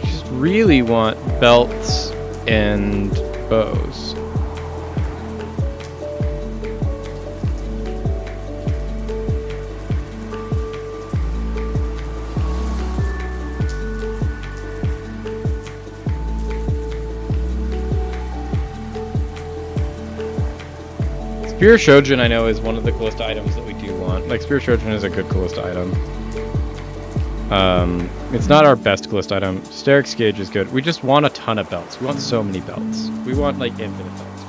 Just really want belts and bows. Spear Shojin, I know, is one of the Callista items that we do want. Like, Spear Shojin is a good Callista item. It's not our best Callista item. Steric's Gauge is good. We just want a ton of belts. We want so many belts. We want, like, infinite belts.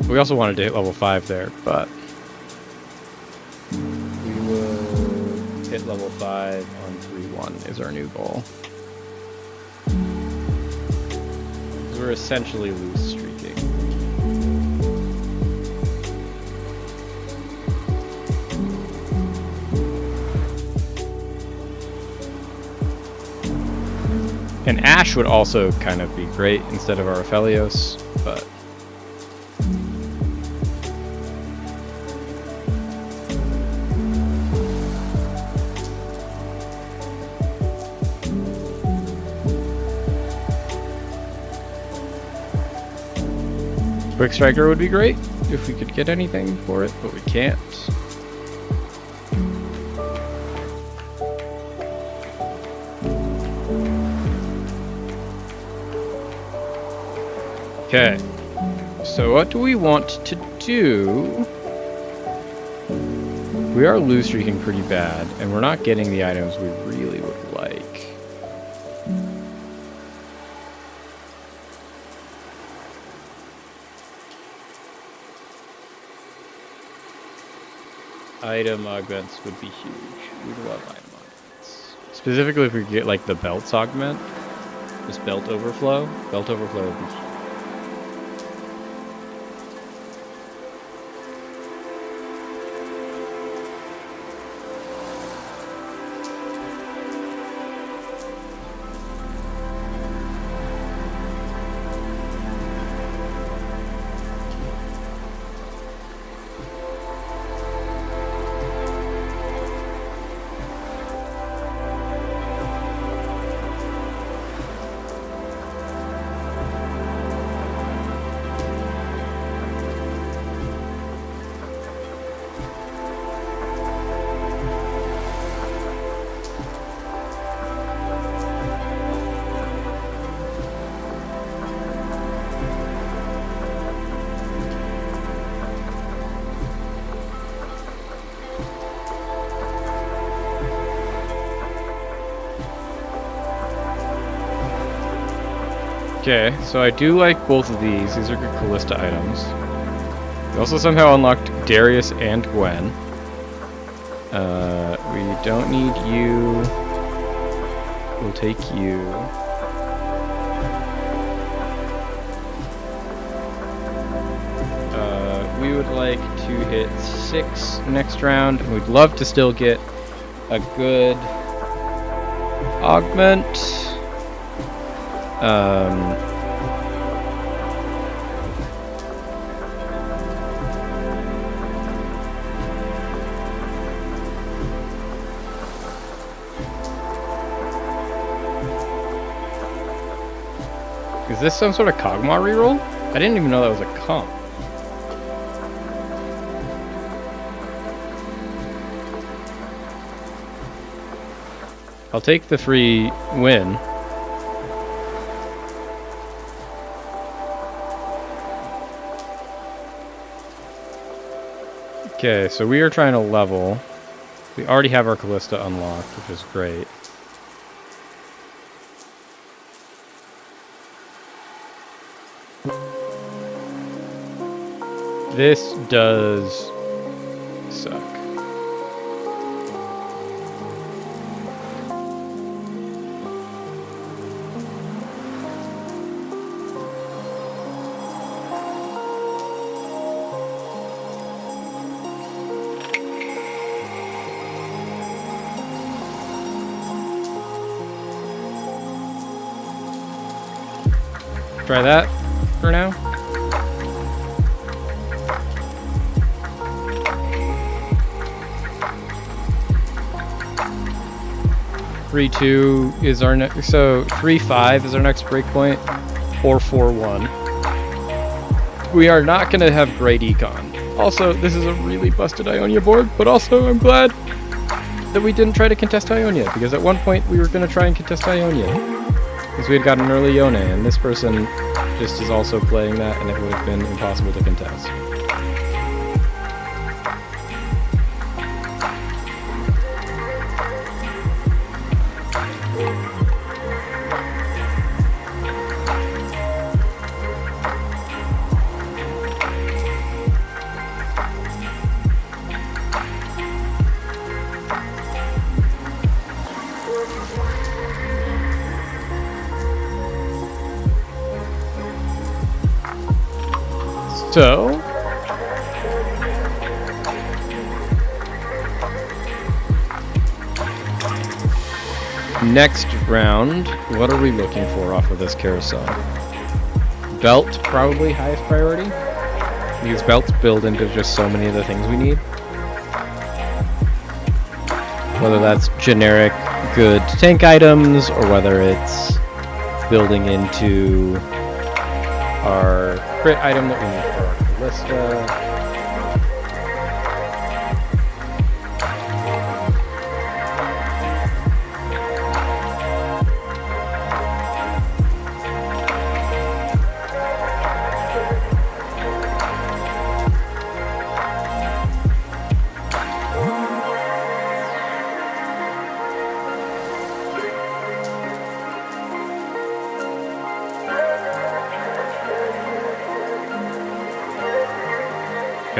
We also wanted to hit level 5 there, but we will hit level 5 on 3-1 is our new goal. We're essentially loose streaking. And Ash would also kind of be great instead of our Aphelios, but Quick Striker would be great if we could get anything for it, but we can't. Okay. So what do we want to do? We are lose streaking pretty bad, and we're not getting the items we really would like. Item augments would be huge. We'd love item augments. Specifically if we get like the belts augment. This belt overflow. Belt overflow would be huge. Okay, so I do like both of these. These are good Callista items. We also somehow unlocked Darius and Gwen. We don't need you. We'll take you. We would like to hit 6 next round. We'd love to still get a good augment. Is this some sort of Kog'Maw reroll? I didn't even know that was a comp. I'll take the free win. Okay, so we are trying to level. We already have our Callista unlocked, which is great. This does suck. Try that for now. Three 2 is our next. So 3-5 is our next breakpoint, or 4-1. We are not going to have great econ. Also, this is a really busted Ionia board, but also I'm glad that we didn't try to contest Ionia, because at one point we were going to try and contest Ionia. Because we had gotten an early Yone, and this person just is also playing that, and it would have been impossible to contest. So, next round, what are we looking for off of this carousel? Belt, probably highest priority. These belts build into just so many of the things we need. Whether that's generic good tank items, or whether it's building into our crit item that we need for our Callista.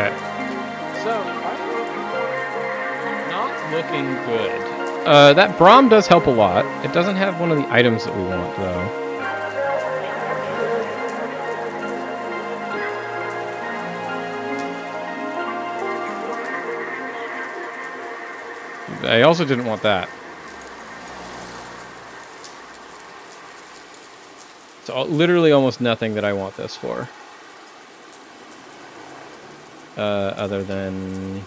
Okay. So, not looking good. That Braum does help a lot. It doesn't have one of the items that we want, though. I also didn't want that. It's literally almost nothing that I want this for. Other than...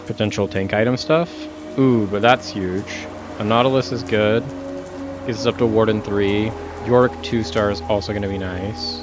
potential tank item stuff. Ooh, but that's huge. A Nautilus is good. Gets us up to Warden 3. Yorick 2-star is also going to be nice.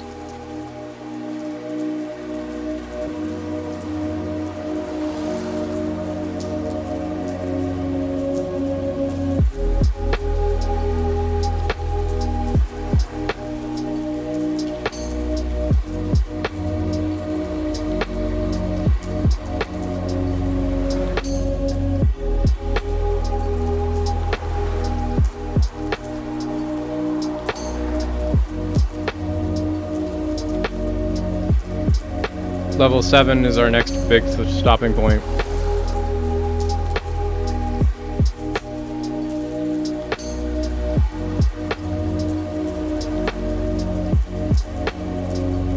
Level 7 is our next big stopping point.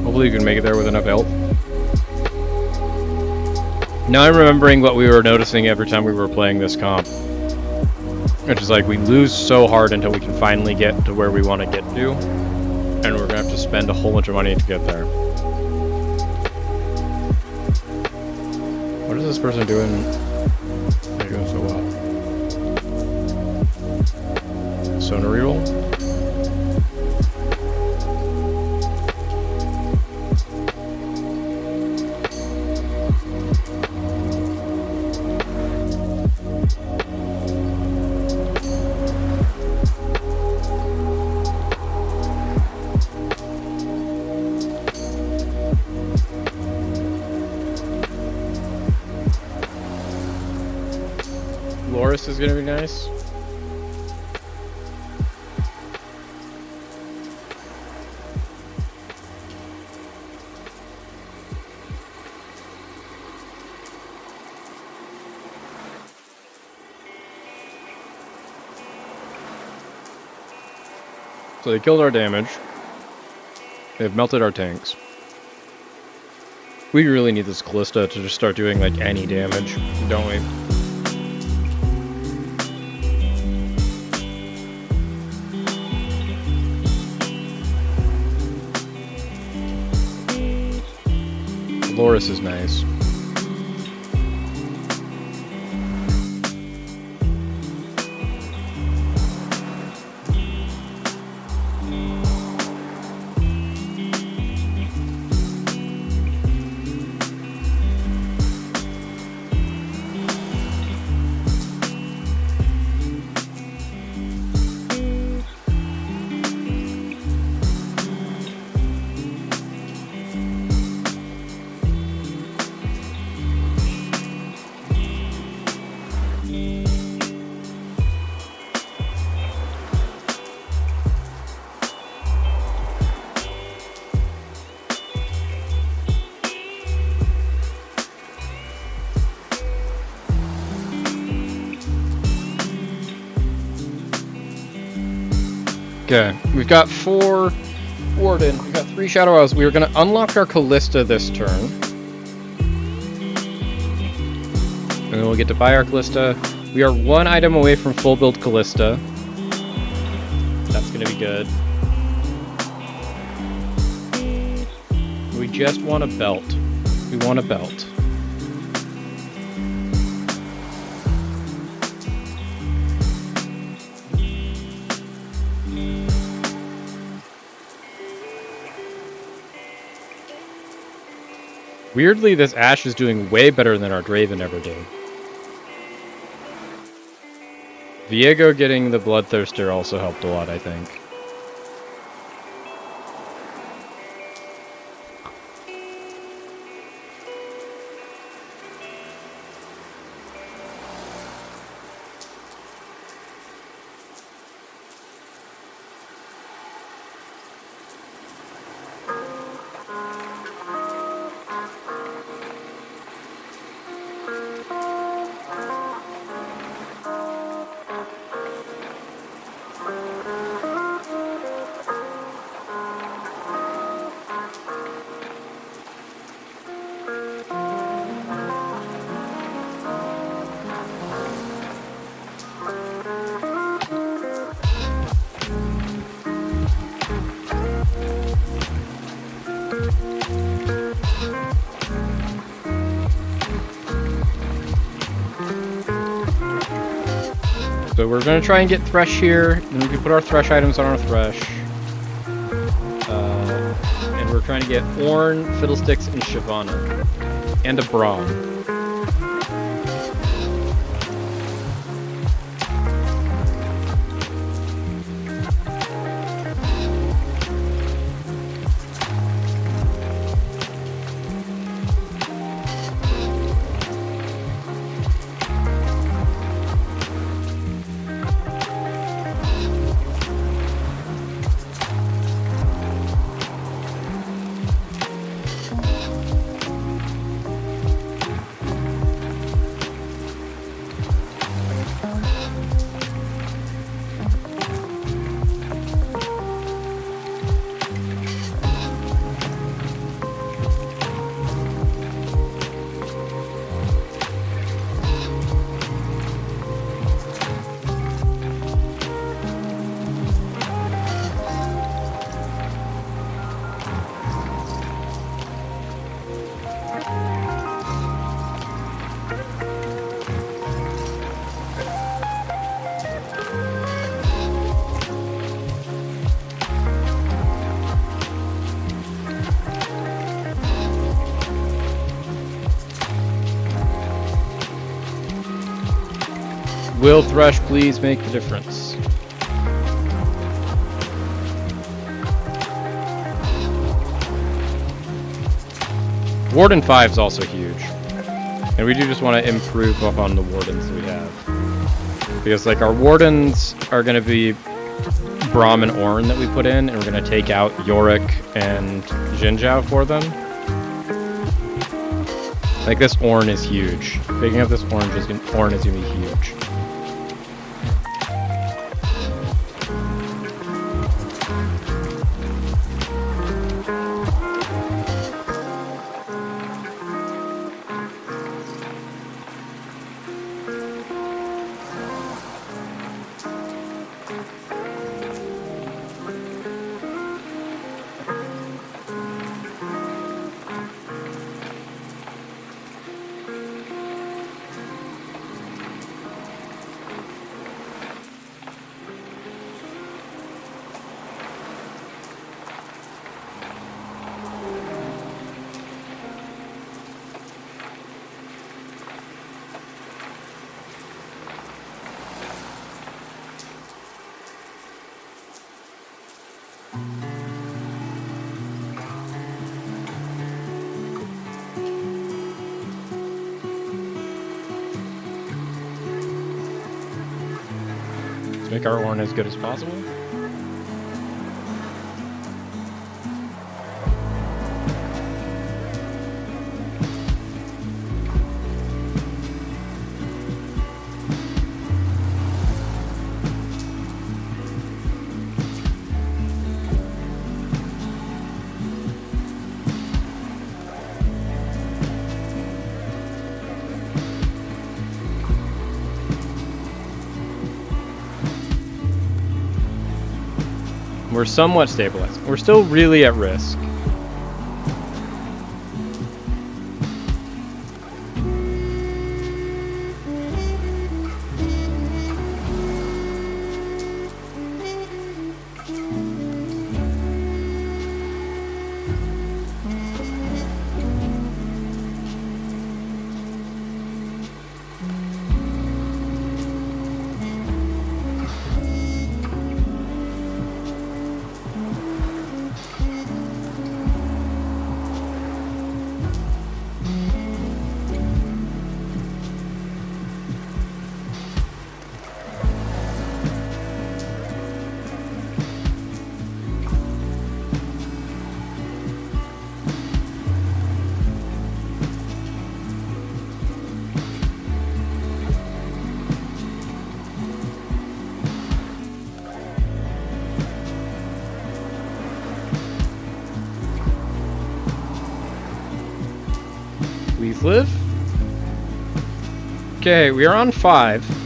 Hopefully you can make it there with enough health. Now I'm remembering what we were noticing every time we were playing this comp. Which is like, we lose so hard until we can finally get to where we want to get to. And we're going to have to spend a whole bunch of money to get there. What is this person doing? They're doing so well. Sonar reroll? Loris is gonna be nice. So they killed our damage. They've melted our tanks. We really need this Callista to just start doing like any damage, don't we? Loris is nice. Okay, we've got 4 Warden, we've got 3 Shadow Owls. We are going to unlock our Callista this turn. And then we'll get to buy our Callista. We are 1 item away from full build Callista. That's going to be good. We just want a belt. We want a belt. Weirdly, this Ashe is doing way better than our Draven ever did. Viego getting the Bloodthirster also helped a lot, I think. So we're going to try and get thresh here, and we can put our thresh items on our thresh. And we're trying to get Ornn, Fiddlesticks, and Shyvana. And a Braum. Will thresh please make the difference? Warden 5 is also huge. And we do just want to improve upon the wardens that we have. Because like our wardens are going to be Braum and Ornn that we put in, and we're going to take out Yorick and Jinzhou for them. Like this Ornn is huge. Picking up this Ornn is going to be huge. Make our Ornn as good as possible. We're somewhat stabilized. We're still really at risk. Please live. Okay, we are on 5.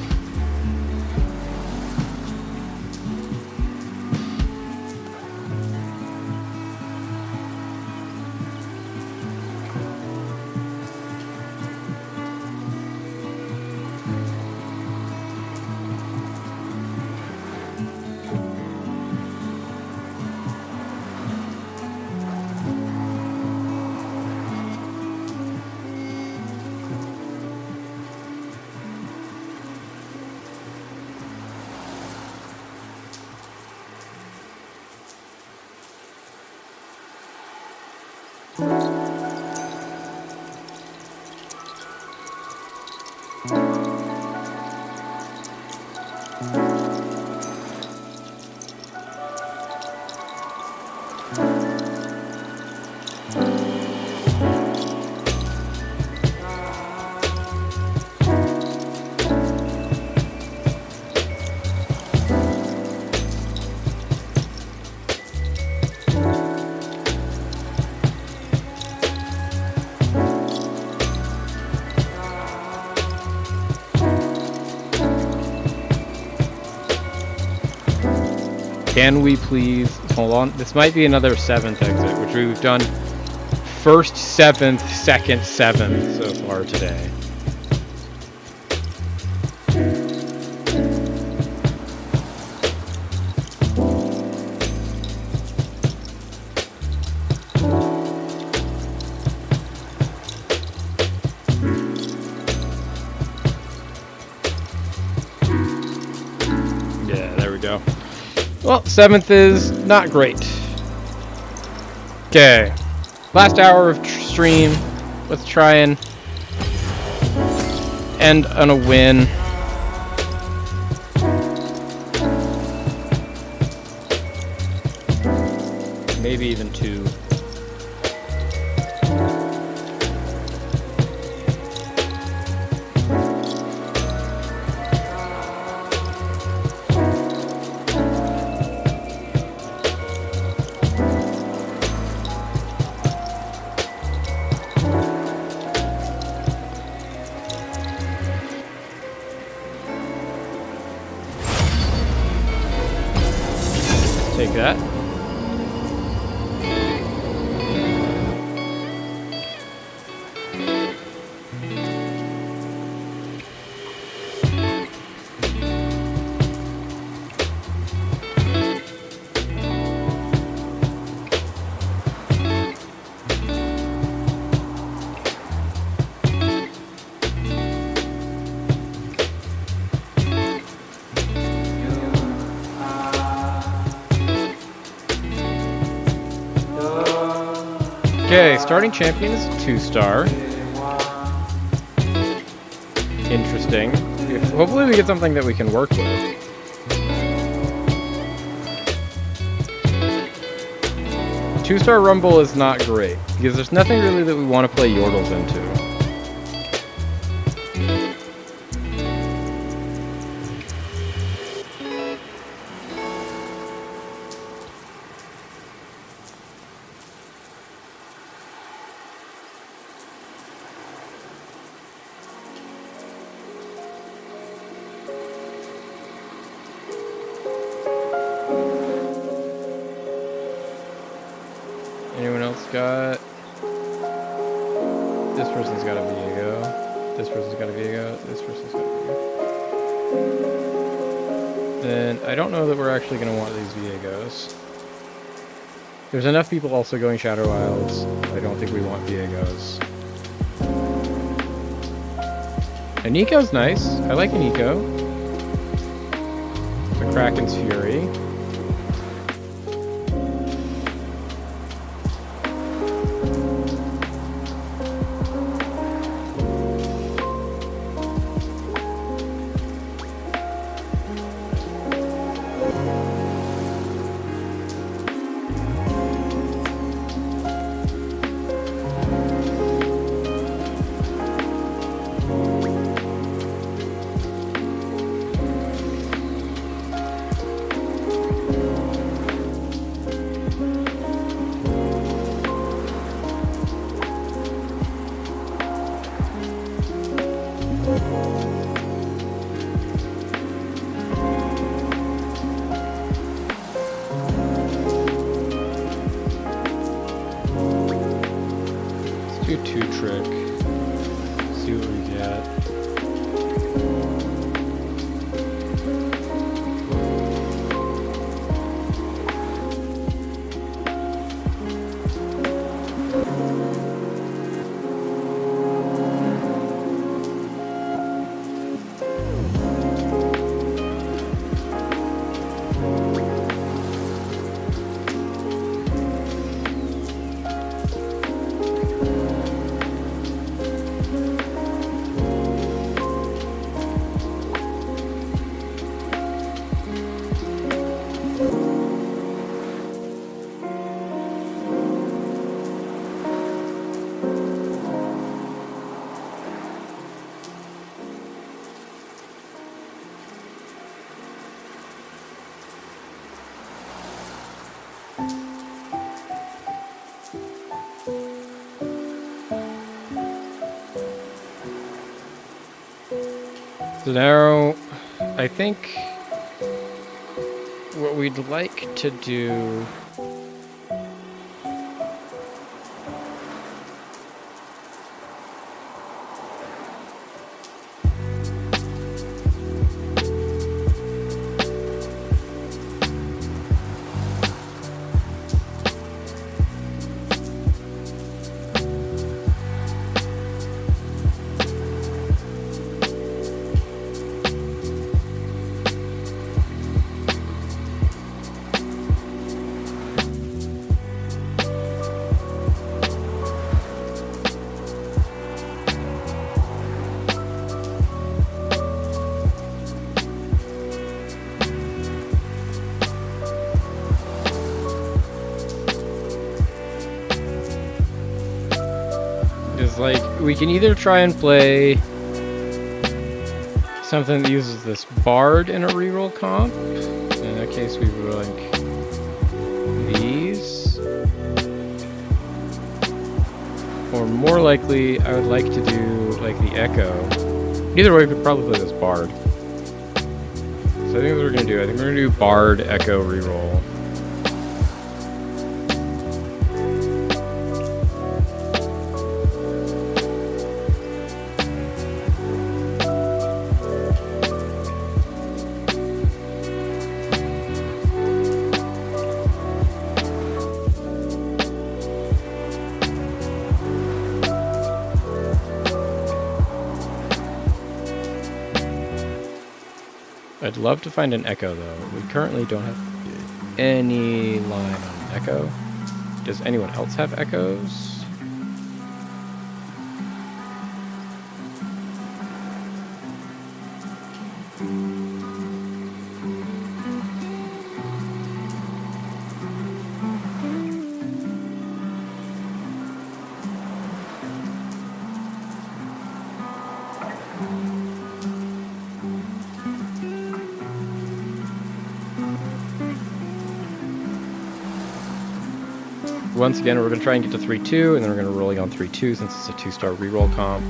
Can we please hold on? This might be another 7th exit, which we've done 1st, 7th, 2nd, 7th so far today. Yeah, there we go. Well, 7th is not great. Okay. Last hour of stream. Let's try and end on a win. Maybe even 2. Take that. Okay, starting champion is 2-star. Interesting. Hopefully we get something that we can work with. Two-star Rumble is not great, because there's nothing really that we want to play Yordles into. Anyone else got? This person's got a Viego. This person's got a Viego. This person's got a Viego. Then I don't know that we're actually going to want these Viegos. There's enough people also going Shadow Isles. I don't think we want Viegos. A Nico's nice. I like a Nico. The Kraken's Fury. So now, I think what we'd like to do is like, we can either try and play something that uses this bard in a reroll comp. In that case, we would like these. Or more likely, I would like to do like the echo. Either way, we could probably play this bard. So I think that's what we're gonna do. I think we're gonna do bard, echo, reroll. I'd love to find an echo though. We currently don't have any line on echo. Does anyone else have echoes? Once again, we're going to try and get to 3-2, and then we're going to rolling on 3-2 since it's a 2-star reroll comp.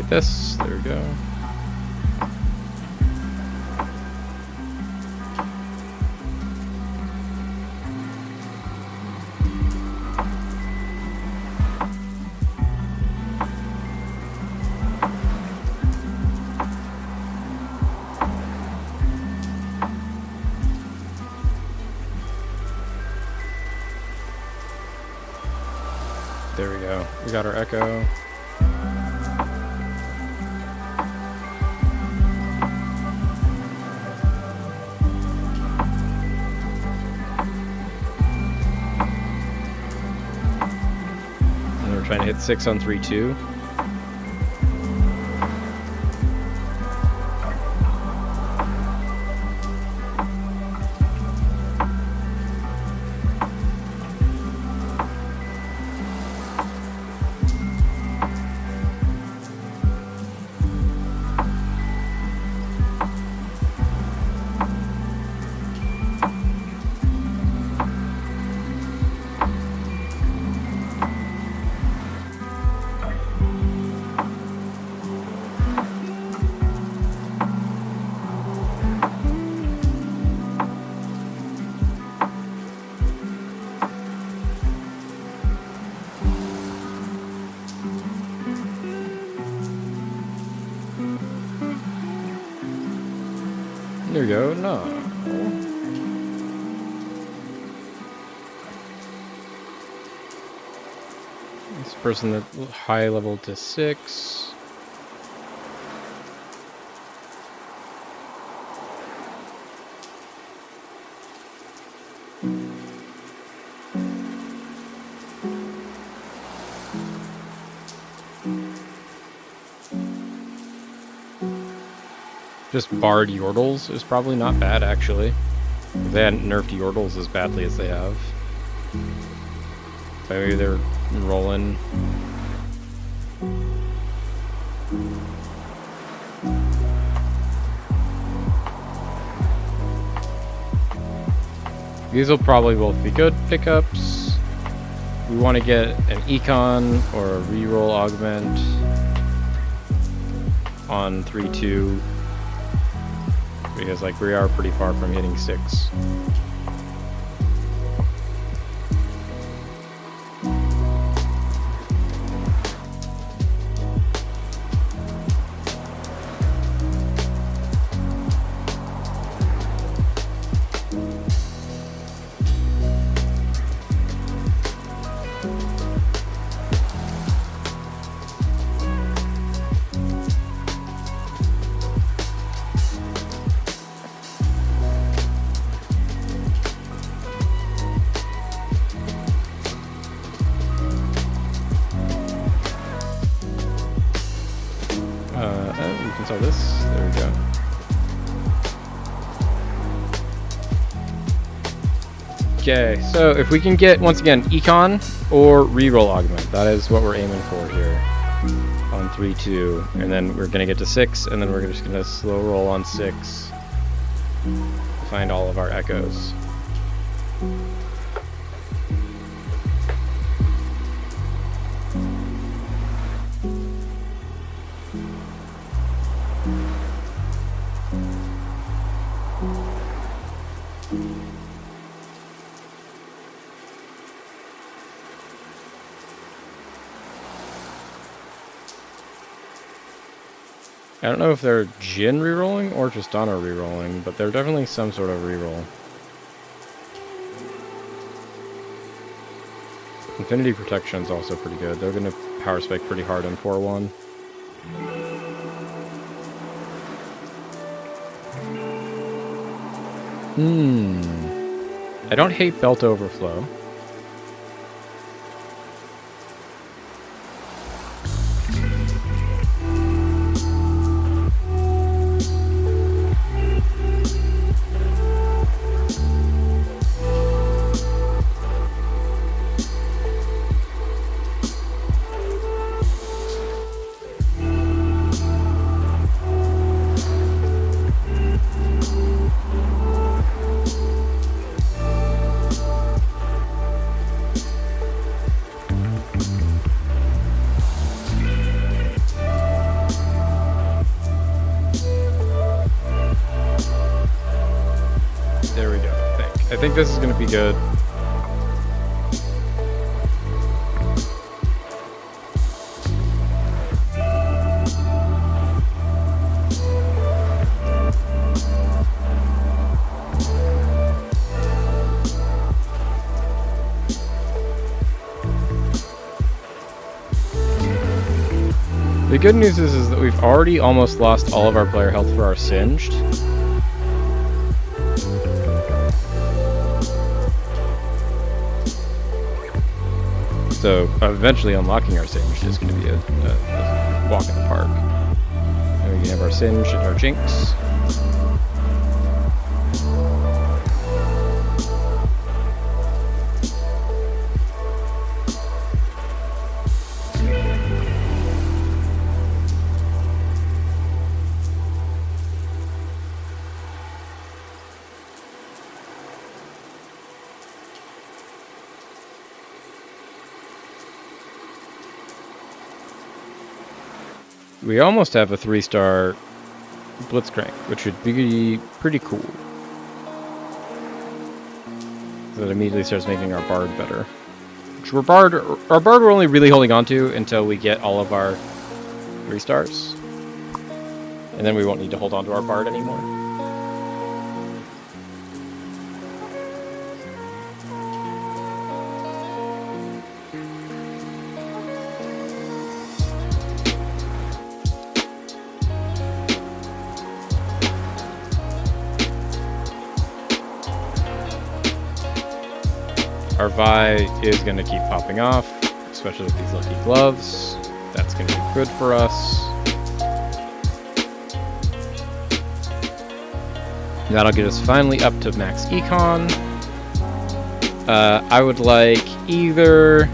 This, there we go. There we go. We got our echo. Trying to hit 6 on 3-2. There we go. No. This person that high level to 6. just barred Yordles is probably not bad, actually. If they hadn't nerfed Yordles as badly as they have. Maybe they're rolling. These will probably both be good pickups. We want to get an econ or a reroll augment on 3-2 because like we are pretty far from hitting 6. We can sell this. There we go. Okay, so if we can get, once again, econ or reroll augment, that is what we're aiming for here on 3-2. And then we're going to get to 6, and then we're just going to slow roll on 6 to find all of our echoes. I don't know if they're Jin rerolling or just Donner rerolling, but they're definitely some sort of reroll. Infinity Protection is also pretty good. They're going to power spike pretty hard in 4-1. I don't hate Belt Overflow. There we go, I think this is going to be good. The good news is that we've already almost lost all of our player health for our Singed. So eventually unlocking our Singed is going to be a walk in the park. And we can have our Singed and our Jinx. We almost have a 3-star Blitzcrank, which would be pretty cool. That immediately starts making our Bard better. Which our Bard we're only really holding on to until we get all of our 3-stars. And then we won't need to hold on to our Bard anymore. Our Vi is going to keep popping off, especially with these lucky gloves. That's going to be good for us. That'll get us finally up to max econ. I would like either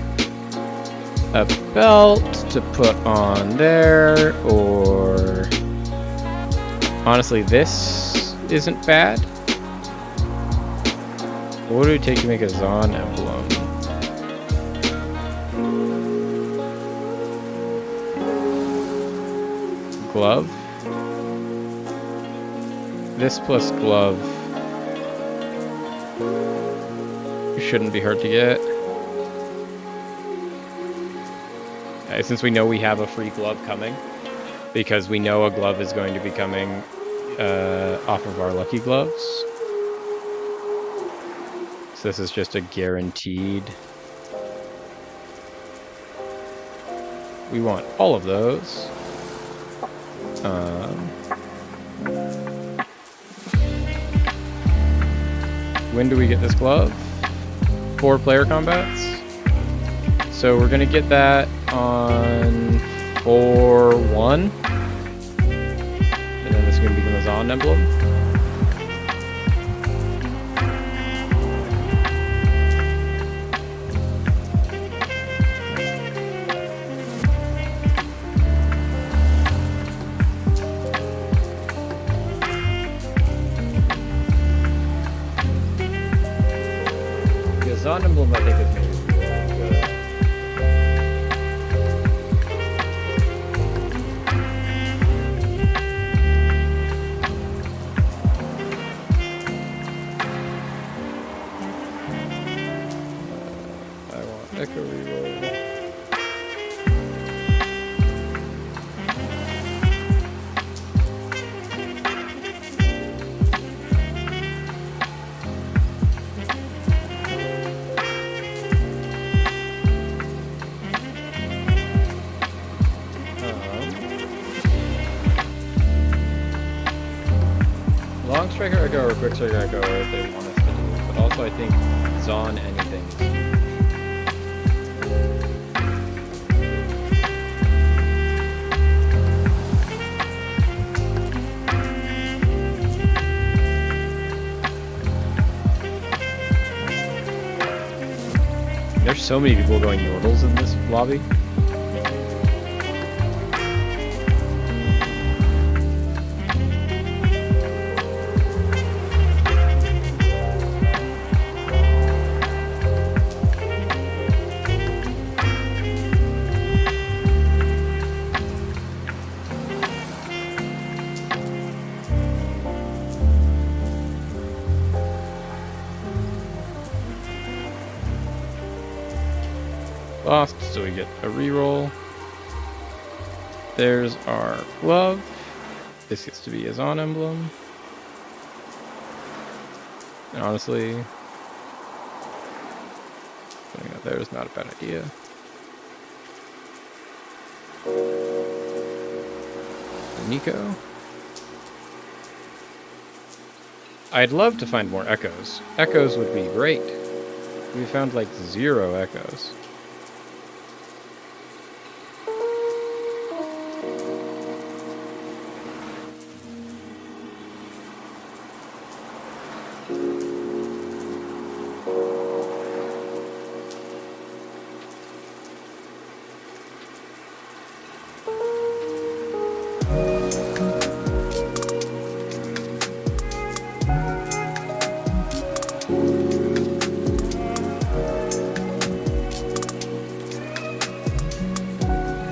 a belt to put on there, or honestly, this isn't bad. What do we take to make a Zon emblem? Glove? This plus glove shouldn't be hard to get. Since we know we have a free glove coming, because we know a glove is going to be coming off of our lucky gloves. So this is just a guaranteed. We want all of those. When do we get this glove? 4 player combats. So we're gonna get that on 4-1. And then this is gonna become a Zon emblem. Zon emblem, I think, is maybe good. I want Echo Reroll. Long Striker Echo or Quick Striker Echo if they want us to do it, but also I think Zon anything. There's so many people going Yordles in this lobby. Lost, so we get a reroll. There's our glove. This gets to be a Zon emblem. And honestly, putting that there is not a bad idea. Nico. I'd love to find more echoes. Echoes would be great. We found like 0 echoes.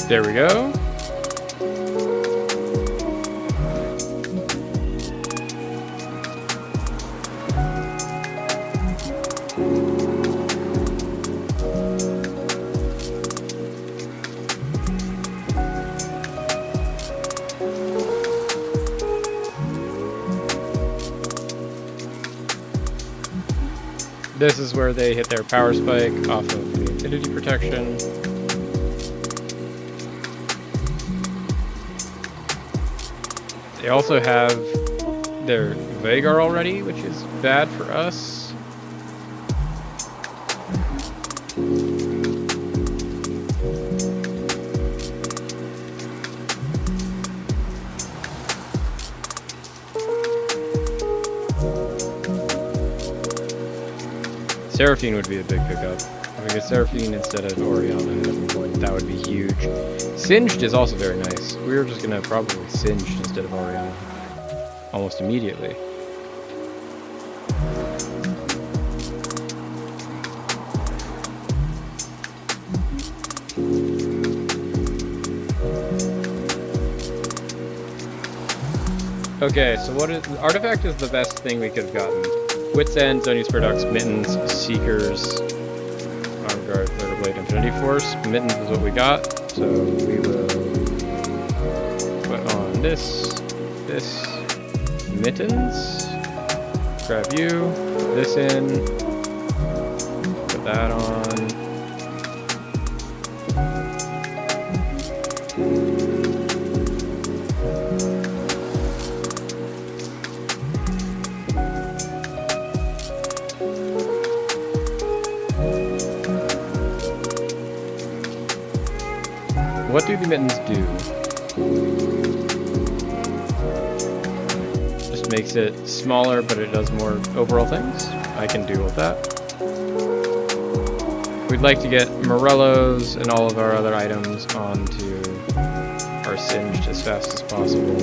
There we go. This is where they hit their power spike off of the Infinity Protection. They also have their Vagar already, which is bad for us. Seraphine would be a big pickup. If we get Seraphine instead of Oriana at some point, that would be huge. Singed is also very nice. We were just gonna probably Singed instead of Oriana. Almost immediately. Okay, so what is Artifact is the best thing we could have gotten. Wits End, Zone Use Paradox, Mittens, Seekers, Arm Guard, Third Blade, Infinity Force. Mittens is what we got, so we will put on this, Mittens, grab you, put this in, put that on. What do the mittens do? Just makes it smaller, but it does more overall things. I can deal with that. We'd like to get Morello's and all of our other items onto our Singed as fast as possible.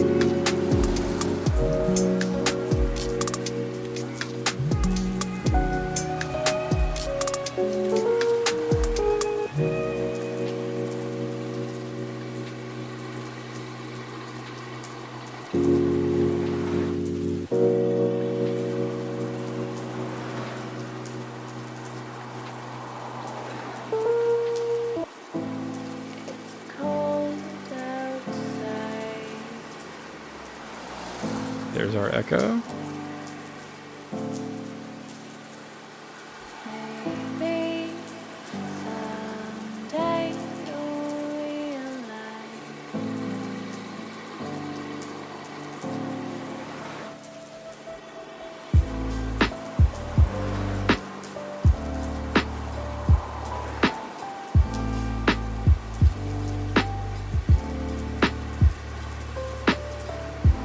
There's our Echo.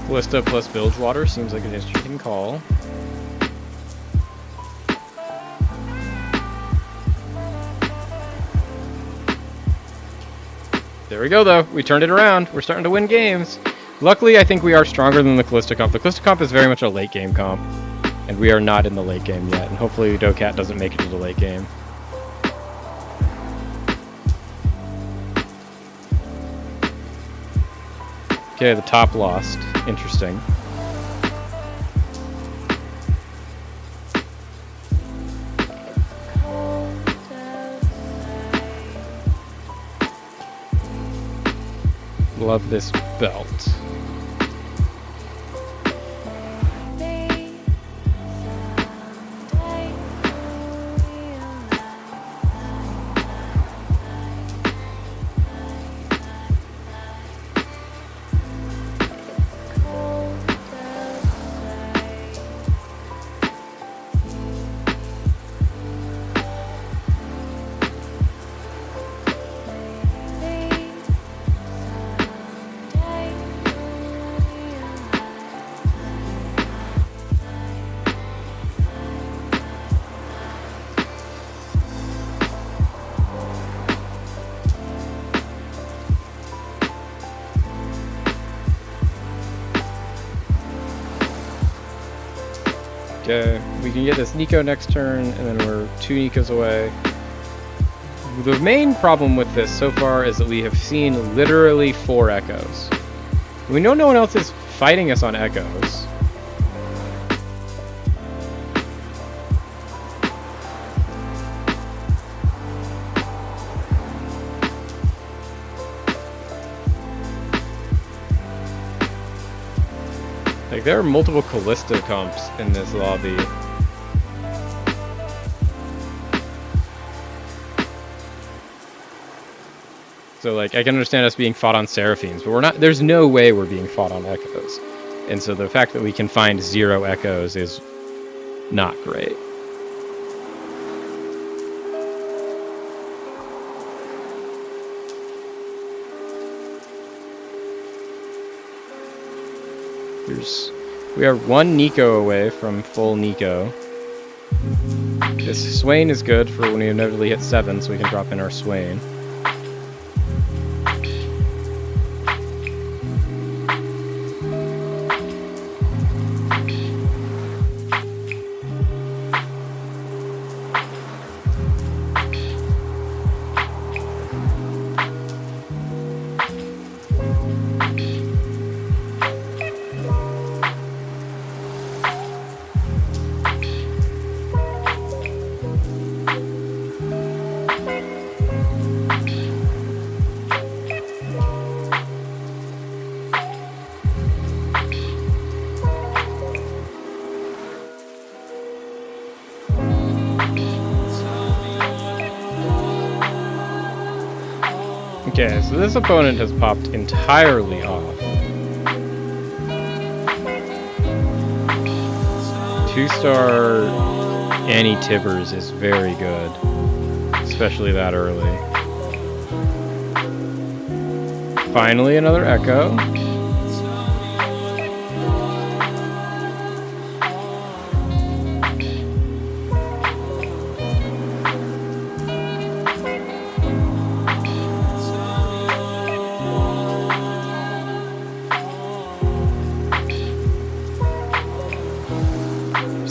Ballista plus Bilgewater seems like an interesting call. There we go, though. We turned it around. We're starting to win games. Luckily, I think we are stronger than the Callista comp. The Callista comp is very much a late game comp, and we are not in the late game yet. And hopefully, Docat doesn't make it to the late game. Okay, the top lost. Interesting. Love this belt. Okay, we can get this Nico next turn, and then we're 2 Nicos away. The main problem with this so far is that we have seen literally 4 Echoes. We know no one else is fighting us on Echoes. Like, there are multiple Callista comps in this lobby. So, like, I can understand us being fought on Seraphines, but we're not, there's no way we're being fought on Echoes. And so the fact that we can find 0 Echoes is not great. We are 1 Nico away from full Nico. This Swain is good for when we inevitably hit 7, so we can drop in our Swain. Okay, so this opponent has popped entirely off. 2-star Annie Tibbers is very good, especially that early. Finally, another Echo.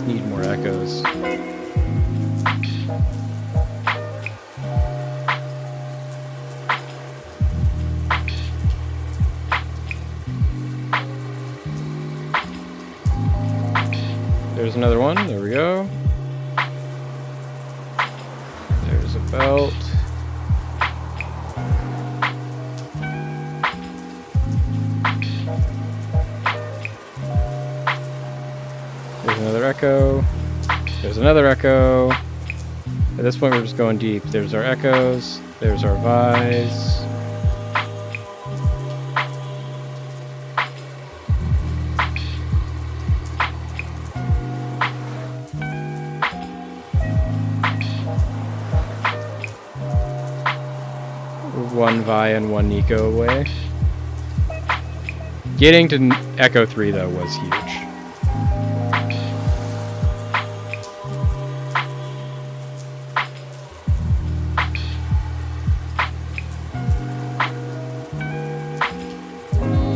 Need more echoes. There's another one. There we go. There's a belt. There's another Echo. There's another Echo. At this point, we're just going deep. There's our Echoes. There's our Vise. One Vi and one Nico away. Getting to Echo 3, though, was huge.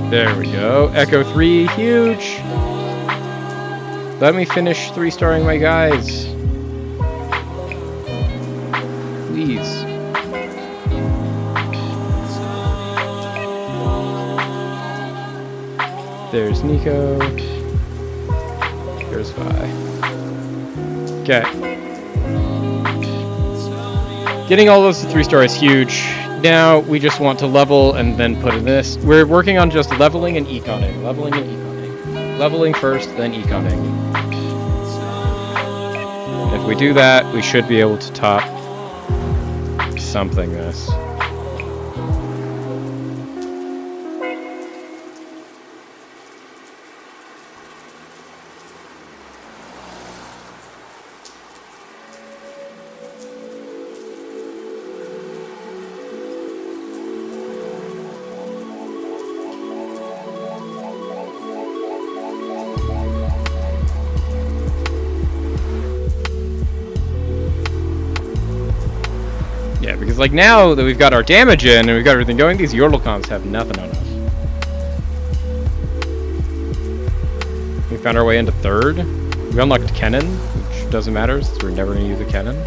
There we go. Echo 3, huge! Let me finish 3-starring my guys. Please. There's Nico. There's Vi. Okay. Getting all those to 3-star is huge. Now we just want to level and then put in this. We're working on just leveling and econing. Leveling and econing. Leveling first, then econing. If we do that, we should be able to top something this. Yeah, because like now that we've got our damage in and we've got everything going, these Yordlecons have nothing on us. We found our way into 3rd. We unlocked Cannon, which doesn't matter since we're never going to use a Cannon.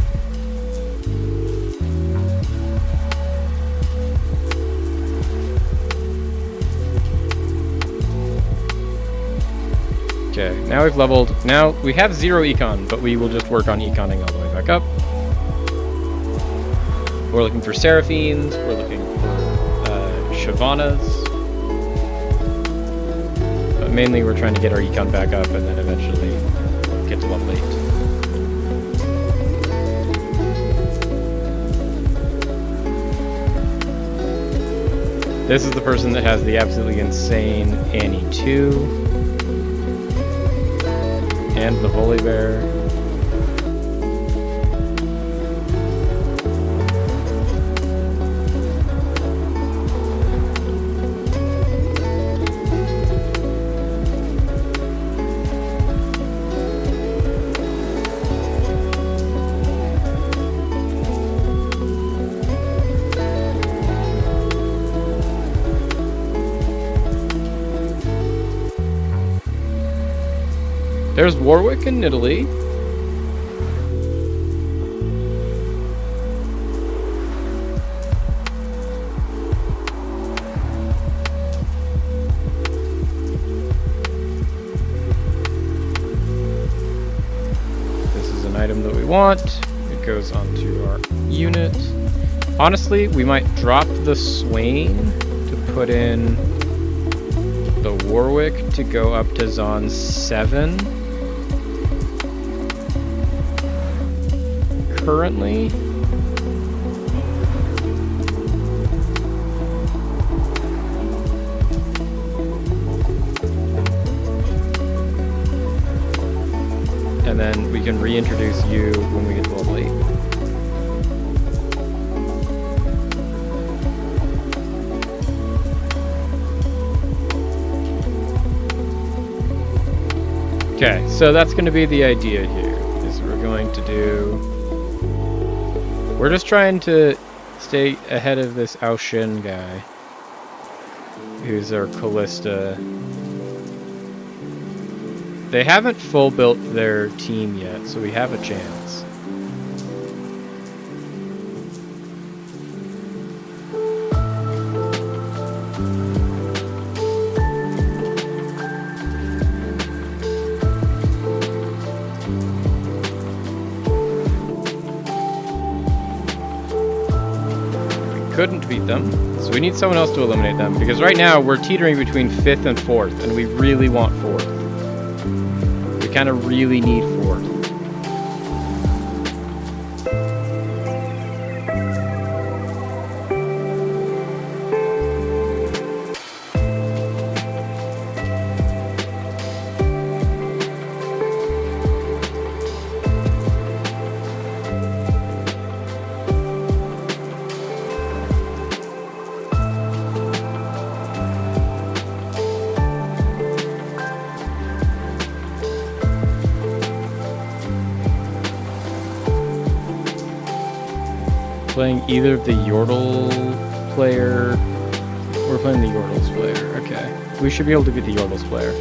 Okay, now we've leveled. Now we have 0 econ, but we will just work on econing all the way back up. We're looking for Seraphines, we're looking for Shyvanas. But mainly we're trying to get our econ back up and then eventually get to level 8. This is the person that has the absolutely insane Annie 2. And the Volibear. There's Warwick in Italy. This is an item that we want. It goes onto our unit. Honestly, we might drop the Swain to put in the Warwick to go up to Zon 7. Currently. And then we can reintroduce you when we get to level 8. Okay, so that's going to be the idea here, is we're going to do... We're just trying to stay ahead of this Ao Shin guy, who's our Callista. They haven't full built their team yet, so we have a chance. Couldn't beat them, so we need someone else to eliminate them, because right now we're teetering between 5th and 4th, and we really want 4th. We kind of really need 4th. Playing either of the Yordle player. We're playing the Yordles player. Okay. We should be able to beat the Yordles player.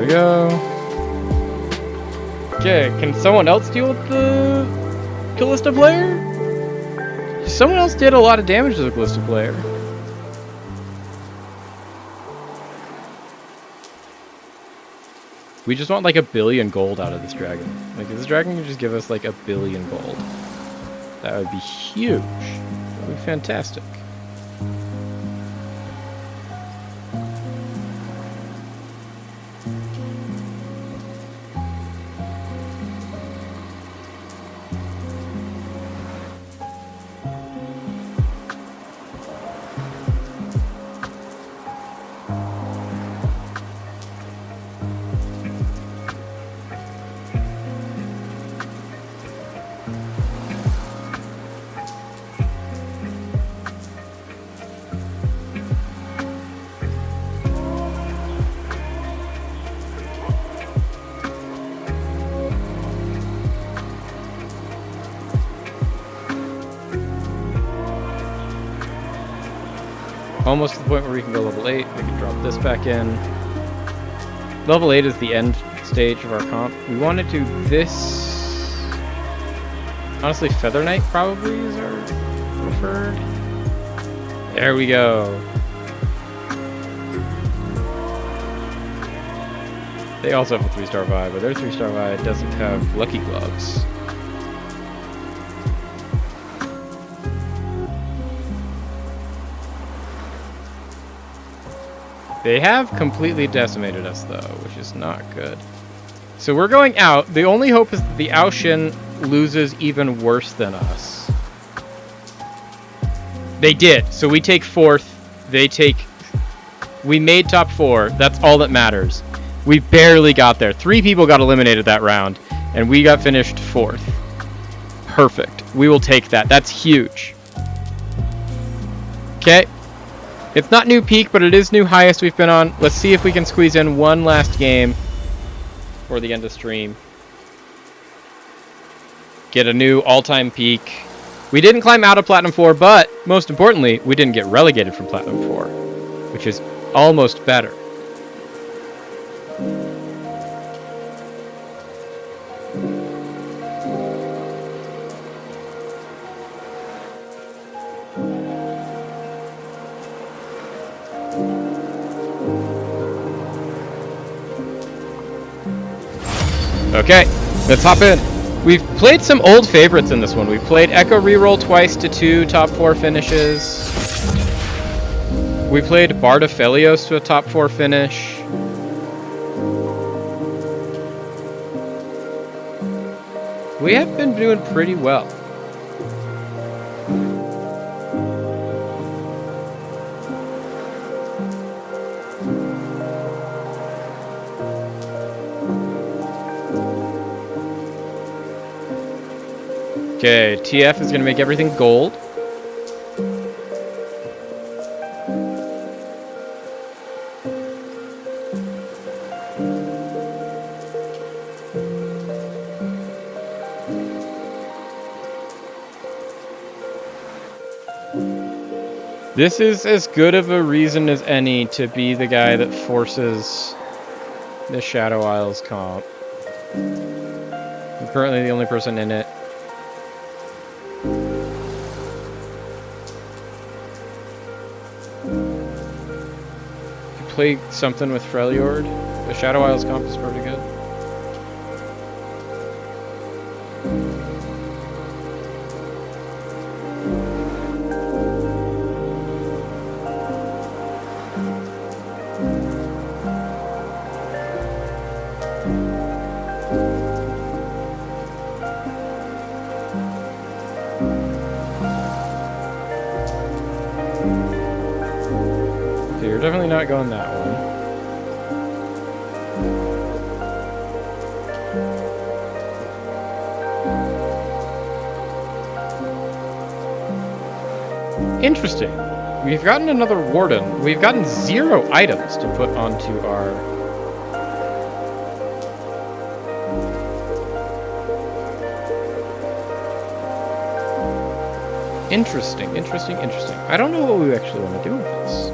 Go. Okay, can someone else deal with the Callista player? Someone else did a lot of damage to the Callista player. We just want like 1 billion gold out of this dragon. Like, if this dragon could just give us like 1 billion gold, that would be huge. That would be fantastic. Almost to the point where we can go level 8. We can drop this back in. Level 8 is the end stage of our comp. We want to do this... Honestly, Feather Knight probably is our preferred. There we go. They also have a 3-star vibe, but their 3-star vibe doesn't have Lucky Gloves. They have completely decimated us, though, which is not good. So we're going out. The only hope is that the Ao Shin loses even worse than us. They did. So we take 4th. They take... We made top 4. That's all that matters. We barely got there. 3 people got eliminated that round, and we got finished 4th. Perfect. We will take that. That's huge. Okay. It's not new peak, but it is new highest we've been on. Let's see if we can squeeze in one last game for the end of stream. Get a new all-time peak. We didn't climb out of Platinum 4, but most importantly, we didn't get relegated from Platinum 4, which is almost better. Okay, let's hop in. We've played some old favorites in this one. We've played Echo Reroll twice to 2 top 4 finishes. We played Bardophelios to a top 4 finish. We have been doing pretty well. Okay, TF is going to make everything gold. This is as good of a reason as any to be the guy that forces the Shadow Isles comp. I'm currently the only person in it. Play something with Freljord. The Shadow Isles comp is pretty good. Definitely not going that one. Interesting. We've gotten another Warden. We've gotten 0 items to put onto our... Interesting, interesting, interesting. I don't know what we actually want to do with this.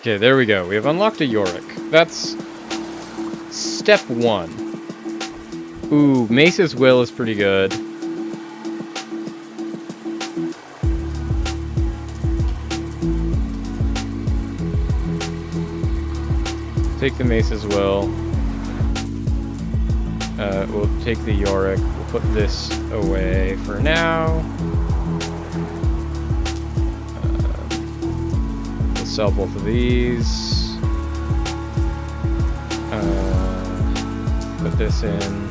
Okay, there we go. We have unlocked a Yorick. That's step 1. Ooh, Mace's Will is pretty good. Take the Mace's Will. We'll take the Yorick. We'll put this away for now. Sell both of these. Put this in.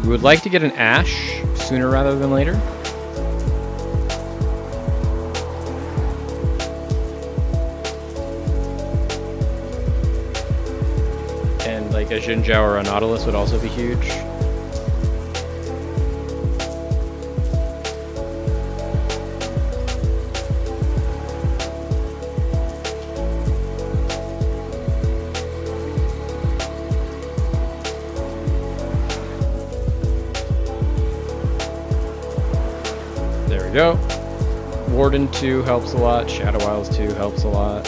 We would like to get an Ash sooner rather than later. A Jinzhou or a Nautilus would also be huge. There we go. Warden 2 helps a lot. Shadow Isles 2 helps a lot.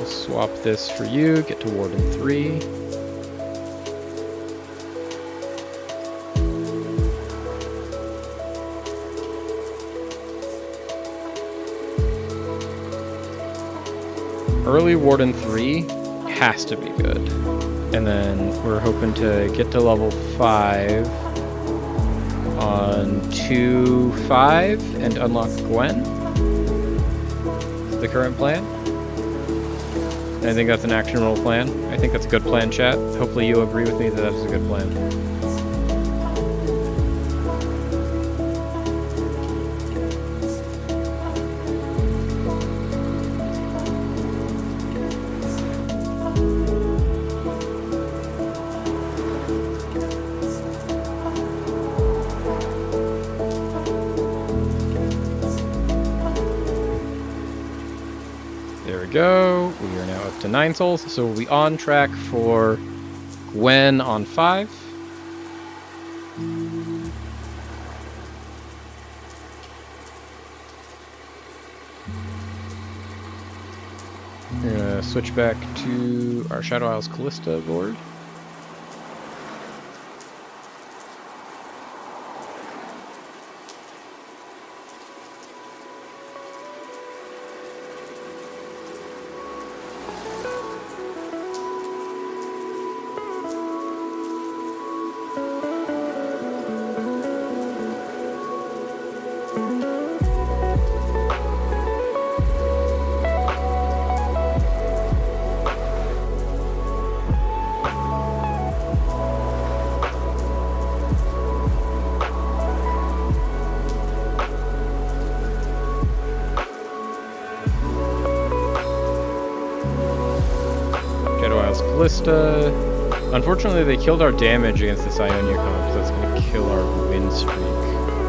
Swap this for you, get to Warden 3. Early Warden 3 has to be good. And then we're hoping to get to level 5 on 2-5 and unlock Gwen. That's the current plan. And I think that's an action roll plan. I think that's a good plan, chat. Hopefully you agree with me that that is a good plan. Go. We are now up to 9 souls, so we'll be on track for Gwen on 5. We're gonna switch back to our Shadow Isles Callista board. Callista. Unfortunately, they killed our damage against this Ionia comp, so that's going to kill our win streak.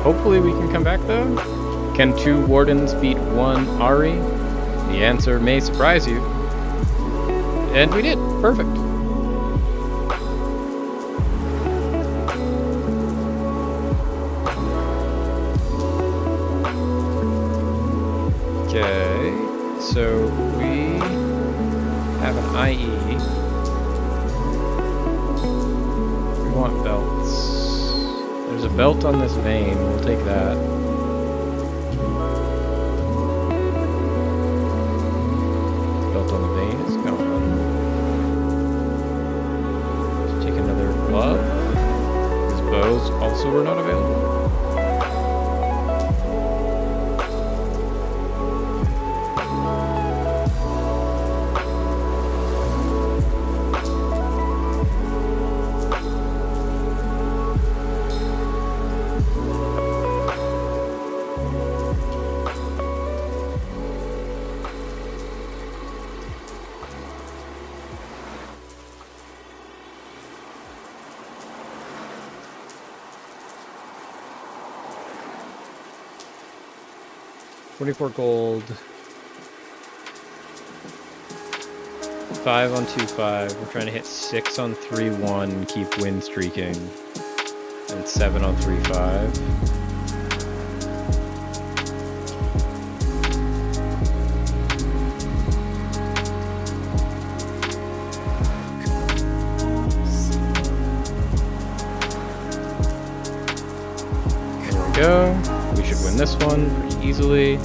Hopefully we can come back, though. Can 2 Wardens beat 1 Ari? The answer may surprise you. And we did. Perfect. Okay, so we have an IE. We want belts. There's a belt on this vein. We'll take that. Belt on the vein is gone. Let's take another glove. These bows also were not available. $24 gold. 5 on 2-5. We're trying to hit 6 on 3-1 and keep win streaking. And 7 on 3-5. There we go. We should win this one pretty easily.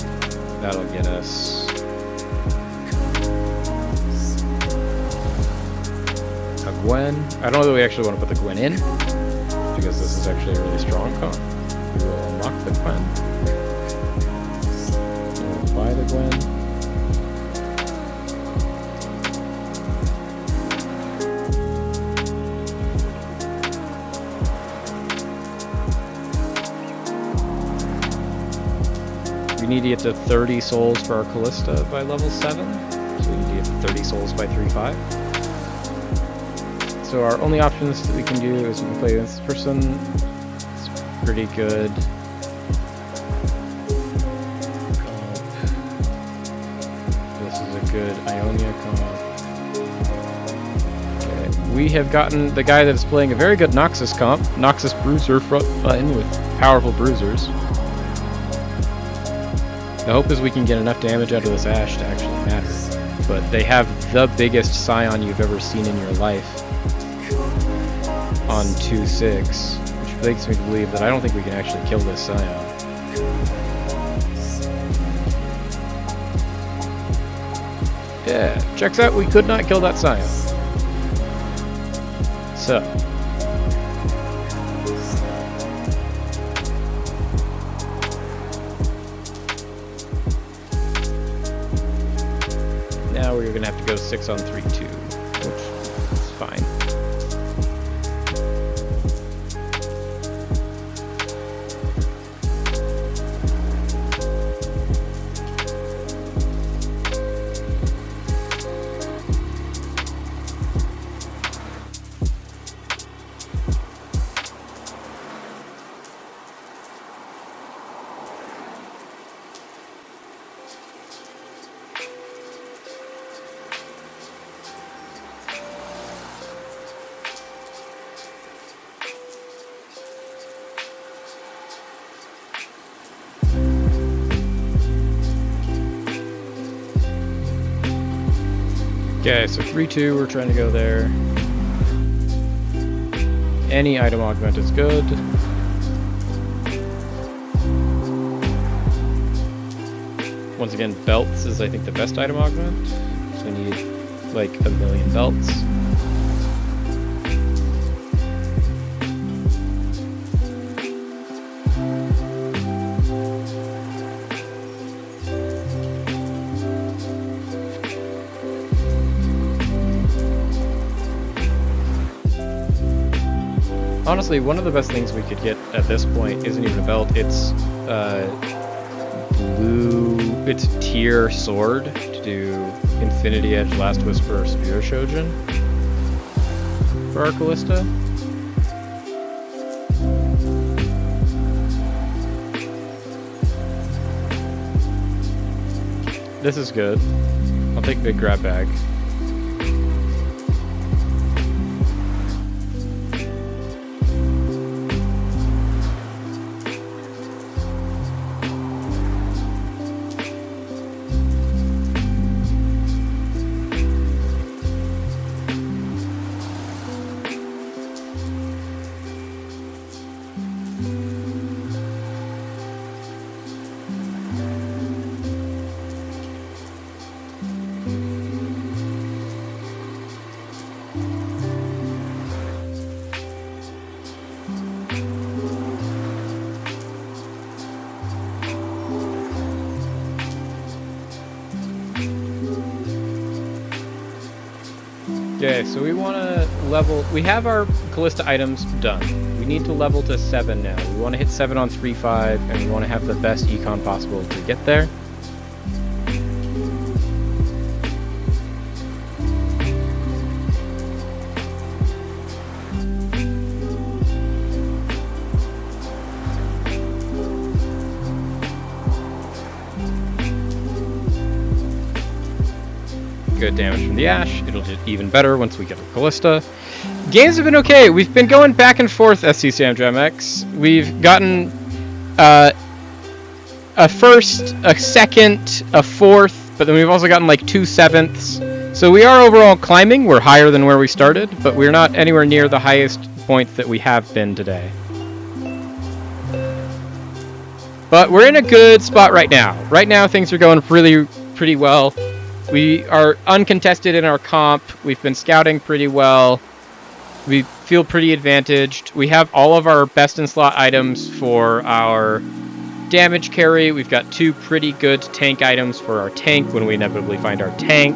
That'll get us a Gwen. I don't know that we actually want to put the Gwen in, because this is actually a really strong comp. We will unlock the Gwen. We'll buy the Gwen. We need to get to 30 souls for our Callista by level 7. So we need to get to 30 souls by 3-5. So our only options that we can do is we can play against this person. It's pretty good. This is a good Ionia comp. Okay. We have gotten the guy that is playing a very good Noxus comp. Noxus Bruiser front line with powerful bruisers. The hope is we can get enough damage out of this Ashe to actually matter. But they have the biggest Scion you've ever seen in your life on 2-6, which makes me believe that I don't think we can actually kill this Scion. Yeah, checks out, we could not kill that Scion. So. Now we're gonna have to go 6 on 3-2, which is fine. Okay, so 3-2, we're trying to go there. Any item augment is good. Once again, belts is, I think, the best item augment. So we need, like, 1,000,000 belts. Honestly, one of the best things we could get at this point isn't even a belt, it's it's tier sword to do Infinity Edge, Last Whisper, Spear Shojin for our Callista. This is good. I'll take big grab bag. Okay, so we want to level... We have our Callista items done. We need to level to 7 now. We want to hit 7 on 3-5, and we want to have the best econ possible to get there. Good damage from the Ash. It'll do even better once we get a Callista. Games have been okay. We've been going back and forth, SCCamJamX. We've gotten a first, a second, a fourth, but then we've also gotten like 2 sevenths. So we are overall climbing. We're higher than where we started, but we're not anywhere near the highest point that we have been today. But we're in a good spot right now. Right now things are going pretty well. We are uncontested in our comp. We've been scouting pretty well. We feel pretty advantaged. We have all of our best in slot items for our damage carry. We've got 2 pretty good tank items for our tank when we inevitably find our tank.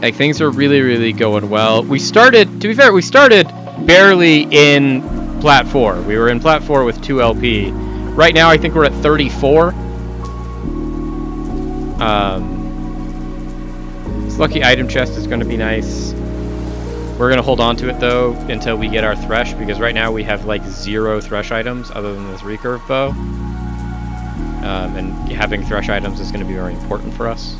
Like, things are really going well. We started, to be fair, we started barely in Plat 4. We were in Plat 4 with 2 LP. Right now I think we're at 34. This lucky item chest is going to be nice. We're going to hold on to it though until we get our thresh, because right now we have like 0 thresh items other than this recurve bow. And having thresh items is going to be very important for us.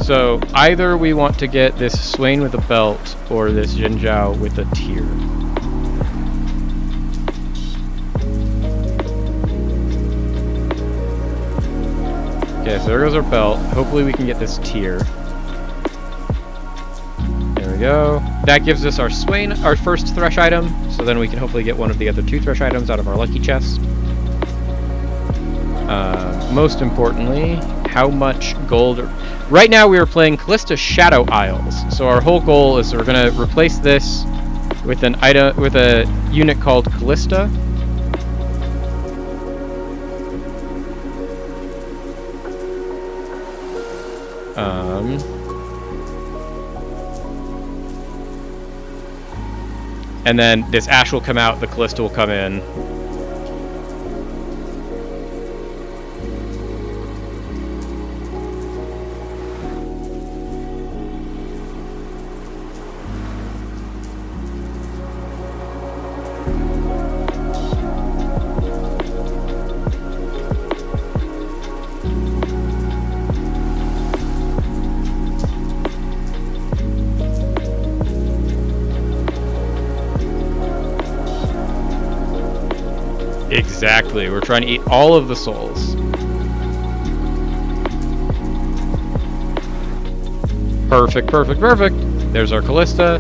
So either we want to get this Swain with a belt or this Jinzhao with a tier. Okay, so there goes our belt. Hopefully we can get this tier. There we go. That gives us our Swain, our first thresh item, so then we can hopefully get one of the other 2 thresh items out of our lucky chest. Most importantly, how much gold... Right now we are playing Callista Shadow Isles, so our whole goal is we're going to replace this with an item, with a unit called Callista. And then this ash will come out, the Callista will come in. Exactly, we're trying to eat all of the souls. Perfect, perfect, perfect. There's our Callista.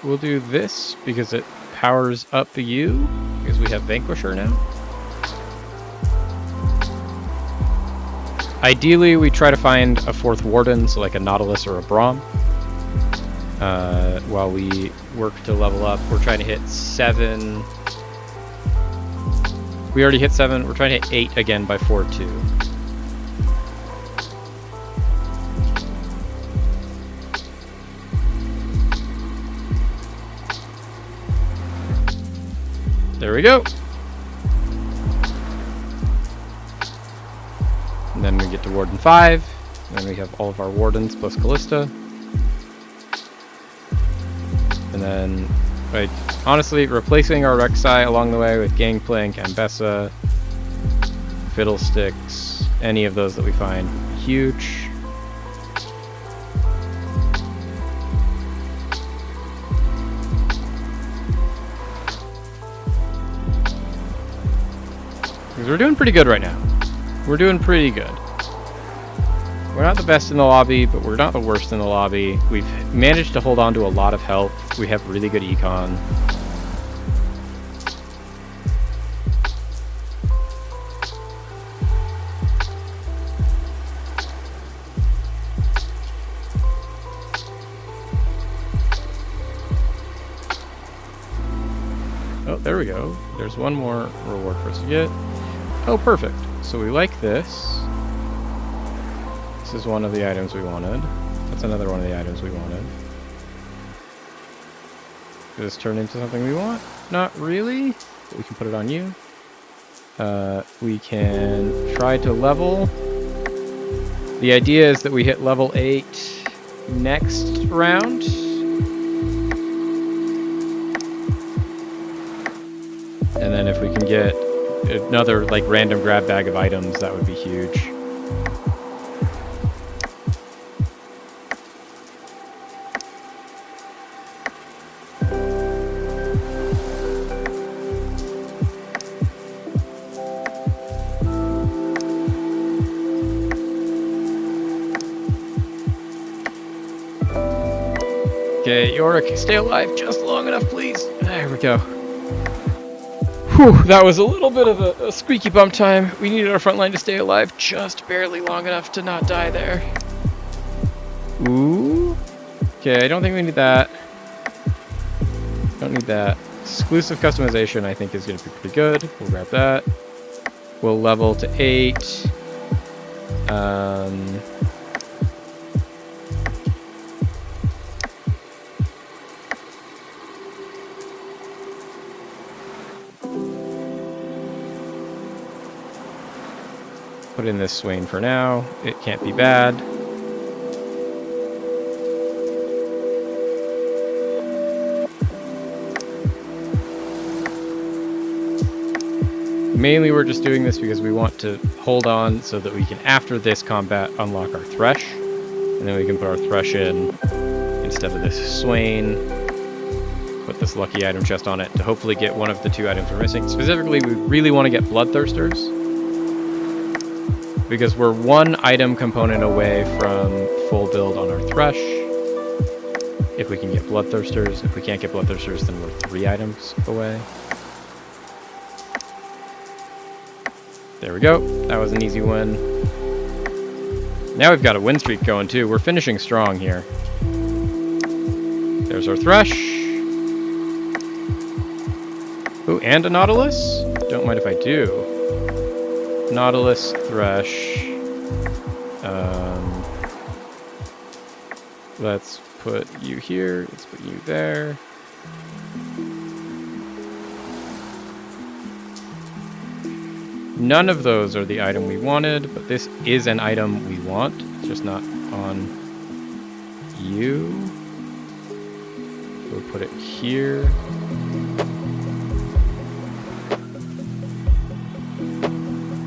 We'll do this because it powers up the U, because we have Vanquisher now. Ideally, we try to find a fourth Warden, so like a Nautilus or a Braum. While we work to level up, we're trying to hit 7. We already hit 7, we're trying to hit 8 again by 4-2. There we go. And then we get to Warden 5. And then we have all of our Wardens plus Callista. And then, like, honestly, replacing our Rek'Sai along the way with Gangplank, Ambessa, Fiddlesticks, any of those that we find, huge. Because we're doing pretty good right now. We're doing pretty good. We're not the best in the lobby, but we're not the worst in the lobby. We've managed to hold on to a lot of health. We have really good econ. Oh, there we go. There's one more reward for us to get. Oh, perfect. So we like this. This is one of the items we wanted. That's another one of the items we wanted. Does this turn into something we want? Not really, but we can put it on you. We can try to level. The idea is that we hit level 8 next round. And then if we can get another like random grab bag of items, that would be huge. Okay, Yorick, stay alive just long enough, please. There we go. Whew, that was a little bit of a squeaky bump time. We needed our front line to stay alive just barely long enough to not die there. Ooh. Okay, I don't think we need that. Don't need that. Exclusive customization, I think, is going to be pretty good. We'll grab that. We'll level to 8. Put in this Swain for now. It can't be bad. Mainly we're just doing this because we want to hold on so that we can, after this combat, unlock our Thresh. And then we can put our Thresh in instead of this Swain. Put this lucky item chest on it to hopefully get one of the 2 items we're missing. Specifically, we really want to get Bloodthirsters, because we're 1 item component away from full build on our Thresh. If we can get Bloodthirsters. If we can't get Bloodthirsters, then we're 3 items away. There we go. That was an easy win. Now we've got a win streak going too. We're finishing strong here. There's our Thresh. Ooh, and a Nautilus? Don't mind if I do. Nautilus, Thresh. Let's put you here. Let's put you there. None of those are the item we wanted, but this is an item we want. It's just not on you. We'll put it here.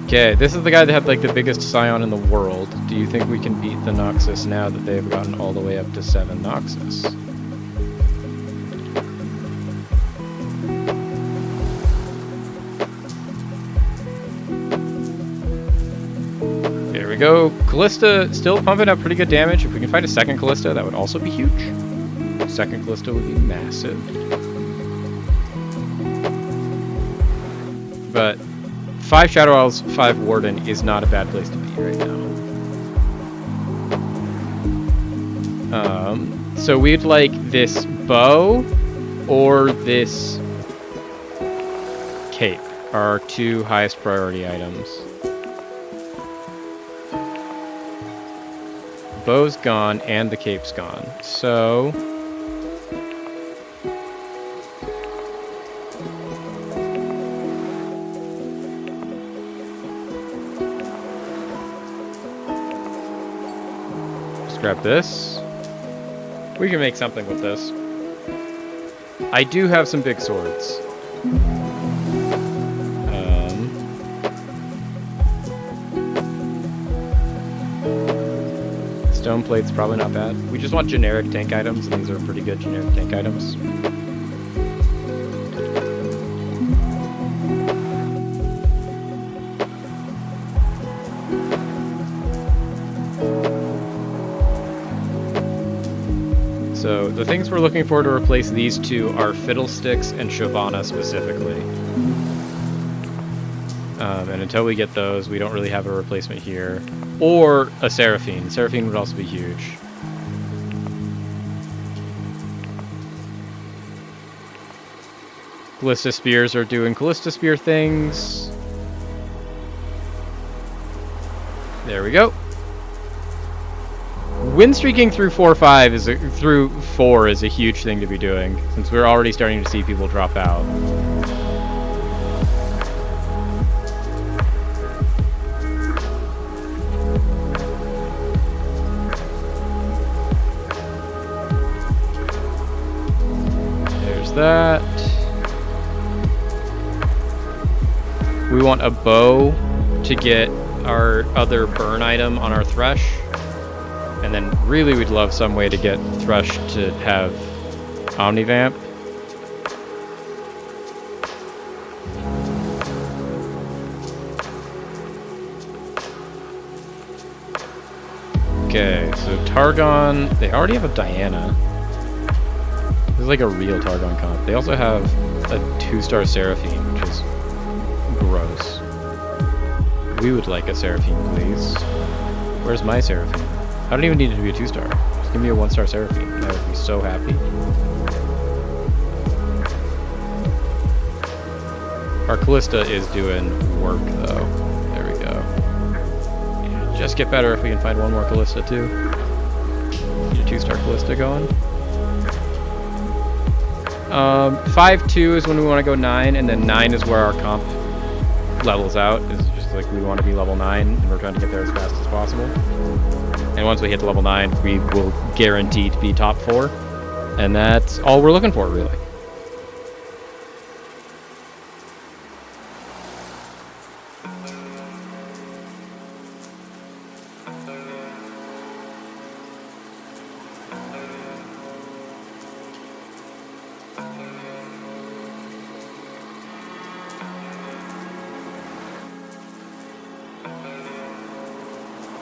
Okay, this is the guy that had like the biggest Scion in the world. Do you think we can beat the Noxus now that they've gotten all the way up to 7 Noxus? There we go. Callista still pumping up pretty good damage. If we can find a second Callista, that would also be huge. Second Callista would be massive. But 5 Shadow Owls, 5 Warden is not a bad place to be right now. So we'd like this bow or this cape are our 2 highest priority items. Bow's gone and the cape's gone. So grab this. We can make something with this. I do have some big swords. Stone plate's probably not bad. We just want generic tank items, and these are pretty good generic tank items. So the things we're looking for to replace these 2 are Fiddlesticks and Shyvana specifically. And until we get those, we don't really have a replacement here. Or a Seraphine. Seraphine would also be huge. Callista Spears are doing Callista Spear things. There we go. Win streaking through 4 is a huge thing to be doing, since we're already starting to see people drop out. There's that. We want a bow to get our other burn item on our Thresh. And then really we'd love some way to get Thresh to have Omnivamp. Okay, so Targon, they already have a Diana. This is like a real Targon comp. They also have a 2-star Seraphine, which is gross. We would like a Seraphine, please. Where's my Seraphine? I don't even need it to be a 2-star. Just give me a 1-star Seraphine. I would be so happy. Our Callista is doing work, though. There we go. It'll just get better if we can find 1 more Callista, too. Get a 2-star Callista going. 5-2 is when we want to go 9, and then 9 is where our comp levels out. It's just like we want to be level 9, and we're trying to get there as fast as possible. And once we hit level 9, we will guarantee to be top 4. And that's all we're looking for, really.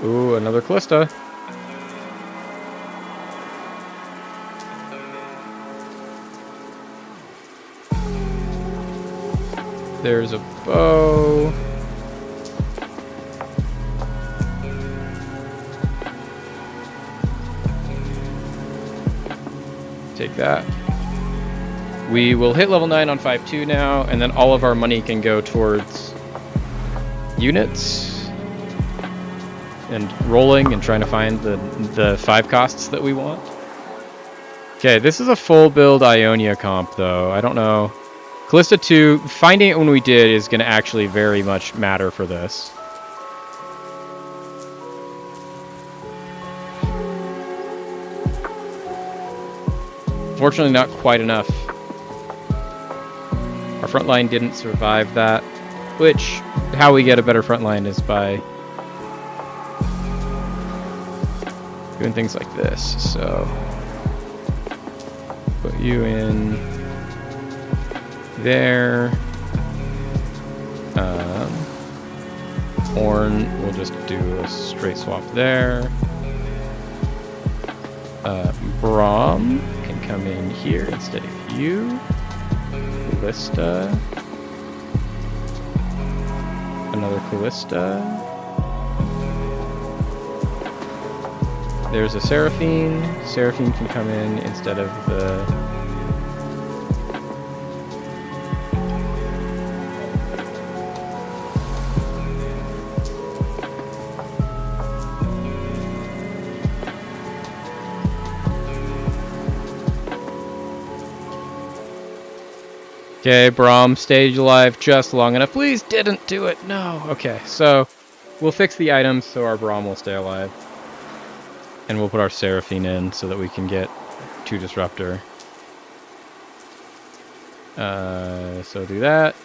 Ooh, another Callista. There's a bow. Take that. We will hit level 9 on 5.2 now, and then all of our money can go towards units and rolling and trying to find the 5 costs that we want. Okay, this is a full build Ionia comp, though. I don't know. Callista 2, finding it when we did is going to actually very much matter for this. Fortunately, not quite enough. Our front line didn't survive that, which, how we get a better front line is by doing things like this. So, put you in there. Horn, we'll just do a straight swap there. Braum can come in here instead of you. Callista. Another Callista. There's a Seraphine. Seraphine can come in instead of the... Okay, Braum stayed alive just long enough. Please didn't do it. No. Okay, so we'll fix the items so our Braum will stay alive. And we'll put our Seraphine in so that we can get 2 Disruptor. So do that.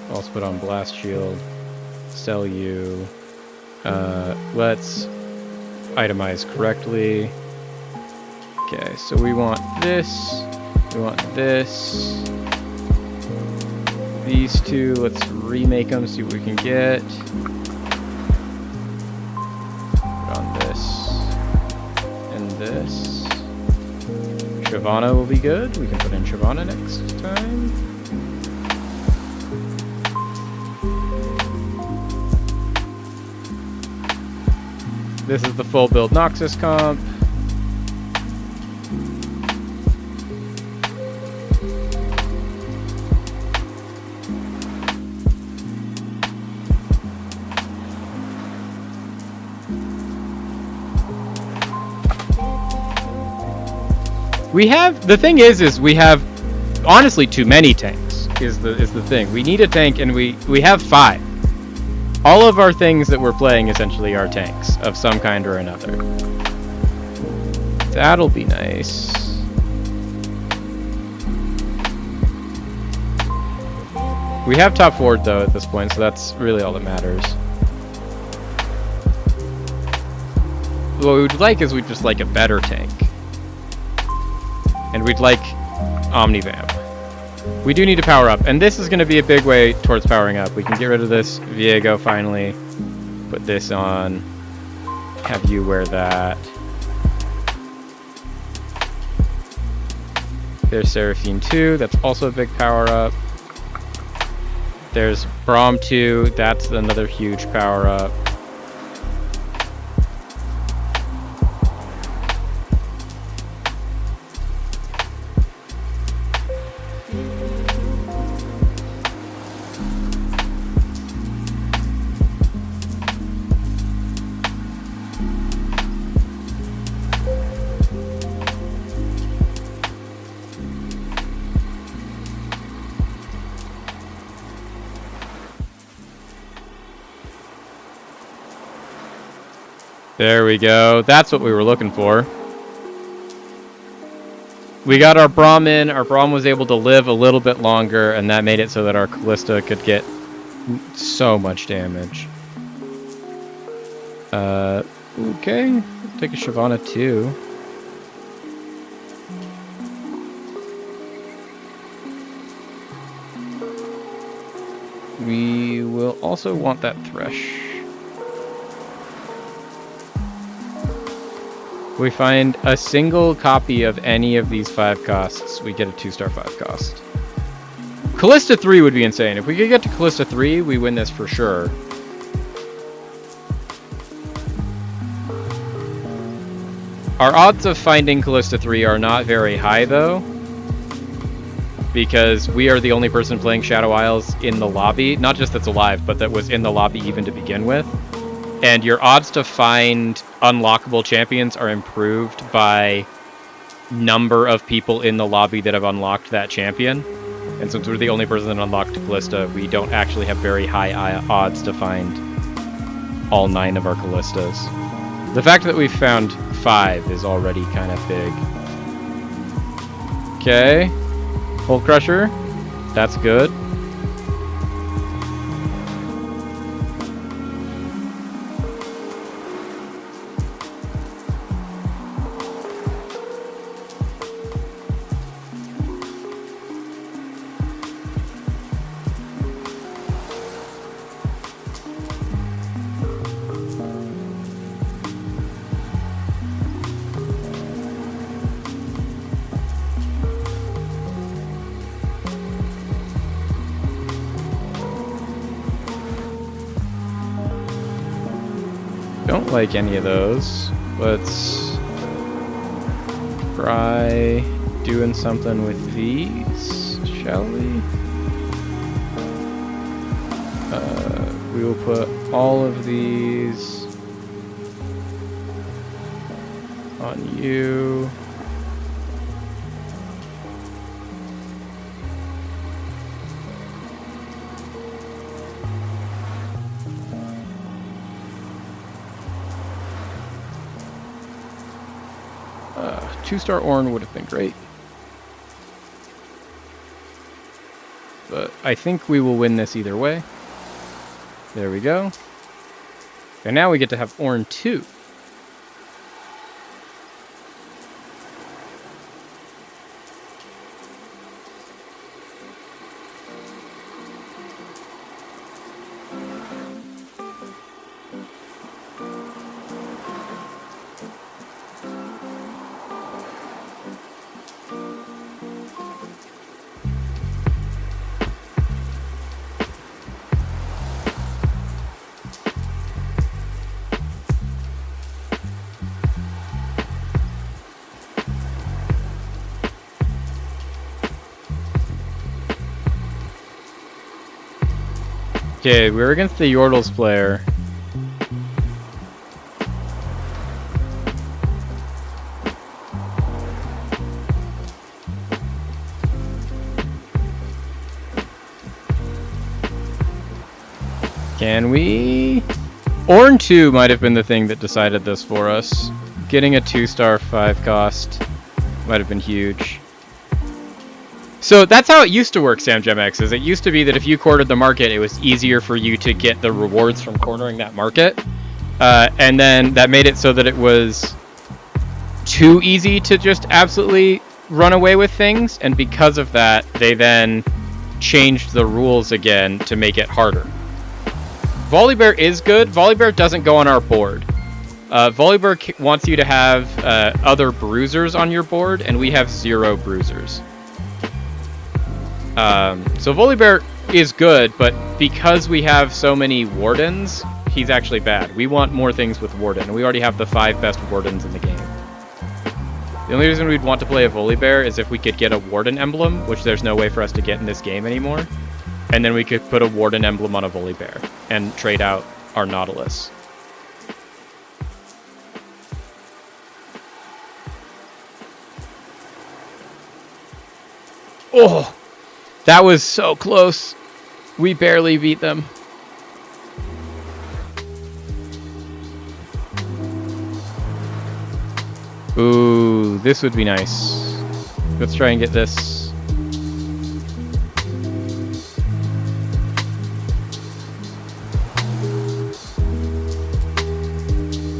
Also put on Blast Shield. Sell you. Let's itemize correctly. Okay, so we want this. We want this. These 2, let's remake them, see what we can get. Put on this. And this. Shyvana will be good. We can put in Shyvana next time. This is the full build Noxus comp. We have, the thing is we have honestly too many tanks is the thing. We need a tank and we have 5. All of our things that we're playing essentially are tanks of some kind or another. That'll be nice. We have top forward though at this point, so that's really all that matters. What we would like is we'd just like a better tank. And we'd like Omnivamp. We do need to power up, and this is going to be a big way towards powering up. We can get rid of this Viego finally, put this on, have you wear that. There's Seraphine 2, that's also a big power up. There's Braum 2, that's another huge power up. There we go. That's what we were looking for. We got our Braum in. Our Braum was able to live a little bit longer, and that made it so that our Callista could get so much damage. Okay. Let's take a Shyvana too. We will also want that Thresh. We find a single copy of any of these 5 costs, we get a 2-star 5 cost. Callista 3 would be insane. If we could get to Callista 3, we win this for sure. Our odds of finding Callista 3 are not very high, though, because we are the only person playing Shadow Isles in the lobby. Not just that's alive, but that was in the lobby even to begin with. And your odds to find unlockable champions are improved by number of people in the lobby that have unlocked that champion. And since we're the only person that unlocked Callista, we don't actually have very high odds to find all 9 of our Callistas. The fact that we found 5 is already kind of big. Okay. Hole Crusher. That's good. Don't like any of those. Let's try doing something with these, shall we? We will put all of these on you. Two-star Ornn would have been great. But I think we will win this either way. There we go. And now we get to have Ornn 2. Okay, we're against the Yordles player. Can we? Ornn 2 might have been the thing that decided this for us. Getting a 2-star 5 cost might have been huge. So that's how it used to work, SamGemX, is it used to be that if you cornered the market, it was easier for you to get the rewards from cornering that market. And then that made it so that it was too easy to just absolutely run away with things. And because of that, they then changed the rules again to make it harder. Volibear is good. Volibear doesn't go on our board. Volibear wants you to have other bruisers on your board, and we have 0 bruisers. So Volibear is good, but because we have so many Wardens, he's actually bad. We want more things with Warden, and we already have the 5 best Wardens in the game. The only reason we'd want to play a Volibear is if we could get a Warden emblem, which there's no way for us to get in this game anymore. And then we could put a Warden emblem on a Volibear and trade out our Nautilus. Oh! That was so close. We barely beat them. Ooh, this would be nice. Let's try and get this.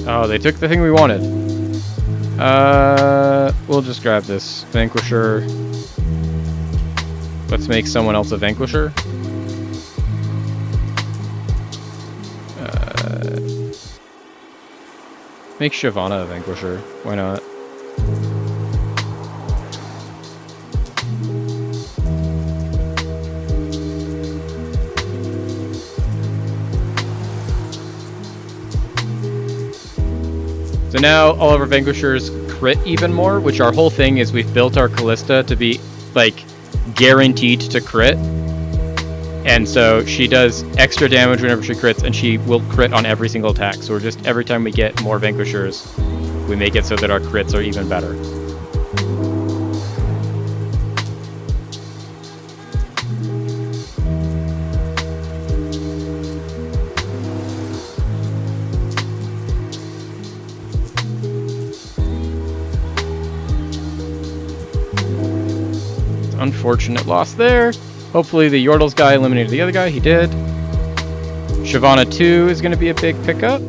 Oh, they took the thing we wanted. We'll just grab this. Vanquisher. Let's make someone else a Vanquisher. Make Shyvana a Vanquisher. Why not? So now all of our Vanquishers crit even more, which our whole thing is we've built our Callista to be, like, guaranteed to crit. And so she does extra damage whenever she crits, and she will crit on every single attack. So we're just, every time we get more Vanquishers, we make it so that our crits are even better. Unfortunate loss there. Hopefully the Yordles guy eliminated the other guy. He did. Shyvana 2 is going to be a big pickup.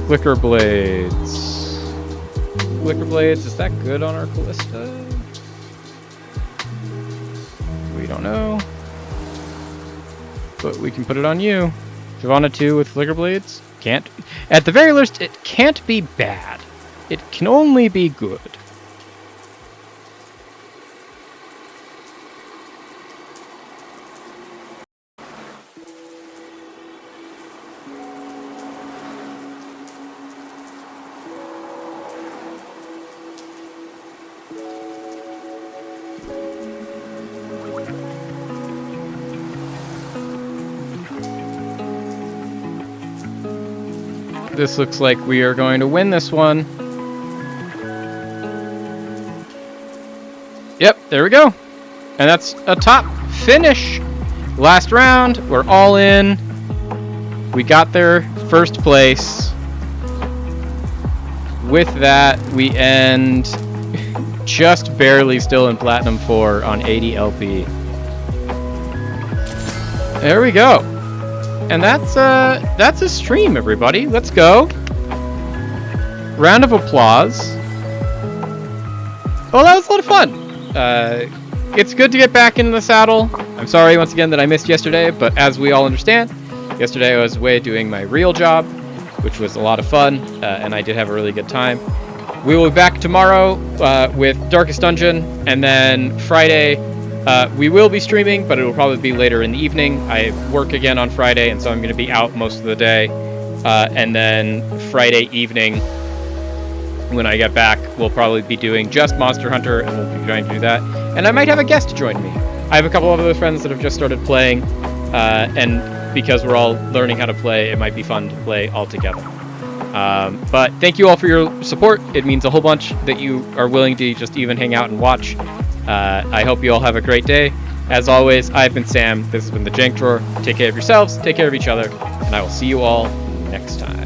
Flicker Blades. Flicker Blades, is that good on our Callista? We don't know. But we can put it on you. Shyvana 2 with Flicker Blades. Can't. At the very least, it can't be bad. It can only be good. This looks like we are going to win this one. Yep, there we go. And that's a top finish. Last round, we're all in. We got there first place. With that, we end just barely still in Platinum 4 on 80 LP. There we go. And that's a stream, everybody. Let's go. Round of applause. Well, that was a lot of fun. It's good to get back into the saddle. I'm sorry once again that I missed yesterday, but as we all understand, yesterday I was away doing my real job, which was a lot of fun, and I did have a really good time. We will be back tomorrow with Darkest Dungeon, and then Friday we will be streaming, but it will probably be later in the evening. I work again on Friday, and so I'm going to be out most of the day. And then Friday evening, when I get back, we'll probably be doing just Monster Hunter, and we'll be trying to do that. And I might have a guest join me. I have a couple of other friends that have just started playing, and because we're all learning how to play, it might be fun to play all together. But thank you all for your support. It means a whole bunch that you are willing to just even hang out and watch. I hope you all have a great day. As always, I've been Sam. This has been the Jank Drawer. Take care of yourselves, take care of each other, and I will see you all next time.